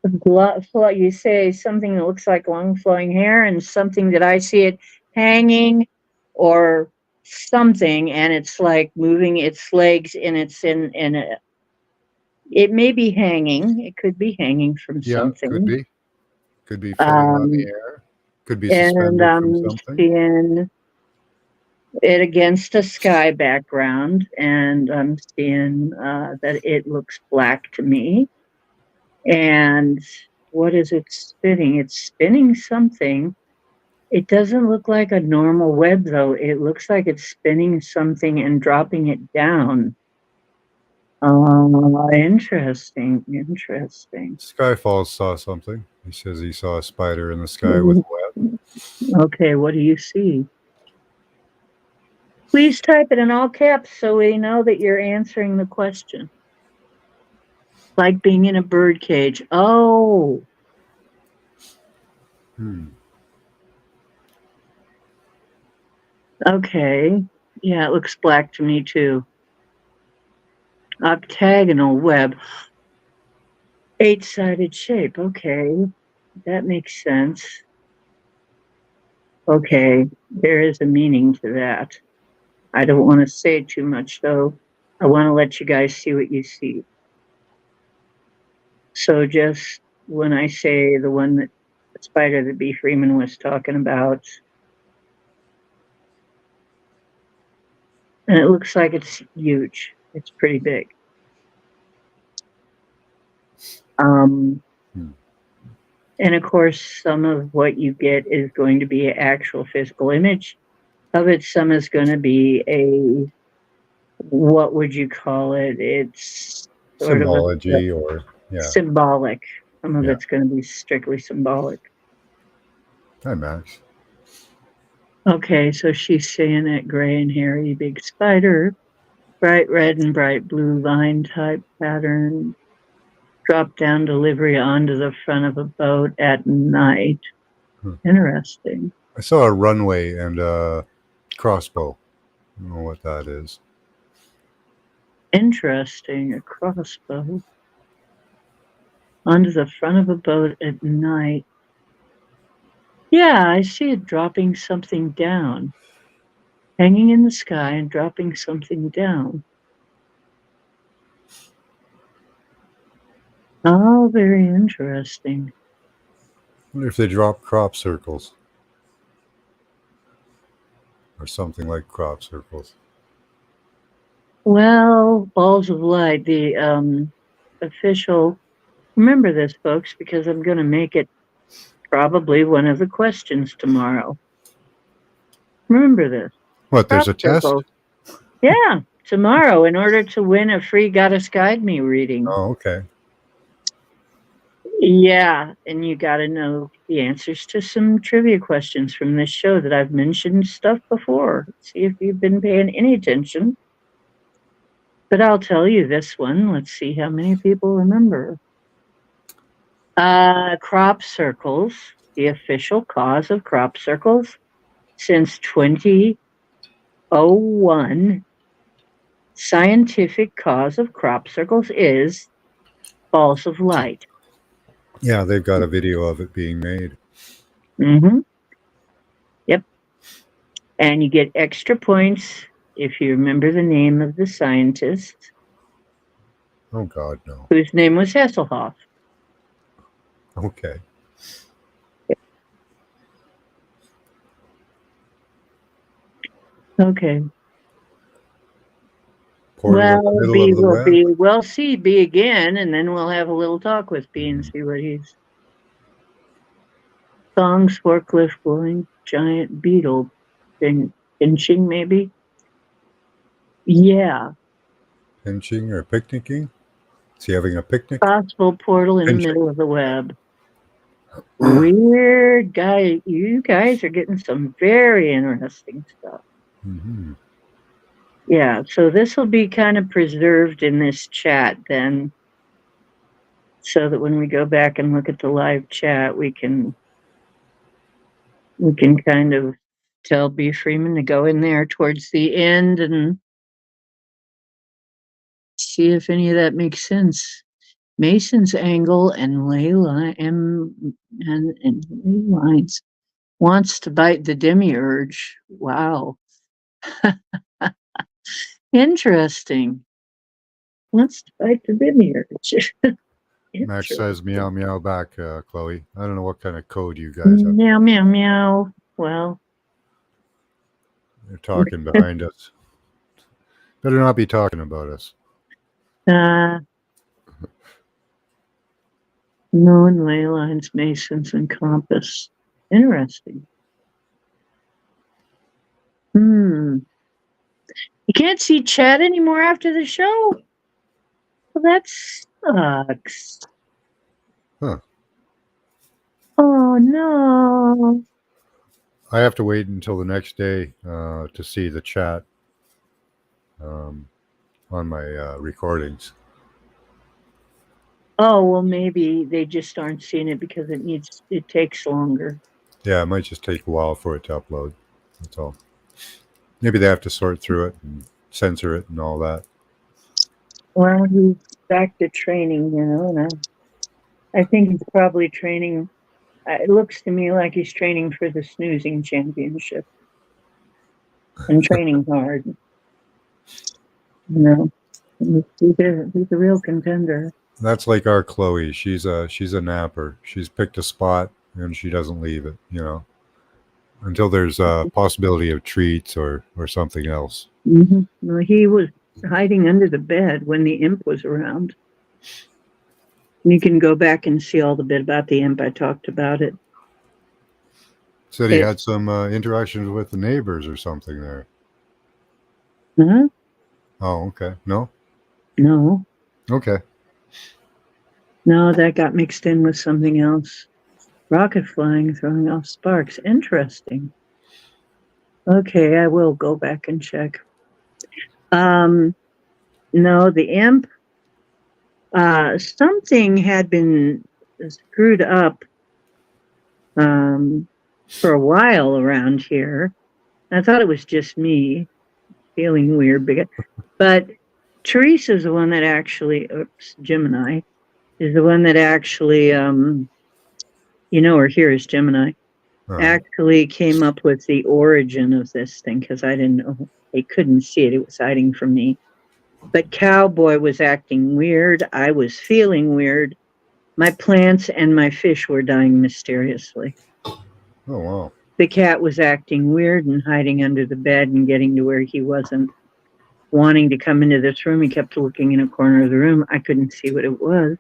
You say something that looks like long flowing hair and something that I see it hanging or something, and it's like moving its legs and it's in a, it may be hanging. It could be hanging from Yeah, could something. be. Could be floating on the air. Could be And suspended from I'm something. seeing it against a sky background, and I'm seeing that it looks black to me. And what is it spinning? It's spinning something. It doesn't look like a normal web, though. It looks like it's spinning something and dropping it down. Interesting. Interesting. Skyfall saw something. He says he saw a spider in the sky with a web. Okay, what do you see? Please type it in all caps so we know that you're answering the question. Like being in a bird cage. Oh, okay. Yeah, it looks black to me too. Octagonal web. 8-sided shape. Okay, that makes sense. Okay, there is a meaning to that. I don't want to say too much though. I want to let you guys see what you see. So just when I say the one that the spider that B. Freeman was talking about, and it looks like it's huge. It's pretty big. And of course, some of what you get is going to be an actual physical image of it. Some is going to be a, what would you call it? It's sort Symbology of or, yeah. symbolic. Some of Yeah. it's going to be strictly symbolic. Hi, Max. Okay, so she's saying that gray and hairy big spider, bright red and bright blue line type pattern, drop down delivery onto the front of a boat at night. Interesting. I saw a runway and a crossbow. I don't know what that is. Interesting. A crossbow onto the front of a boat at night. Yeah, I see it dropping something down. Hanging in the sky and dropping something down. Oh, very interesting. I wonder if they drop crop circles. Or something like crop circles. Well, balls of light, the official, remember this, folks, because I'm going to make it probably one of the questions tomorrow. Remember this. What, there's a test? Circles. Yeah, tomorrow, in order to win a free Goddess Guide Me reading. Oh, okay. Yeah, and you got to know the answers to some trivia questions from this show that I've mentioned stuff before. See if you've been paying any attention. But I'll tell you this one. Let's see how many people remember. Crop circles, the official cause of crop circles since 2001. Scientific cause of crop circles is balls of light. Yeah, they've got a video of it being made. Mm-hmm. Yep. And you get extra points if you remember the name of the scientist. Oh, God, no. Whose name was Hasselhoff. Okay. Okay. Portal in the middle B of the will web. be, we'll see B again, and then we'll have a little talk with B and see what he's. Songs, forklift, blowing, giant beetle thing, pinching maybe. Yeah. Pinching or picnicking? Is he having a picnic? Possible portal in Pinching. the middle of the web. Weird guy. You guys are getting some very interesting stuff. Mm-hmm. Yeah, so this will be kind of preserved in this chat then, so that when we go back and look at the live chat, we can kind of tell B. Freeman to go in there towards the end and see if any of that makes sense. Mason's angle and ley line and ley lines wants to bite the demiurge. Wow. Interesting. Wants to bite the demiurge. Max says meow meow back, Chloe. I don't know what kind of code you guys have. Meow meow meow. Well, They're talking behind us. Better not be talking about us. known ley lines, masons, and compass. Interesting. You can't see chat anymore after the show? Well, that sucks. Huh. Oh no. I have to wait until the next day to see the chat um, on my recordings. Oh, well, maybe they just aren't seeing it because it takes longer. Yeah, it might just take a while for it to upload. That's all. Maybe they have to sort through it and censor it and all that. Well, he's back to training, and I think he's probably training. It looks to me like he's training for the snoozing championship and training hard. He's a real contender. That's like our Chloe. She's a napper. She's picked a spot and she doesn't leave it. Until there's a possibility of treats or something else. Mm-hmm. Well, he was hiding under the bed when the imp was around. You can go back and see all the bit about the imp. I talked about it. Said he had some interactions with the neighbors or something there. Huh? Oh, okay. No? No. Okay. No, that got mixed in with something else. Rocket flying, throwing off sparks. Interesting. Okay, I will go back and check. No, the imp, something had been screwed up for a while around here. I thought it was just me feeling weird, but Teresa's the one that actually, Gemini, is the one that actually, or here is Gemini, actually came up with the origin of this thing, because I didn't know. They couldn't see it. It was hiding from me. But Cowboy was acting weird. I was feeling weird. My plants and my fish were dying mysteriously. Oh, wow. The cat was acting weird and hiding under the bed and getting to where he wasn't wanting to come into this room. He kept looking in a corner of the room. I couldn't see what it was.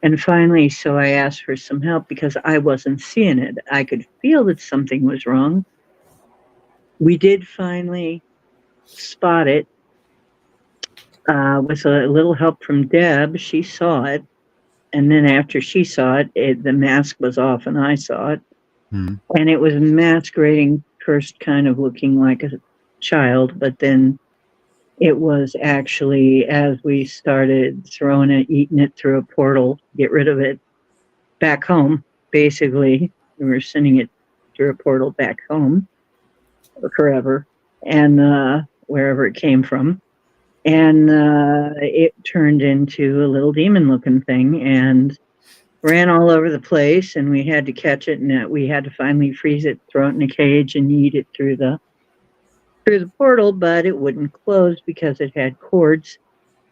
And finally, so I asked for some help because I wasn't seeing it. I could feel that something was wrong. We did finally spot it with a little help from Deb. She saw it. And then after she saw it, the mask was off and I saw it. Hmm. And it was masquerading first kind of looking like a child, but then it was actually, as we started throwing it, eating it through a portal, get rid of it, back home, basically. We were sending it through a portal back home forever, and wherever it came from. And it turned into a little demon-looking thing and ran all over the place, and we had to catch it, and we had to finally freeze it, throw it in a cage, and eat it through the portal, but it wouldn't close because it had cords.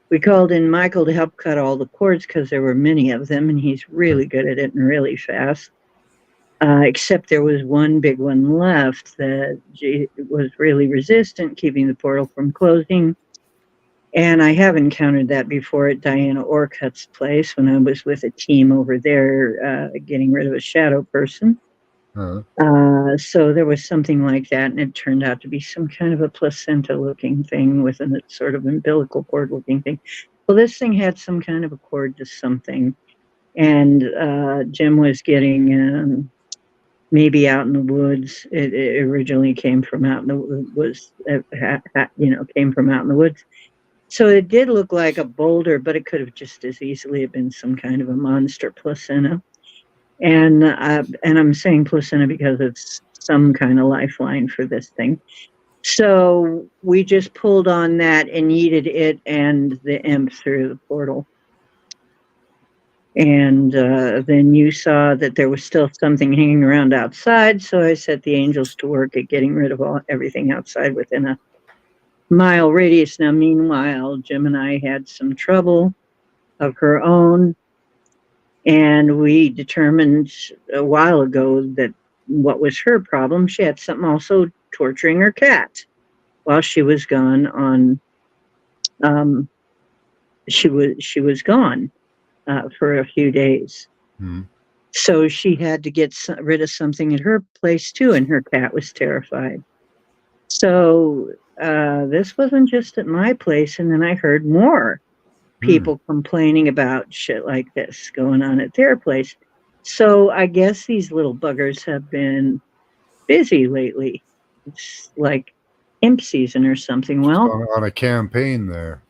We called in Michael to help cut all the cords because there were many of them, and he's really good at it and really fast. Except there was one big one left that was really resistant, keeping the portal from closing. And I have encountered that before at Diana Orcutt's place when I was with a team over there getting rid of a shadow person. So there was something like that, and it turned out to be some kind of a placenta-looking thing with a sort of umbilical cord-looking thing. Well, this thing had some kind of a cord to something, and Jim was getting maybe out in the woods. It originally came from out in the came from out in the woods. So it did look like a boulder, but it could have just as easily have been some kind of a monster placenta. And I'm saying placenta because it's some kind of lifeline for this thing. So we just pulled on that and yeeted it and the imp through the portal. And then you saw that there was still something hanging around outside. So I set the angels to work at getting rid of everything outside within a mile radius. Now, meanwhile, Gemini had some trouble of her own. And we determined a while ago that what was her problem. She had something also torturing her cat while she was gone on. She was gone for a few days. Hmm. So she had to get rid of something at her place too, and her cat was terrified. So this wasn't just at my place, and then I heard more. people complaining about shit like this going on at their place. So I guess these little buggers have been busy lately. It's like imp season or something. Just Well, on a campaign there.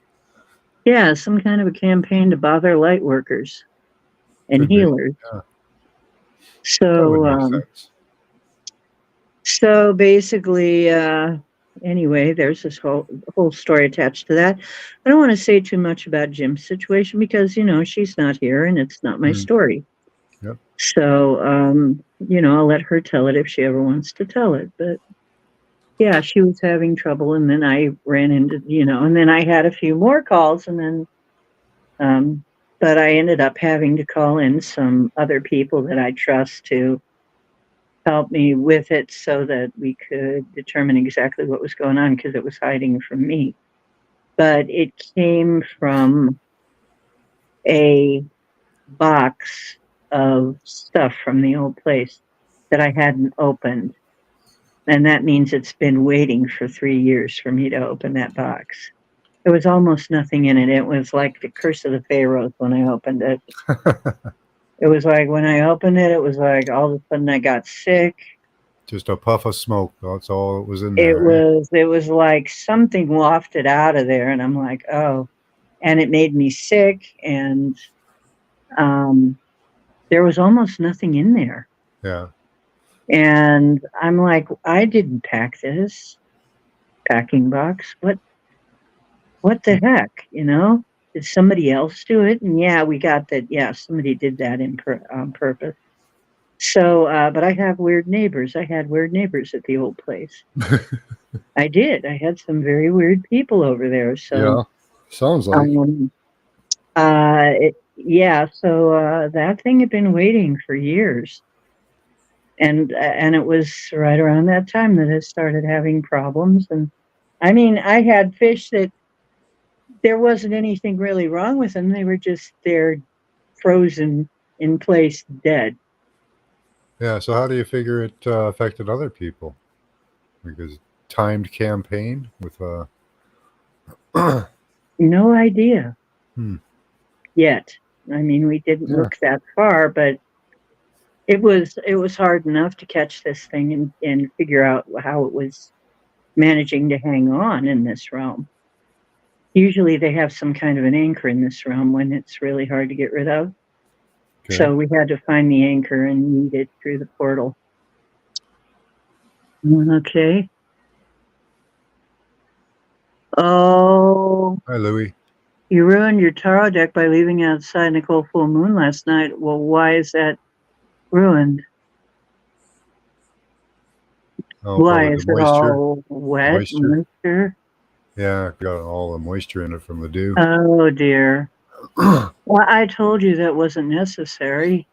yeah, some kind of a campaign to bother light workers and Could be. healers. Yeah, that would So, make sense. so basically, anyway, there's this whole story attached to that. I don't want to say too much about Jim's situation because she's not here and it's not my Hmm. story. Yep. So, I'll let her tell it if she ever wants to tell it. But yeah, she was having trouble, and then I ran into, and then I had a few more calls, and then, but I ended up having to call in some other people that I trust to help me with it so that we could determine exactly what was going on because it was hiding from me. But it came from a box of stuff from the old place that I hadn't opened. And that means it's been waiting for 3 years for me to open that box. There was almost nothing in it. It was like the curse of the Pharaohs when I opened it. It was like when I opened it, it was like all of a sudden I got sick. Just a puff of smoke. That's all it was in It there. was like something wafted out of there, and I'm like, oh, and it made me sick, and there was almost nothing in there. Yeah. And I'm like, I didn't pack this packing box. What the heck, Did somebody else do it? And yeah, we got that. Yeah, somebody did that on purpose. So, but I have weird neighbors. I had weird neighbors at the old place. I did. I had some very weird people over there. So, Yeah. Sounds like. yeah. So that thing had been waiting for years, and it was right around that time that it started having problems. And I mean, I had fish that there wasn't anything really wrong with them. They were just there, frozen in place, dead. Yeah. So how do you figure it affected other people? Because timed campaign with No idea Hmm. yet. I mean, we didn't Yeah. look that far, but it was hard enough to catch this thing and figure out how it was managing to hang on in this realm. Usually they have some kind of an anchor in this realm when it's really hard to get rid of. Okay. So we had to find the anchor and meet it through the portal. Okay. Oh, Hi, Louie. you ruined your tarot deck by leaving it outside in a cold full moon last night. Well, why is that ruined? Oh, Why probably the is it all wet, moisture. moisture? Yeah, got all the moisture in it from the dew. Oh dear. Well, I told you that wasn't necessary.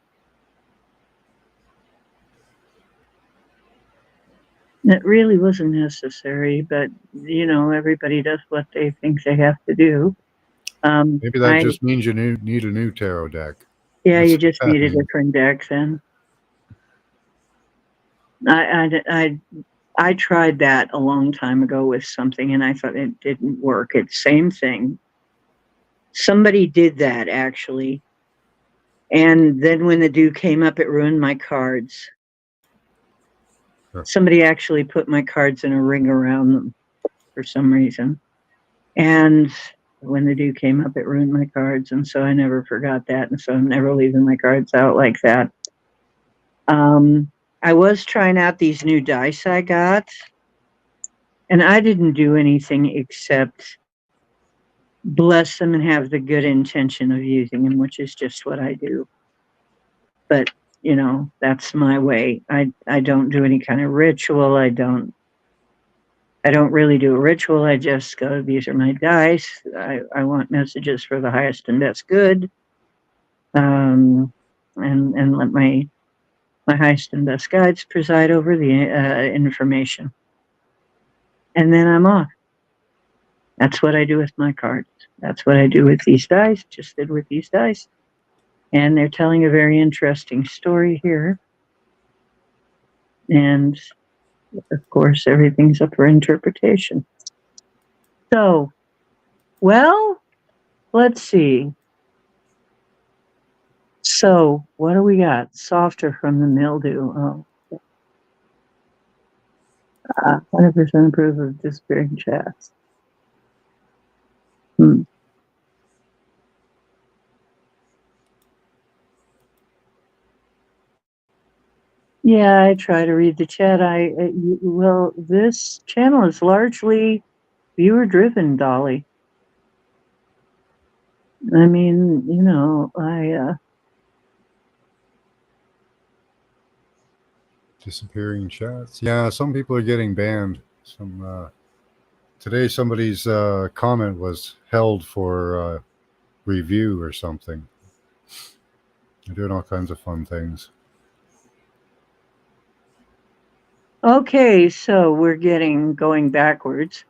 It really wasn't necessary, but everybody does what they think they have to do. Maybe that just means you need a new tarot deck. Yeah, That's you what just that need a means. different deck then. I tried that a long time ago with something, and I thought it didn't work. It's same thing. Somebody did that actually, and then when the dew came up, it ruined my cards. Huh. Somebody actually put my cards in a ring around them for some reason, and when the dew came up, it ruined my cards, and so I never forgot that, and so I'm never leaving my cards out like that. I was trying out these new dice I got, and I didn't do anything except bless them and have the good intention of using them, which is just what I do. But that's my way. I don't do any kind of ritual. I don't really do a ritual. I just go, these are my dice. I want messages for the highest and best good. And let my highest and best guides preside over the information. And then I'm off. That's what I do with my cards. That's what I do with these dice. Just did with these dice. And they're telling a very interesting story here. And of course, everything's up for interpretation. So, well, let's see. So what do we got? Softer from the mildew. Oh, 100% approve of disappearing chats. Hmm. Yeah, I try to read the chat. Well, this channel is largely viewer driven, Dolly. I mean, you know, Disappearing chats. Yeah, some people are getting banned. Some today somebody's comment was held for review or something. They're doing all kinds of fun things. okay, so we're going backwards.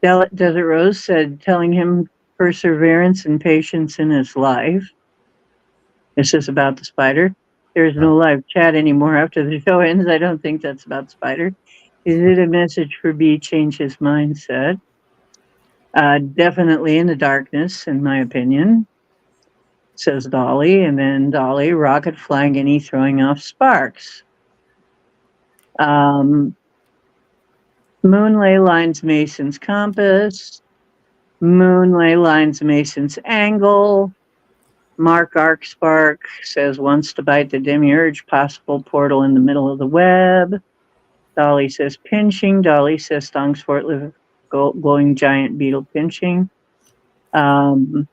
Desert Rose said, telling him perseverance and patience in his life. This is about the spider. There's no live chat anymore after the show ends. I don't think that's about spider. Is it a message for B? Change his mindset. Definitely in the darkness, in my opinion, says Dolly. And then Dolly, rocket flying any throwing off sparks. Moonlay lines Mason's compass. Moonlay lines Mason's angle. Mark Arcspark says wants to bite the demiurge, possible portal in the middle of the web. Dolly says pinching. Dolly says Stong's forklift glowing giant beetle pinching. Chloe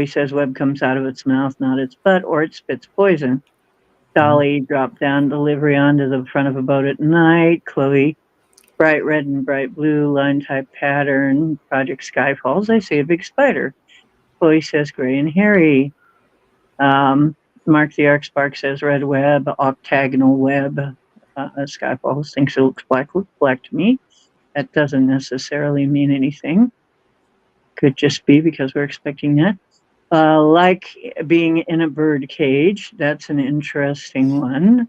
says web comes out of its mouth, not its butt, or it spits poison. Dolly dropped down delivery onto the front of a boat at night. Chloe, bright red and bright blue, line type pattern, Project Skyfalls. I see a big spider. Chloe says gray and hairy. Mark the Arcspark says red web, octagonal web. Skyfalls thinks it looks black to me. That doesn't necessarily mean anything. Could just be because we're expecting that. Like being in a bird cage. That's an interesting one.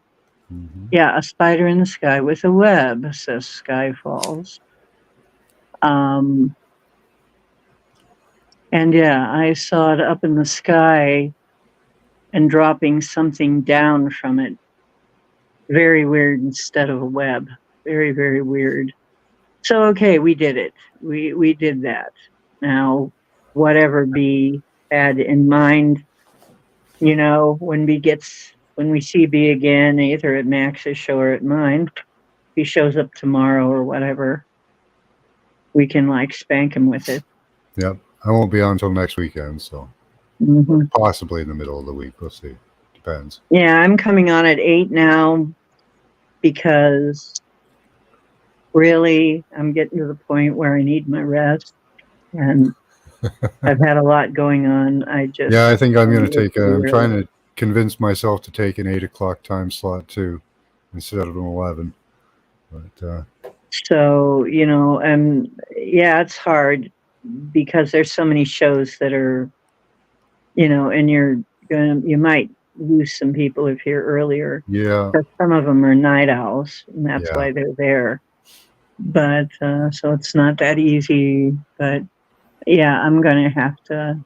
Yeah, a spider in the sky with a web, says Skyfalls. And yeah, I saw it up in the sky and dropping something down from it. Very weird instead of a web. Very, very weird. So, okay, we did it. We did that. Now, whatever B had in mind, you know, when we see B again, either at Max's show or at mine, if he shows up tomorrow or whatever, we can like spank him with it. Yep. I won't be on until next weekend, so possibly in the middle of the week. We'll see. Depends. Yeah, I'm coming on at 8 now because really I'm getting to the point where I need my rest, and I've had a lot going on. Yeah, I think I'm going to take. I'm trying to convince myself to take an 8 o'clock time slot too, instead of an 11. But so you know, yeah, it's hard because there's so many shows that are, you know, and you might lose some people if you're earlier. Yeah. Because some of them are night owls, and that's why they're there. But so it's not that easy. But yeah, I'm going to have to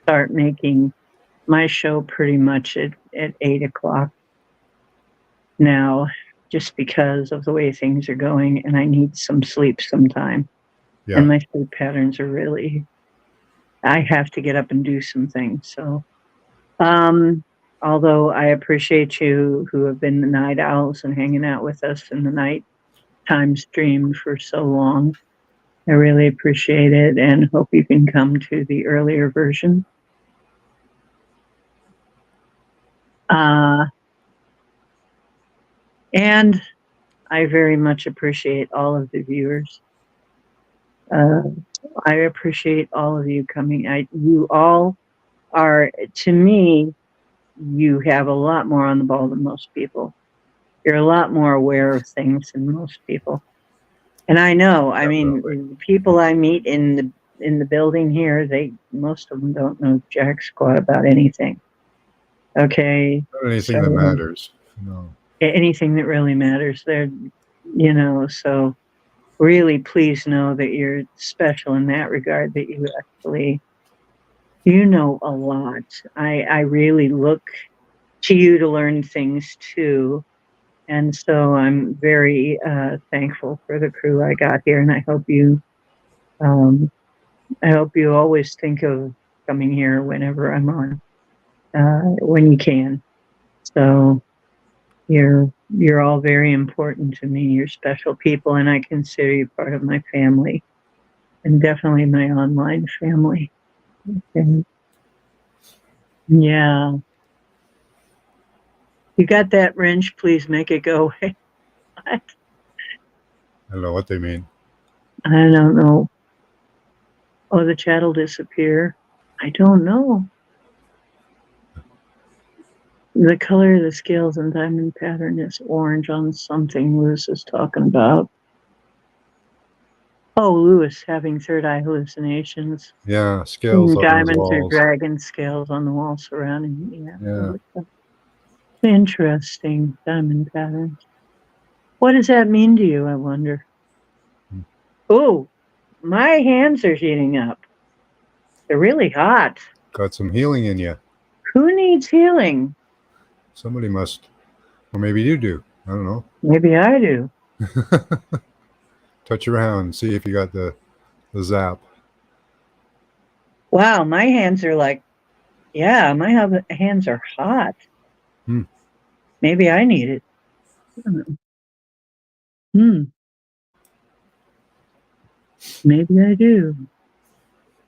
start making my show pretty much at 8 o'clock now, just because of the way things are going, and I need some sleep sometime. Yeah. And my sleep patterns are really, I have to get up and do some things. So, although I appreciate you who have been the night owls and hanging out with us in the night time stream for so long, I really appreciate it and hope you can come to the earlier version. And I very much appreciate all of the viewers. I appreciate all of you coming. You all are, to me, you have a lot more on the ball than most people. You're a lot more aware of things than most people. And I know, I mean, the people I meet in the building here, most of them don't know jack squat about anything. Okay. Not anything that matters. No. Anything that really matters. They're, you know, so really please know that you're special in that regard, that you actually, you know a lot. I really look to you to learn things too. And so I'm very thankful for the crew I got here, and I hope you always think of coming here whenever I'm on, when you can. So you're all very important to me. You're special people, and I consider you part of my family, and definitely my online family. And yeah, you got that wrench? Please make it go away. I don't know what they mean. don't know. Oh, the chat will disappear. I don't know. The color of the scales and diamond pattern is orange on something Lewis is talking about. Oh, Lewis having third eye hallucinations. Yeah, scales on the Diamonds or walls. dragon scales on the wall surrounding. Yeah. Interesting diamond patterns. What does that mean to you, I wonder? Oh, my hands are heating up. They're really hot. Got some healing in you. Who needs healing? Somebody must. Or maybe you do. I don't know. Maybe I do. Touch around, see if you got the zap. Wow, my hands are like, yeah, my hands are hot. Maybe I need it. Maybe I do.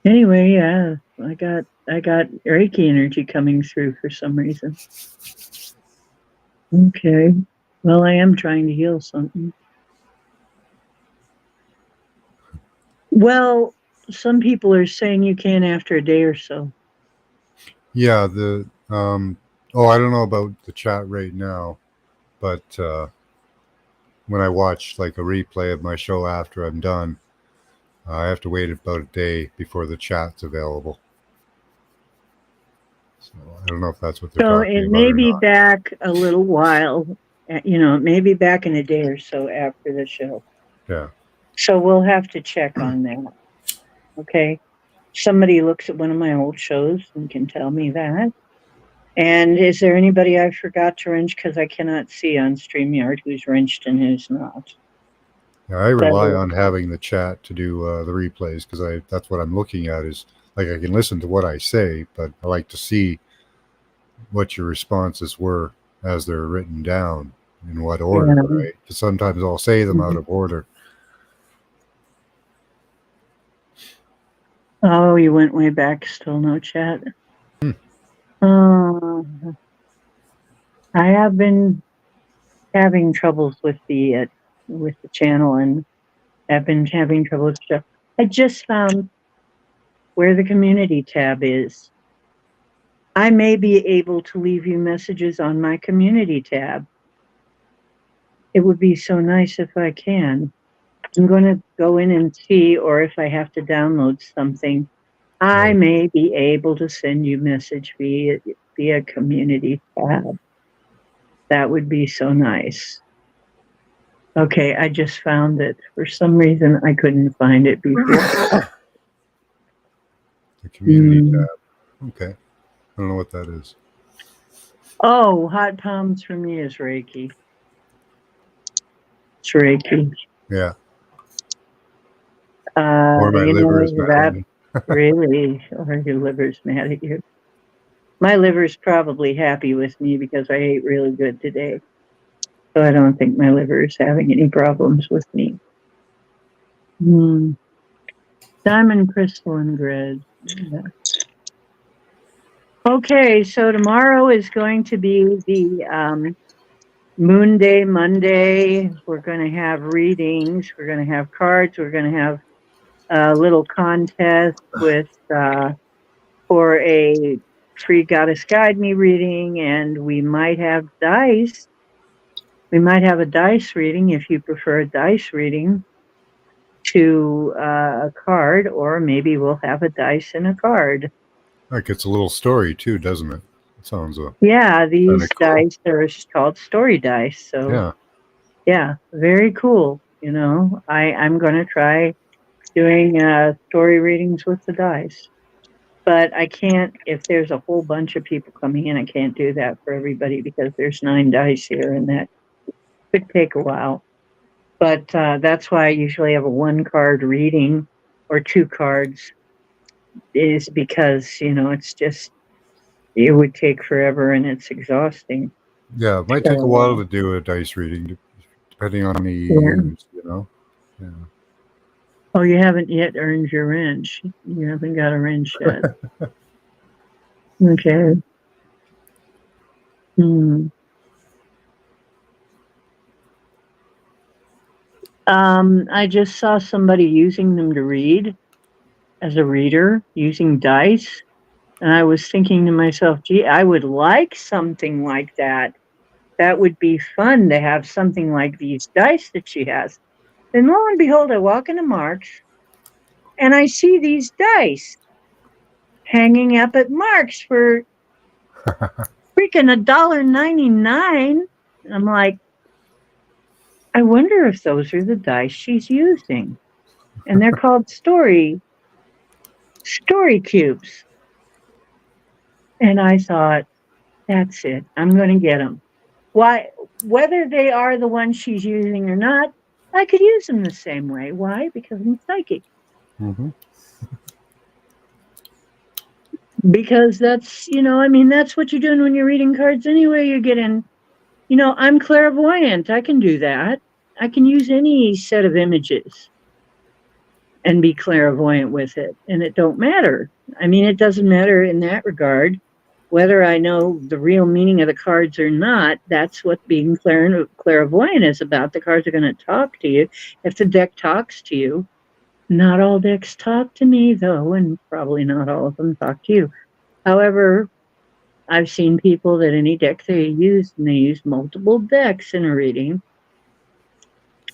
Anyway, yeah, I got Reiki energy coming through for some reason. Okay. Well, I am trying to heal something. Well, some people are saying you can after a day or so. Yeah, I don't know about the chat right now, but when I watch like a replay of my show after I'm done, I have to wait about a day before the chat's available. So I don't know if that's what they're talking about. So it may be back a little while, maybe back in a day or so after the show. Yeah. So we'll have to check on that. Okay. Somebody looks at one of my old shows and can tell me that. And is there anybody I forgot to wrench? Because I cannot see on StreamYard who's wrenched and who's not. Yeah, I rely on having the chat to do the replays because that's what I'm looking at is like I can listen to what I say, but I like to see what your responses were as they're written down in what order, right? Because sometimes I'll say them out of order. Oh, you went way back, still no chat. I have been having troubles with the channel, and I've been having trouble with stuff. I just found where the community tab is. I may be able to leave you messages on my community tab. It would be so nice if I can. I'm going to go in and see, or if I have to download something, I may be able to send you message via community tab. That would be so nice. Okay, I just found it. For some reason, I couldn't find it before. The community tab. Okay. I don't know what that is. Oh, hot palms for me is Reiki. It's Reiki. Yeah. Or my liver is mad at me. Really, or your liver's mad at you. My liver's probably happy with me because I ate really good today. So I don't think my liver is having any problems with me. Diamond, crystal, and grid. Yeah. Okay, so tomorrow is going to be the Moon Day, Monday. We're going to have readings. We're going to have cards. We're going to have a little contest for a free Goddess Guide Me reading, and we might have dice. We might have a dice reading if you prefer a dice reading to a card, or maybe we'll have a dice and a card. Like it's a little story too, doesn't it? It sounds yeah, these cool. Dice are called story dice. So yeah, very cool. You know, I'm going to try doing story readings with the dice. But I can't, if there's a whole bunch of people coming in, I can't do that for everybody because there's 9 dice here and that could take a while. But that's why I usually have a 1-card reading or 2 cards, is because, you know, it's just, it would take forever and it's exhausting. Yeah, it might take a while to do a dice reading, depending on how many you use, you know? Yeah. Oh, you haven't yet earned your wrench. You haven't got a wrench yet. Okay. I just saw somebody using them to read as a reader, using dice. And I was thinking to myself, gee, I would like something like that. That would be fun to have something like these dice that she has. Then lo and behold, I walk into Mark's and I see these dice hanging up at Mark's for freaking $1.99. I'm like, I wonder if those are the dice she's using. And they're called story cubes. And I thought, that's it. I'm going to get them. Why? Whether they are the ones she's using or not, I could use them the same way. Why? Because I'm psychic. Mm-hmm. Because that's, you know, I mean, that's what you're doing when you're reading cards anyway. You're getting, you know, I'm clairvoyant. I can do that. I can use any set of images and be clairvoyant with it. And it don't matter. I mean, it doesn't matter in that regard whether I know the real meaning of the cards or not. That's what being clairvoyant is about. The cards are going to talk to you. If the deck talks to you, not all decks talk to me, though, and probably not all of them talk to you. However, I've seen people that any deck they use, and they use multiple decks in a reading,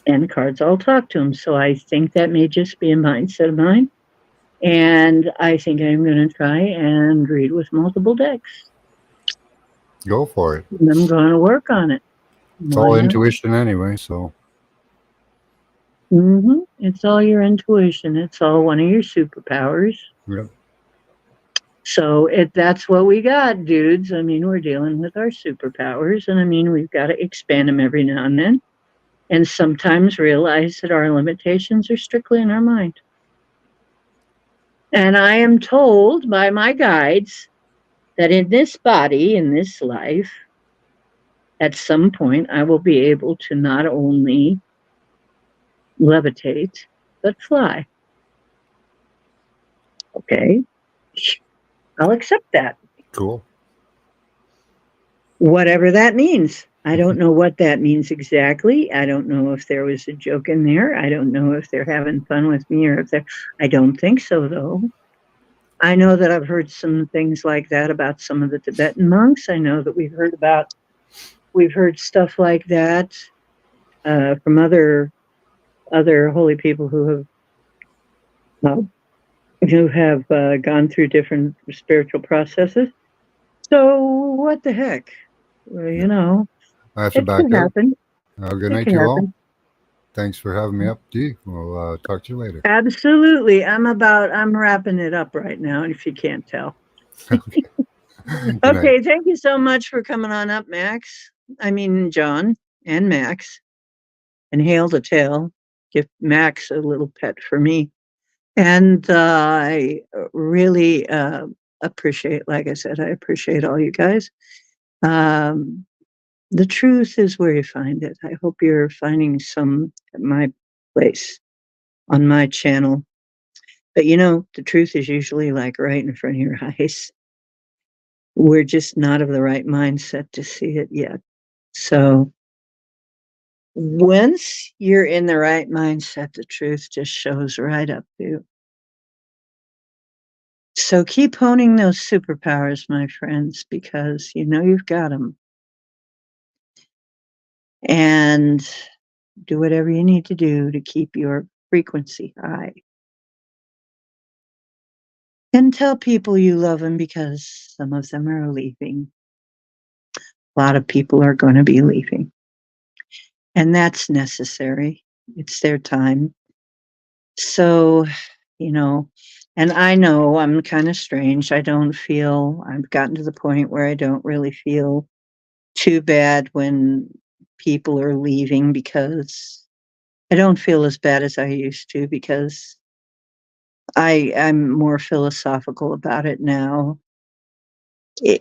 and the cards all talk to them. So I think that may just be a mindset of mine. And I think I'm going to try and read with multiple decks. Go for it. And I'm going to work on it. It's all intuition anyway, so. It's all your intuition. It's all one of your superpowers. Yep. So that's what we got, dudes. I mean, we're dealing with our superpowers, and I mean, we've got to expand them every now and then, and sometimes realize that our limitations are strictly in our mind. And I am told by my guides that in this body, in this life, at some point, I will be able to not only levitate, but fly. Okay. I'll accept that. Cool. Whatever that means. I don't know what that means exactly. I don't know if there was a joke in there. I don't know if they're having fun with me or if they're, I don't think so, though. I know that I've heard some things like that about some of the Tibetan monks. I know that we've heard stuff like that from other holy people who have gone through different spiritual processes. So what the heck? Well, you know, I have to back up. Good night to you all. Thanks for having me up, Dee. We'll talk to you later. Absolutely. I'm wrapping it up right now, if you can't tell. Okay. Okay, thank you so much for coming on up, Max. I mean, John and Max. And hail the tail. Give Max a little pet for me. And I really appreciate, like I said, I appreciate all you guys. The truth is where you find it. I hope you're finding some at my place on my channel. But you know, the truth is usually like right in front of your eyes. We're just not of the right mindset to see it yet. So once you're in the right mindset, the truth just shows right up to you. So keep honing those superpowers, my friends, because you know you've got them. And do whatever you need to do to keep your frequency high. And tell people you love them because some of them are leaving. A lot of people are going to be leaving. And that's necessary. It's their time. So, and I know I'm kind of strange. I've gotten to the point where I don't really feel too bad when people are leaving, because I don't feel as bad as I used to, because I'm more philosophical about it now.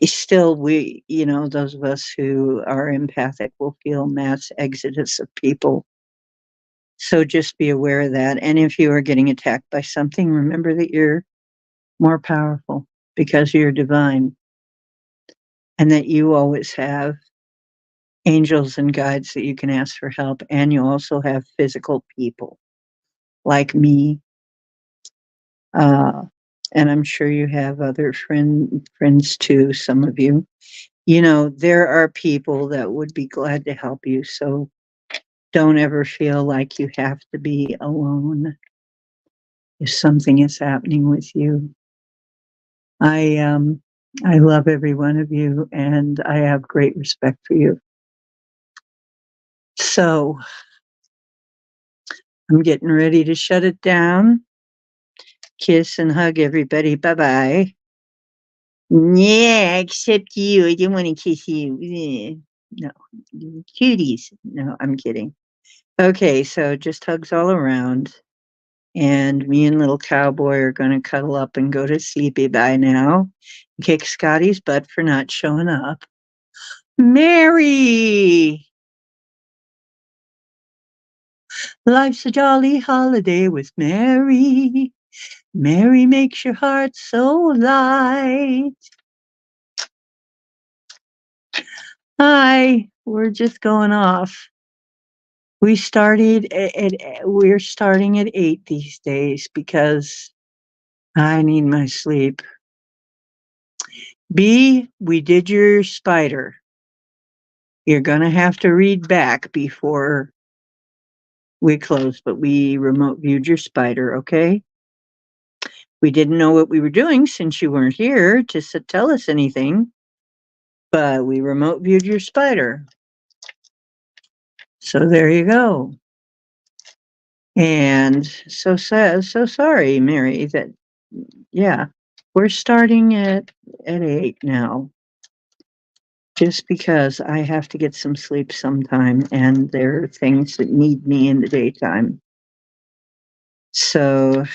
Still, those of us who are empathic will feel mass exodus of people. So just be aware of that. And if you are getting attacked by something, remember that you're more powerful because you're divine, and that you always have angels and guides that you can ask for help. And you also have physical people like me. Uh, and I'm sure you have other friends too, some of you. There are people that would be glad to help you. So don't ever feel like you have to be alone if something is happening with you. I love every one of you, and I have great respect for you. So I'm getting ready to shut it down. Kiss and hug everybody. Bye bye. Yeah, except you. I didn't want to kiss you. No, cuties. No, I'm kidding. Okay, so just hugs all around. And me and little cowboy are going to cuddle up and go to sleepy by now. Kick Scotty's butt for not showing up. Mary! Life's a jolly holiday with Mary. Mary makes your heart so light. Hi, we're just going off. We're starting at 8 these days because I need my sleep. B, we did your spider. You're going to have to read back before we close, but we remote viewed your spider, okay? We didn't know what we were doing since you weren't here to tell us anything, but we remote viewed your spider. So there you go. And so sorry, Mary, that, yeah, we're starting at 8 now, just because I have to get some sleep sometime, and there are things that need me in the daytime. So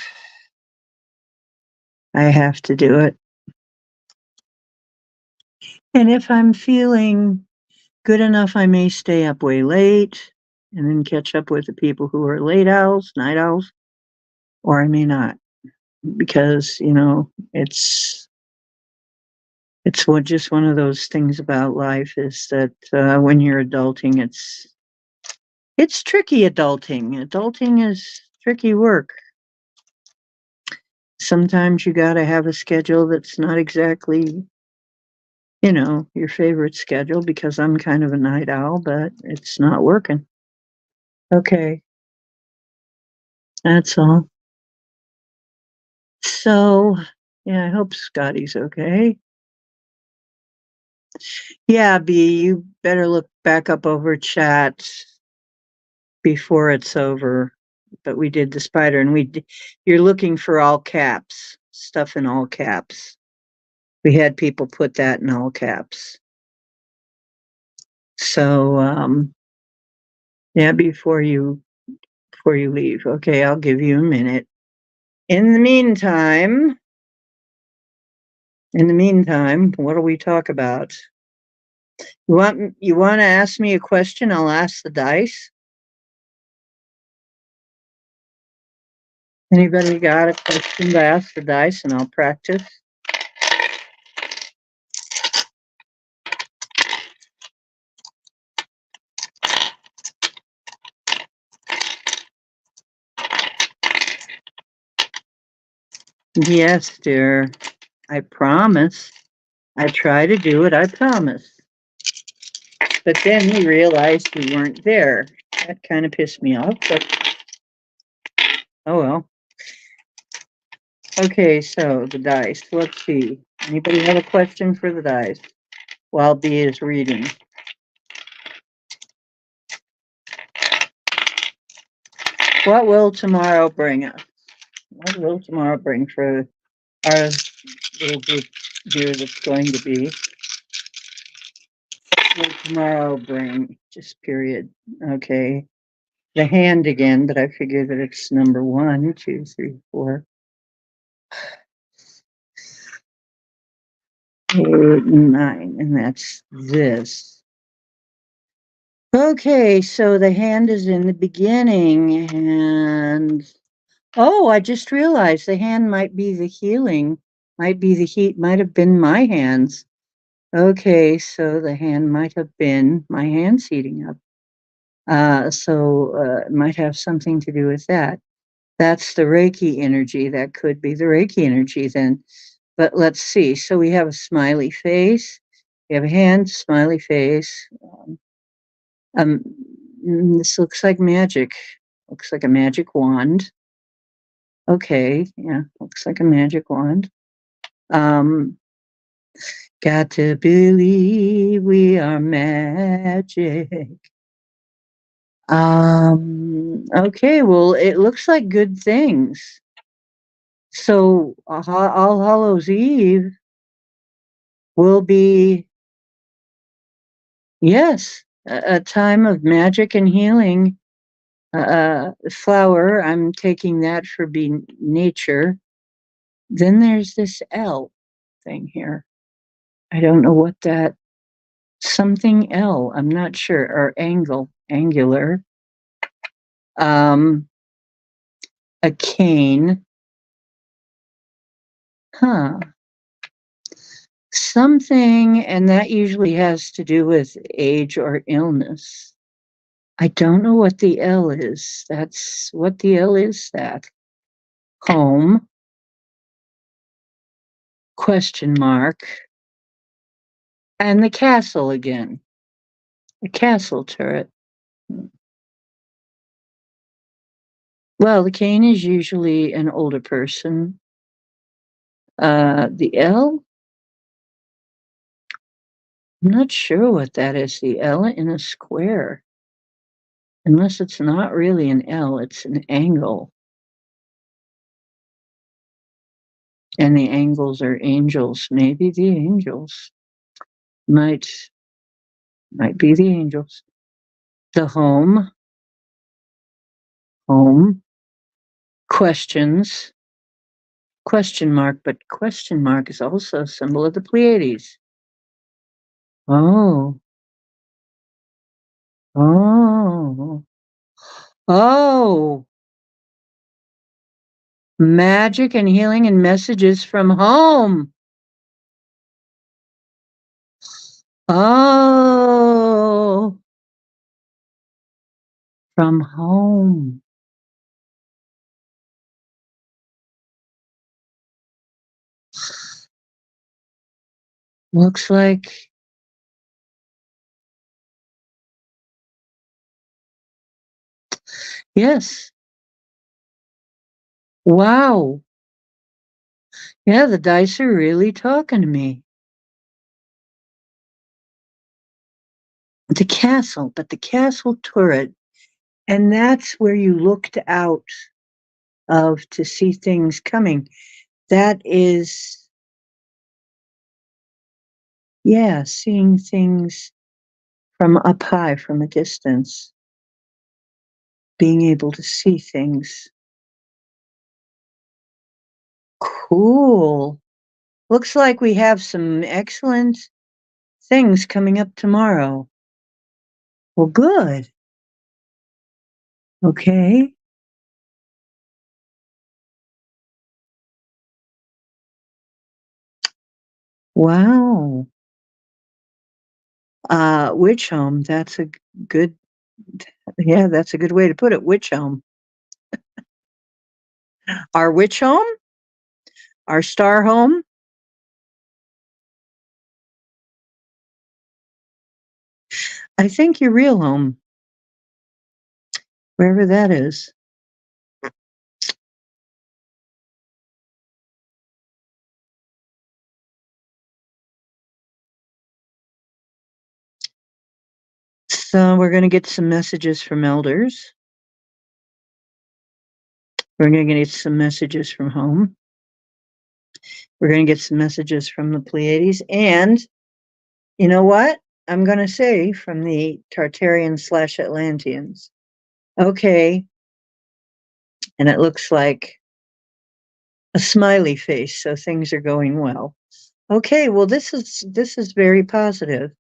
I have to do it. And if I'm feeling good enough, I may stay up way late and then catch up with the people who are late owls, night owls, or I may not, because, it's just one of those things about life, is that when you're adulting, it's tricky adulting. Adulting is tricky work. Sometimes you got to have a schedule that's not exactly, your favorite schedule, because I'm kind of a night owl, but it's not working. Okay. That's all. So, yeah, I hope Scotty's okay. Yeah, B, you better look back up over chat before it's over. But we did the spider, and you're looking for all caps, stuff in all caps. We had people put that in all caps. So, yeah, before you leave. Okay, I'll give you a minute. In the meantime, what do we talk about? You want to ask me a question? I'll ask the dice. Anybody got a question to ask the dice, and I'll practice? Yes, dear. I promise. I try to do it, I promise. But then we realized we weren't there. That kind of pissed me off, but oh well. Okay, so the dice. Let's see. Anybody have a question for the dice while B is reading? What will tomorrow bring us? What will tomorrow bring for our little group here that's going to be? What will tomorrow bring? Just period. Okay. The hand again, but I figure that it's number 1, 2, 3, 4, 8, 9, and that's this. Okay, so the hand is in the beginning, and oh, I just realized the hand might be the healing, might be the heat, might have been my hands. Okay, so the hand might have been my hands heating up. So it might have something to do with that. That's the Reiki energy. That could be the Reiki energy then. But let's see. So we have a smiley face. We have a hand, smiley face. Um, this looks like magic. Looks like a magic wand. Okay, yeah, looks like a magic wand. Got to believe we are magic. Okay, well, it looks like good things. So All Hallows Eve will be, yes, a time of magic and healing. Flower, I'm taking that for being nature. Then there's this L thing here. I don't know what that, something L, I'm not sure, or angular. A cane. Huh. Something, and that usually has to do with age or illness. I don't know what the L is. That's what the L is, that. Home. Question mark. And the castle again. The castle turret. Well, the cane is usually an older person. The L? I'm not sure what that is. The L in a square. Unless it's not really an L, it's an angle. And the angles are angels. Maybe the angels. Might be the angels. The home. Home. Questions. Question mark, but question mark is also a symbol of the Pleiades. Oh. Oh. Oh. Magic and healing and messages from home. Oh. From home. Looks like yes. Wow. Yeah, the dice are really talking to me. The castle, but the castle turret, and that's where you looked out of to see things coming. That is, yeah, seeing things from up high, from a distance, being able to see things. Cool. Looks like we have some excellent things coming up tomorrow. Well, good. Okay. Wow. Witch home. That's a good, yeah, that's a good way to put it. Witch home. Our witch home? Our star home? I think your real home, wherever that is. So we're going to get some messages from elders. We're going to get some messages from home. We're going to get some messages from the Pleiades. And you know what? I'm going to say from the Tartarians/Atlanteans. Okay. And it looks like a smiley face, so things are going well. Okay, well this is very positive.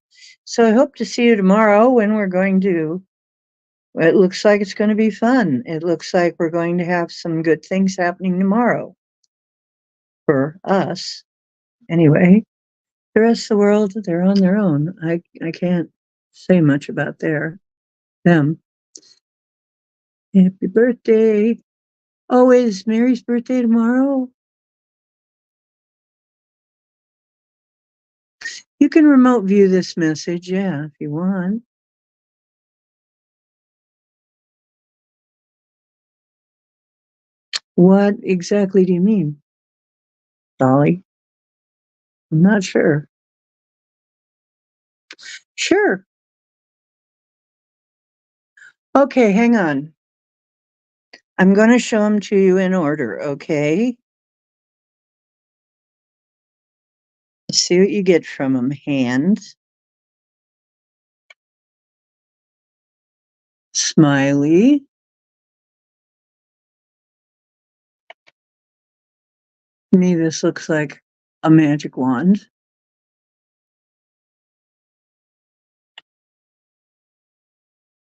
So I hope to see you tomorrow when we're going to. It looks like it's going to be fun. It looks like we're going to have some good things happening tomorrow for us. Anyway, the rest of the world, they're on their own. I can't say much about them. Happy birthday. Oh, is Mary's birthday tomorrow? You can remote view this message, yeah, if you want. What exactly do you mean, Dolly? I'm not sure. Sure. Okay, hang on. I'm going to show them to you in order, okay? See what you get from them. Hands. Smiley. To me, this looks like a magic wand.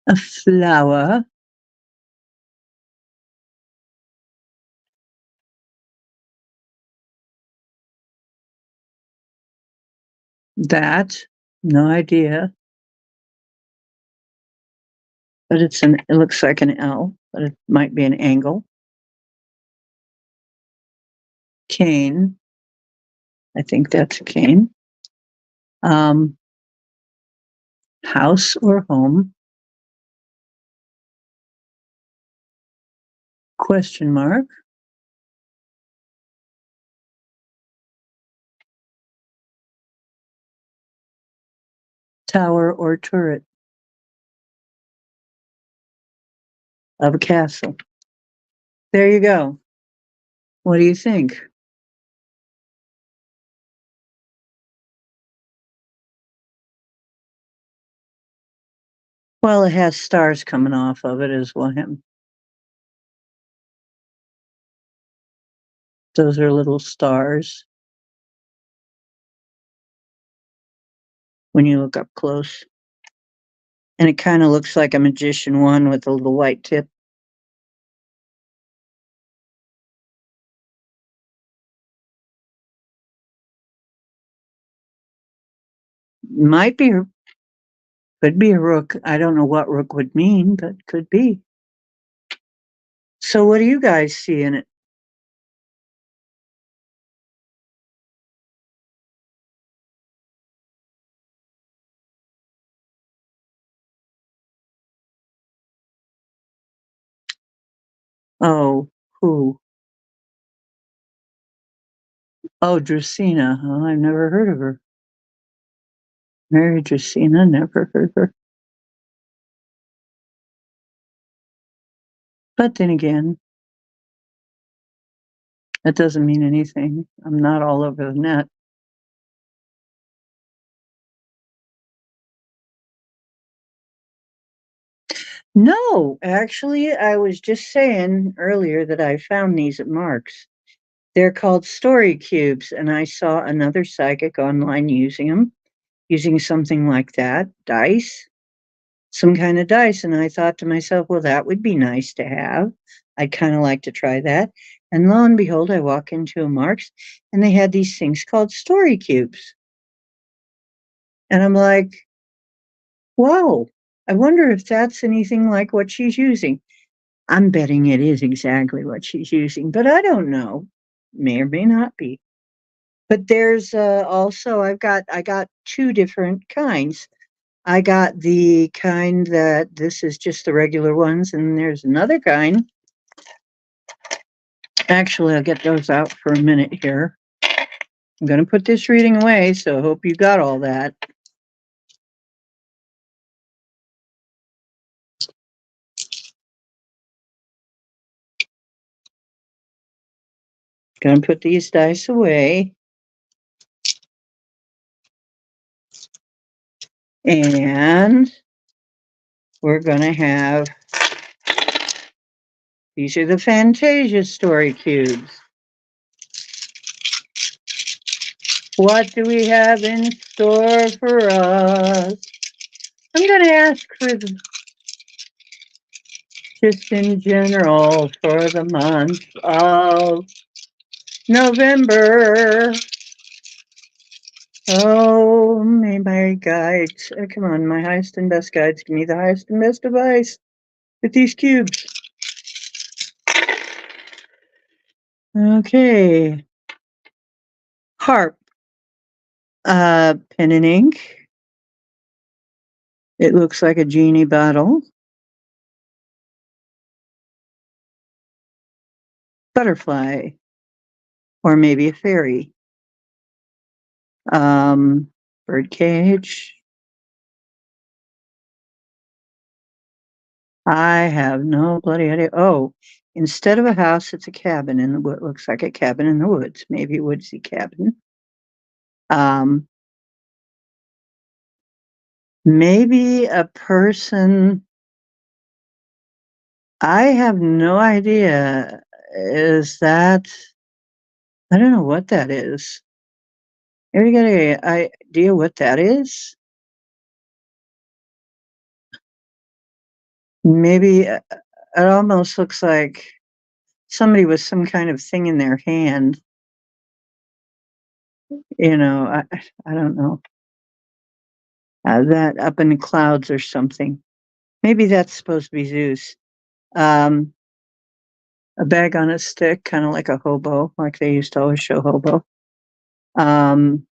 A flower. That. No idea. But it looks like an L, but it might be an angle. Cane. I think that's a cane. House or home? Question mark. Tower or turret of a castle. There you go. What do you think? Well, it has stars coming off of it as well. Those are little stars when you look up close. And it kind of looks like a magician one with a little white tip. Might be, could be a rook. I don't know what rook would mean, but could be. So what do you guys see in it? Oh, who? Oh, Dracena. Oh, I've never heard of her. Mary Dracena, never heard of her. But then again, that doesn't mean anything. I'm not all over the net. No, actually, I was just saying earlier that I found these at Mark's. They're called story cubes, and I saw another psychic online using them, using something like that, dice, some kind of dice. And I thought to myself, well, that would be nice to have. I'd kind of like to try that. And lo and behold, I walk into a Mark's, and they had these things called story cubes. And I'm like, whoa, I wonder if that's anything like what she's using. I'm betting it is exactly what she's using, but I don't know. May or may not be. But there's also I got two different kinds. I got the kind that this is just the regular ones, and there's another kind. Actually, I'll get those out for a minute here. I'm going to put this reading away, so I hope you got all that. Gonna put these dice away. And we're gonna have, these are the Fantasia story cubes. What do we have in store for us? I'm gonna ask for just in general for the month of November. Oh, my guides. Come on, my highest and best guides. Give me the highest and best advice with these cubes. Okay. Harp. Pen and ink. It looks like a genie bottle. Butterfly. Or maybe a fairy. Bird cage. I have no bloody idea. Oh, instead of a house, it's a cabin in the wood. Looks like a cabin in the woods. Maybe a woodsy cabin. Maybe a person. I have no idea. Is that? I don't know what that is. Have you got any idea what that is? Maybe it almost looks like somebody with some kind of thing in their hand. You know, I don't know. That up in the clouds or something. Maybe that's supposed to be Zeus. A bag on a stick, kind of like a hobo, like they used to always show hobo. And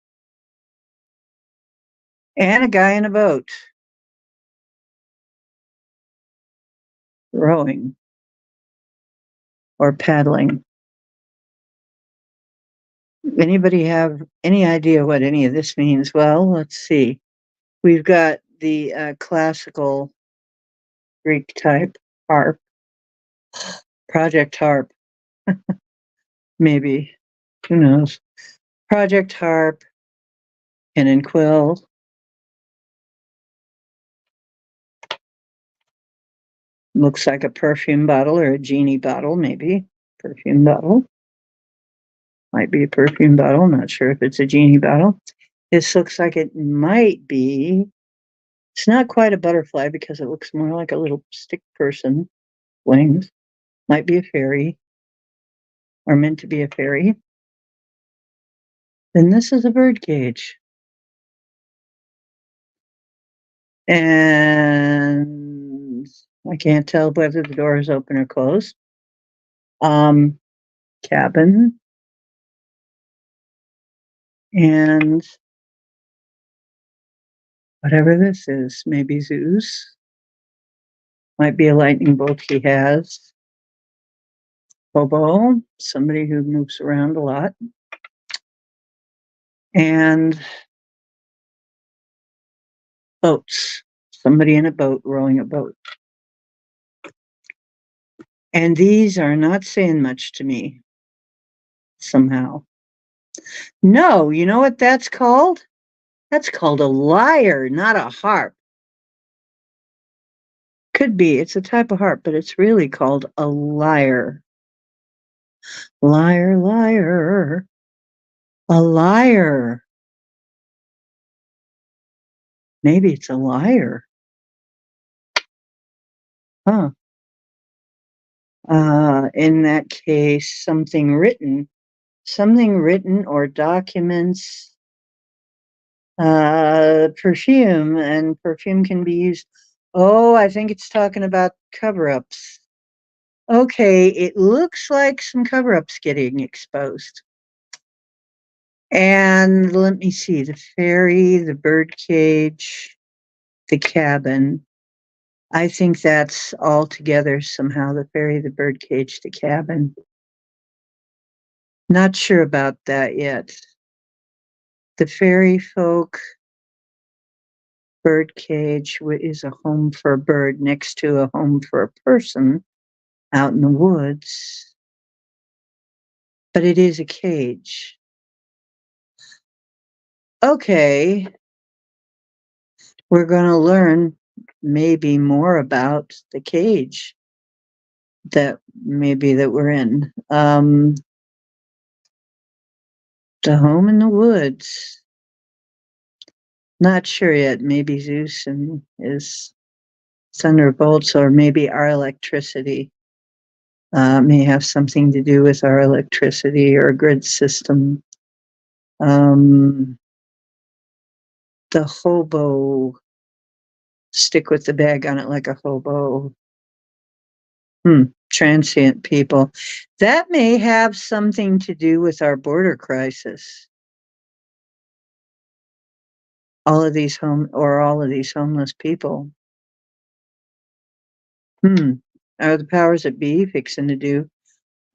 a guy in a boat rowing or paddling. Anybody have any idea what any of this means? Well, let's see. We've got the classical Greek type harp, project harp, maybe. Who knows? Project harp, pen and quill. Looks like a perfume bottle or a genie bottle, maybe. Perfume bottle. Might be a perfume bottle. Not sure if it's a genie bottle. This looks like it might be. It's not quite a butterfly because it looks more like a little stick person. Wings. Might be a fairy. Or meant to be a fairy. Then this is a bird cage. And I can't tell whether the door is open or closed. Cabin. And whatever this is, maybe Zeus. Might be a lightning bolt he has. Hobo, somebody who moves around a lot. And boats. Somebody in a boat rowing a boat. And these are not saying much to me somehow. No, you know what that's called? That's called a lyre, not a harp. Could be. It's a type of harp, but it's really called a lyre. Lyre, lyre. A lyre. Maybe it's a lyre. Huh. In that case, something written or documents, perfume, and perfume can be used. Oh, I think it's talking about cover-ups. Okay, it looks like some cover-ups getting exposed. And let me see, the fairy, the bird cage, the cabin. I think that's all together somehow, the fairy, the bird cage, the cabin. Not sure about that yet. The fairy folk bird cage is a home for a bird next to a home for a person out in the woods. but it is a cage. Okay, we're going to learn maybe more about the cage that we're in. The home in the woods. Not sure yet. Maybe Zeus and his thunderbolts, or maybe our electricity may have something to do with our electricity or grid system. The hobo, stick with the bag on it like a hobo. Transient people. That may have something to do with our border crisis. All of these homeless people. Are the powers that be fixing to do?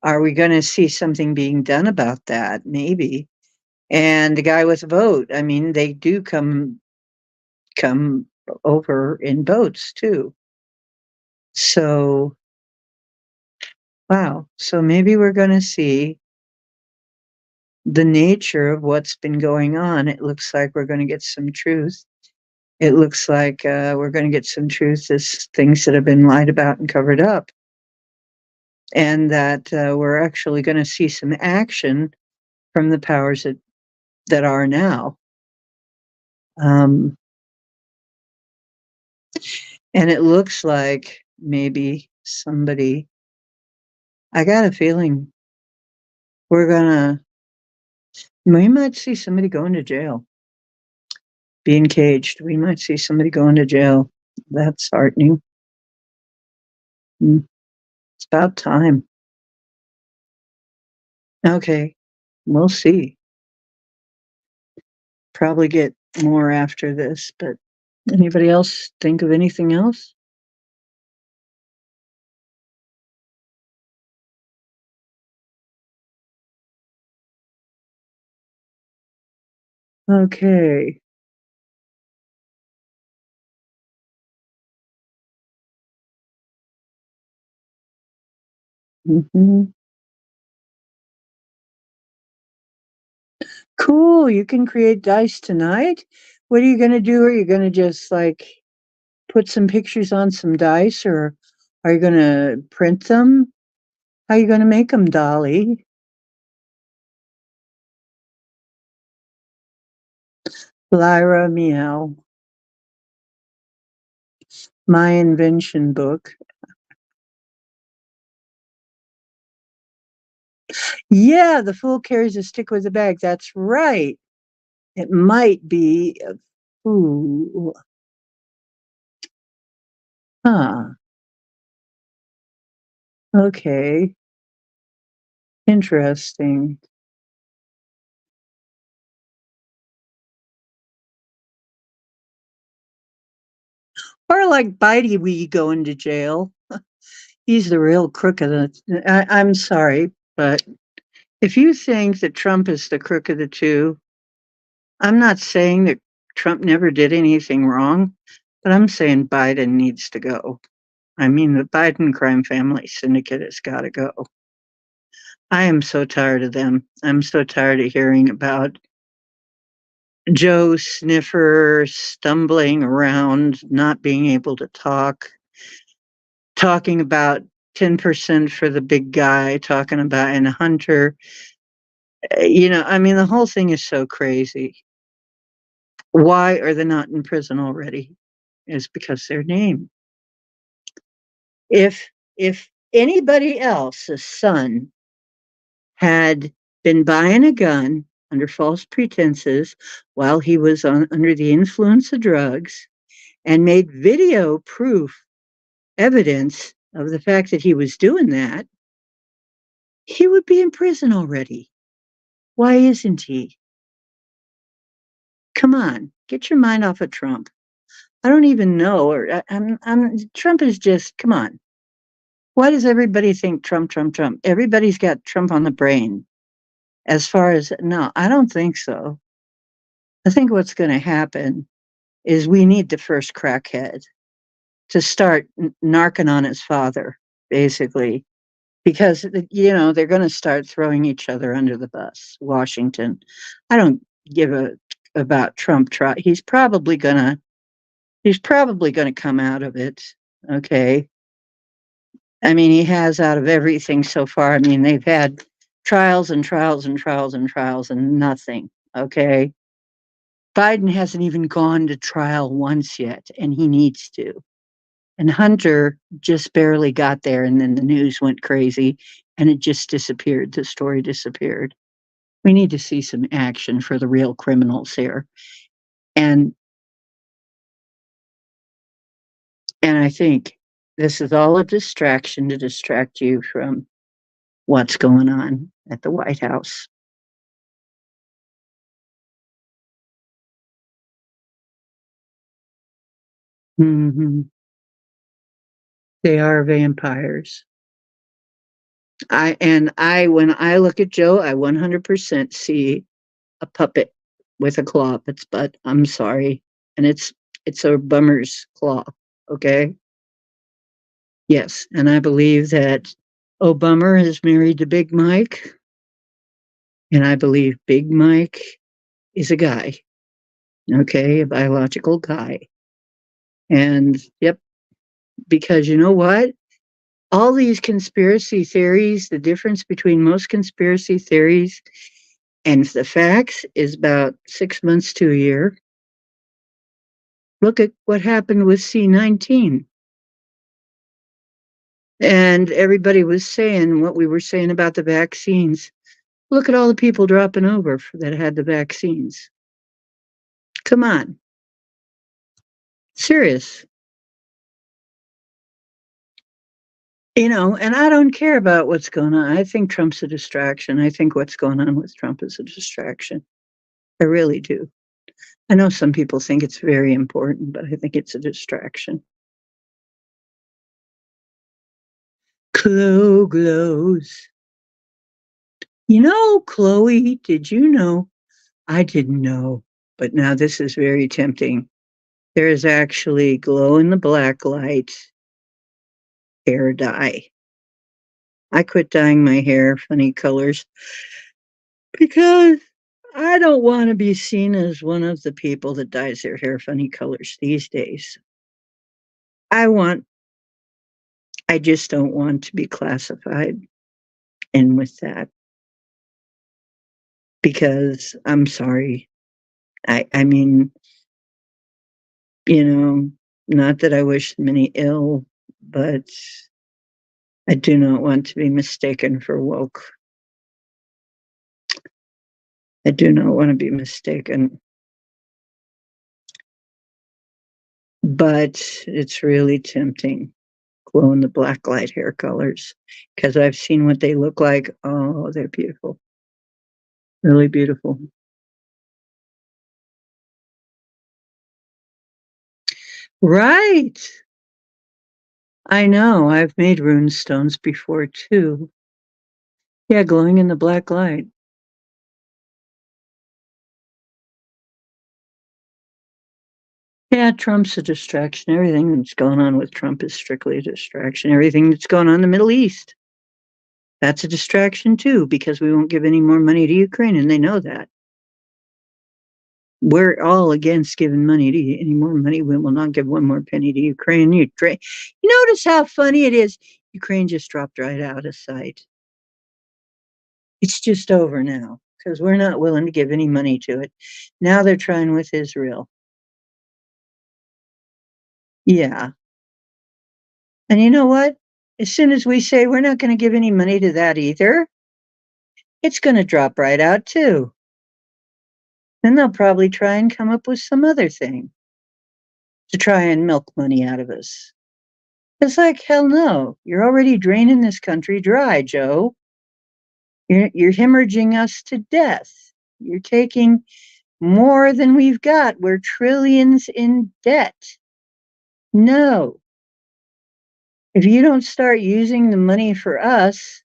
Are we going to see something being done about that? Maybe. And the guy with a boat. I mean, they do come over in boats too. So, wow. So maybe we're going to see the nature of what's been going on. It looks like we're going to get some truth. It looks like we're going to get some truth as things that have been lied about and covered up. And that we're actually going to see some action from the powers that are now. And it looks like maybe somebody, I got a feeling we might see somebody going to jail, being caged. We might see somebody going to jail. That's heartening. It's about time. Okay, we'll see. Probably get more after this, but anybody else think of anything else? Okay. Cool. You can create dice tonight. What are you going to do? Are you going to just like put some pictures on some dice, or are you going to print them? How are you going to make them, Dolly? Lyra Meow. My invention book. Yeah, the fool carries a stick with a bag. That's right. It might be a fool. Huh. Okay. Interesting. Or like Bitey Wee going to jail. He's the real crook of the. I'm sorry, but if you think that Trump is the crook of the two, I'm not saying that Trump never did anything wrong, but I'm saying Biden needs to go. I mean, the Biden crime family syndicate has got to go. I am so tired of them. I'm so tired of hearing about Joe Sniffer stumbling around, not being able to talk, talking about 10% for the big guy, talking about and Hunter. I mean, the whole thing is so crazy. Why are they not in prison already? It's because their name. If anybody else's son had been buying a gun under false pretenses while he was under the influence of drugs and made video proof evidence of the fact that he was doing that, he would be in prison already. Why isn't he? Come on, get your mind off of Trump. I don't even know, or Trump is just, come on. Why does everybody think Trump, Trump, Trump? Everybody's got Trump on the brain. As far as, no, I don't think so. I think what's going to happen is we need the first crackhead to start narking on his father, basically. because, they're going to start throwing each other under the bus. Washington. I don't give a about Trump. He's probably going to come out of it. Okay. I mean, he has out of everything so far. I mean, they've had trials and trials and trials and trials and nothing. Okay. Biden hasn't even gone to trial once yet, and he needs to. And Hunter just barely got there, and then the news went crazy, and it just disappeared. The story disappeared. We need to see some action for the real criminals here. And I think this is all a distraction to distract you from what's going on at the White House. Mm-hmm. They are vampires. When I look at Joe, I 100% see a puppet with a claw up its butt. I'm sorry, and it's a bummer's claw. Okay. Yes, and I believe that Obama is married to Big Mike, and I believe Big Mike is a guy. Okay, a biological guy. And yep, because you know what? All these conspiracy theories, the difference between most conspiracy theories and the facts is about 6 months to a year. Look at what happened with C-19. And everybody was saying what we were saying about the vaccines. Look at all the people dropping over that had the vaccines. Come on. Serious. And I don't care about what's going on. I think Trump's a distraction. I think what's going on with Trump is a distraction. I really do. I know some people think it's very important, but I think it's a distraction. Chloe glows. Chloe, did you know? I didn't know, but now this is very tempting. There is actually glow in the black light hair dye. I quit dyeing my hair funny colors because I don't want to be seen as one of the people that dyes their hair funny colors these days. I just don't want to be classified in with that because I'm sorry. I mean, not that I wish them any ill, but I do not want to be mistaken for woke. I do not want to be mistaken. But it's really tempting, glow in the black light hair colors, because I've seen what they look like. Oh, they're beautiful. Really beautiful. Right. I know. I've made rune stones before too. Yeah, glowing in the black light. Yeah, Trump's a distraction. Everything that's going on with Trump is strictly a distraction. Everything that's going on in the Middle East, that's a distraction too, because we won't give any more money to Ukraine, and they know that. We're all against giving money to any more money. We will not give one more penny to Ukraine. You notice how funny it is? Ukraine just dropped right out of sight. It's just over now because we're not willing to give any money to it. Now they're trying with Israel. Yeah. And you know what? As soon as we say we're not going to give any money to that either, it's going to drop right out too. Then they'll probably try and come up with some other thing to try and milk money out of us. It's like, hell no. You're already draining this country dry, Joe. You're hemorrhaging us to death. You're taking more than we've got. We're trillions in debt. No. If you don't start using the money for us,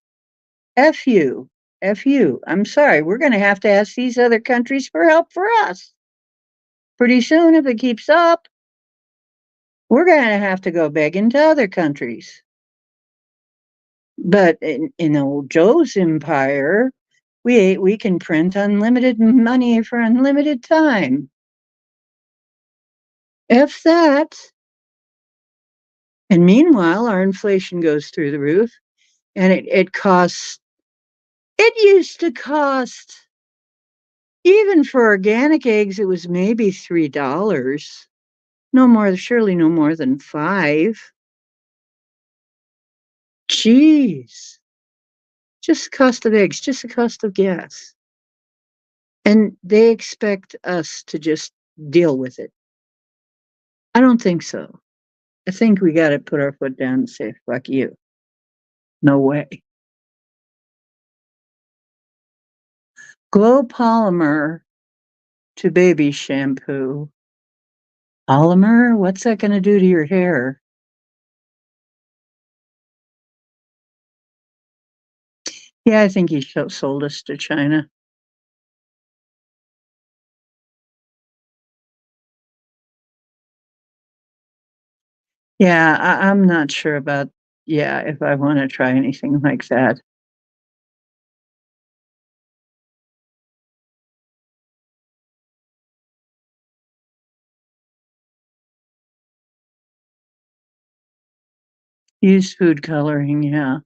F you. F you. I'm sorry. We're going to have to ask these other countries for help for us. Pretty soon, if it keeps up, we're going to have to go begging to other countries. But in old Joe's empire, we can print unlimited money for unlimited time. F that. And meanwhile, our inflation goes through the roof, and it costs. It used to cost, even for organic eggs, it was maybe $3. No more, surely no more than 5. Jeez. Just the cost of eggs, just the cost of gas. And they expect us to just deal with it. I don't think so. I think we got to put our foot down and say, fuck you. No way. Glow polymer to baby shampoo. Polymer? What's that going to do to your hair? Yeah, I think he sold us to China. Yeah, I'm not sure about, yeah, if I want to try anything like that. Use food coloring, yeah.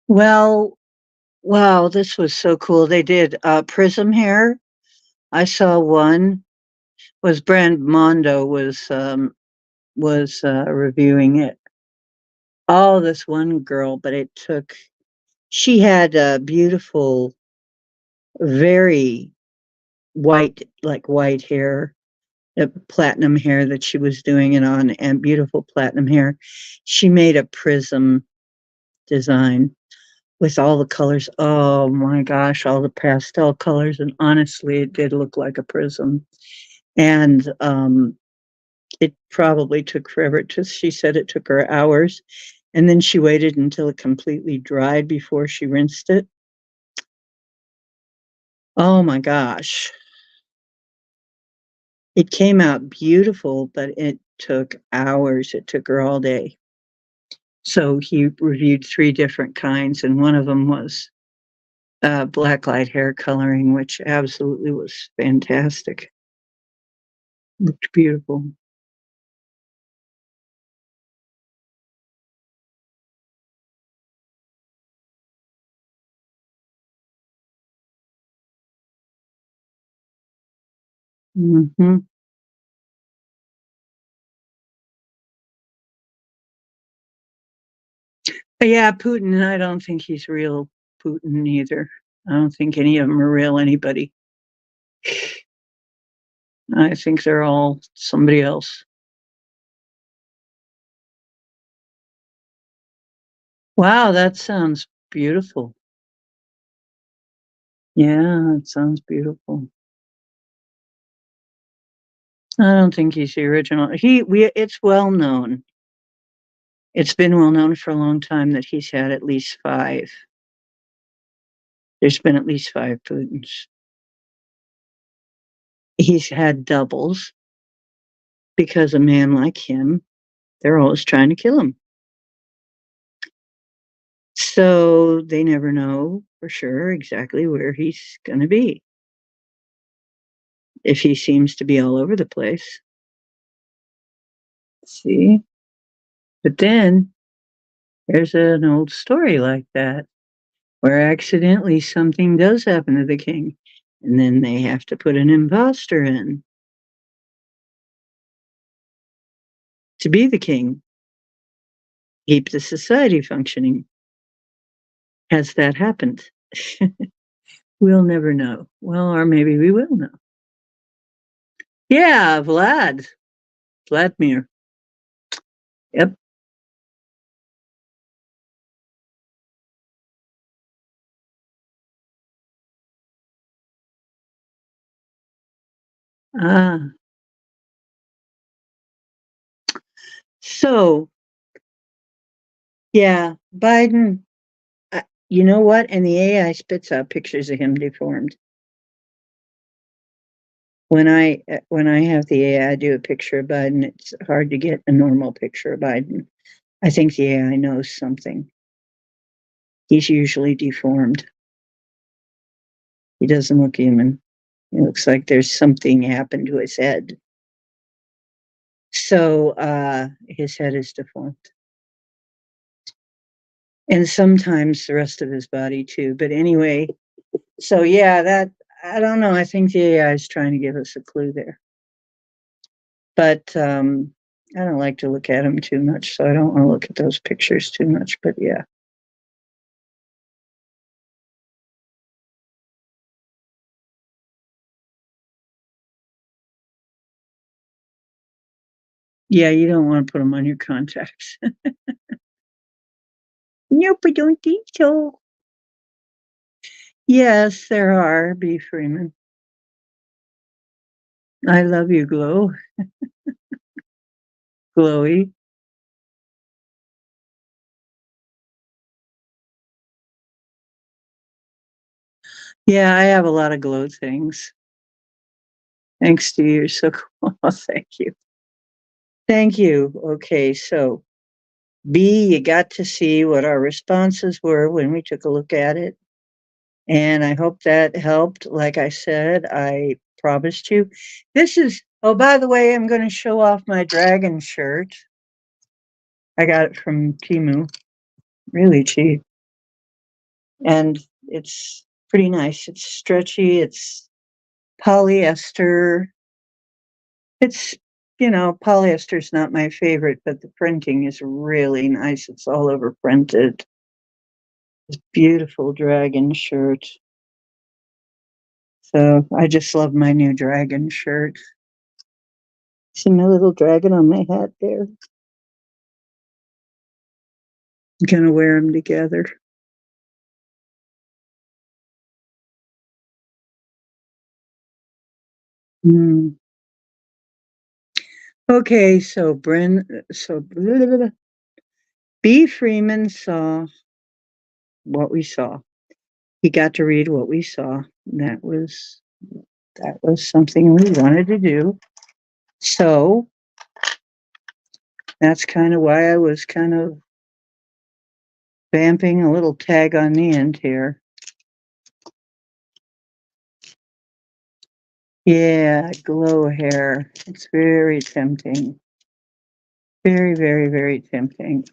Well, wow, this was so cool. They did prism hair. I saw one was Brand Mondo was reviewing it. Oh, this one girl, but she had a beautiful, very white, like white hair, platinum hair that she was doing it on, and beautiful platinum hair. She made a prism design with all the colors. Oh my gosh, all the pastel colors. And honestly, it did look like a prism. And it probably took forever. She said it took her hours. And then she waited until it completely dried before she rinsed it. Oh my gosh. It came out beautiful, but it took hours. It took her all day. So he reviewed 3 different kinds, and one of them was black light hair coloring, which absolutely was fantastic. Looked beautiful. Mm-hmm. But yeah, Putin, I don't think he's real Putin either. I don't think any of them are real anybody. I think they're all somebody else. Wow, that sounds beautiful. Yeah, it sounds beautiful. I don't think he's the original. It's well known. It's been well known for a long time that he's had at least 5. There's been at least 5 Putins. He's had doubles because a man like him, they're always trying to kill him. So they never know for sure exactly where he's going to be. If he seems to be all over the place. See? But then there's an old story like that where accidentally something does happen to the king, and then they have to put an imposter in to be the king, keep the society functioning. Has that happened? We'll never know. Well, or maybe we will know. Yeah, Vladimir. Yep. Ah, so yeah, Biden. You know what? And the AI spits out pictures of him deformed. When I have the AI do a picture of Biden, it's hard to get a normal picture of Biden. I think the AI knows something. He's usually deformed. He doesn't look human. It looks like there's something happened to his head. So his head is deformed. And sometimes the rest of his body too. But anyway, so yeah, that, I don't know. I think the AI is trying to give us a clue there. But I don't like to look at him too much, so I don't want to look at those pictures too much. But yeah. Yeah, you don't want to put them on your contacts. Nope, I don't think so. Yes, there are, B. Freeman. I love you, Glow. Glowy. Yeah, I have a lot of glow things. Thanks to you. You're so cool. Thank you. Thank you. Okay, so B, you got to see what our responses were when we took a look at it. And I hope that helped. Like I said, I promised you. This is, oh, by the way, I'm going to show off my dragon shirt. I got it from Temu, really cheap. And it's pretty nice. It's stretchy, it's polyester. It's, polyester's not my favorite, but the printing is really nice. It's all over printed. This beautiful dragon shirt. So I just love my new dragon shirt. See my little dragon on my hat there? I'm gonna wear them together. Mm. Okay, so B. Freeman saw what we saw. He got to read what we saw. And that was something we wanted to do. So that's kind of why I was kind of vamping a little tag on the end here. Yeah, glow hair. It's very tempting. Very, very, very tempting.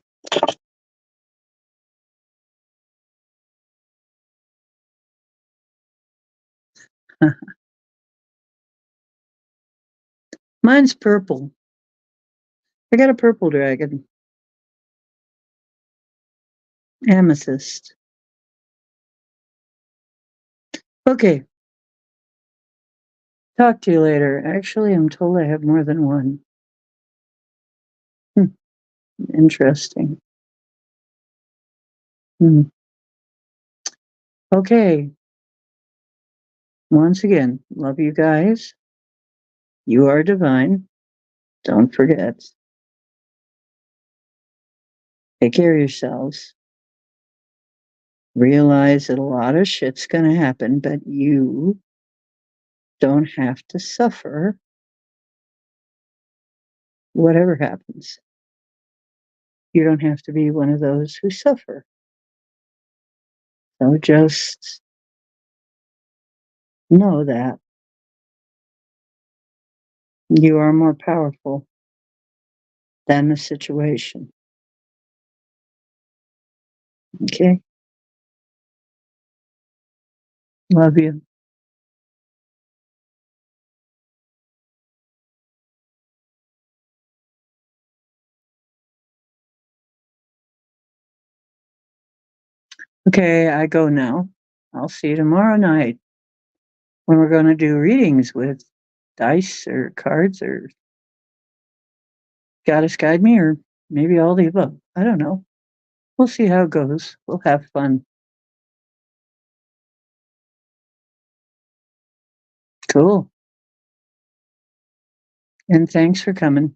Mine's purple. I got a purple dragon. Amethyst. Okay. Talk to you later. Actually, I'm told I have more than one. Interesting. Okay. Once again, love you guys. You are divine. Don't forget. Take care of yourselves. Realize that a lot of shit's going to happen, but you don't have to suffer whatever happens. You don't have to be one of those who suffer. So just know that you are more powerful than the situation. Okay? Love you. Okay, I go now. I'll see you tomorrow night when we're going to do readings with dice or cards or goddess guide me or maybe all the above. I don't know. We'll see how it goes. We'll have fun. Cool. And thanks for coming.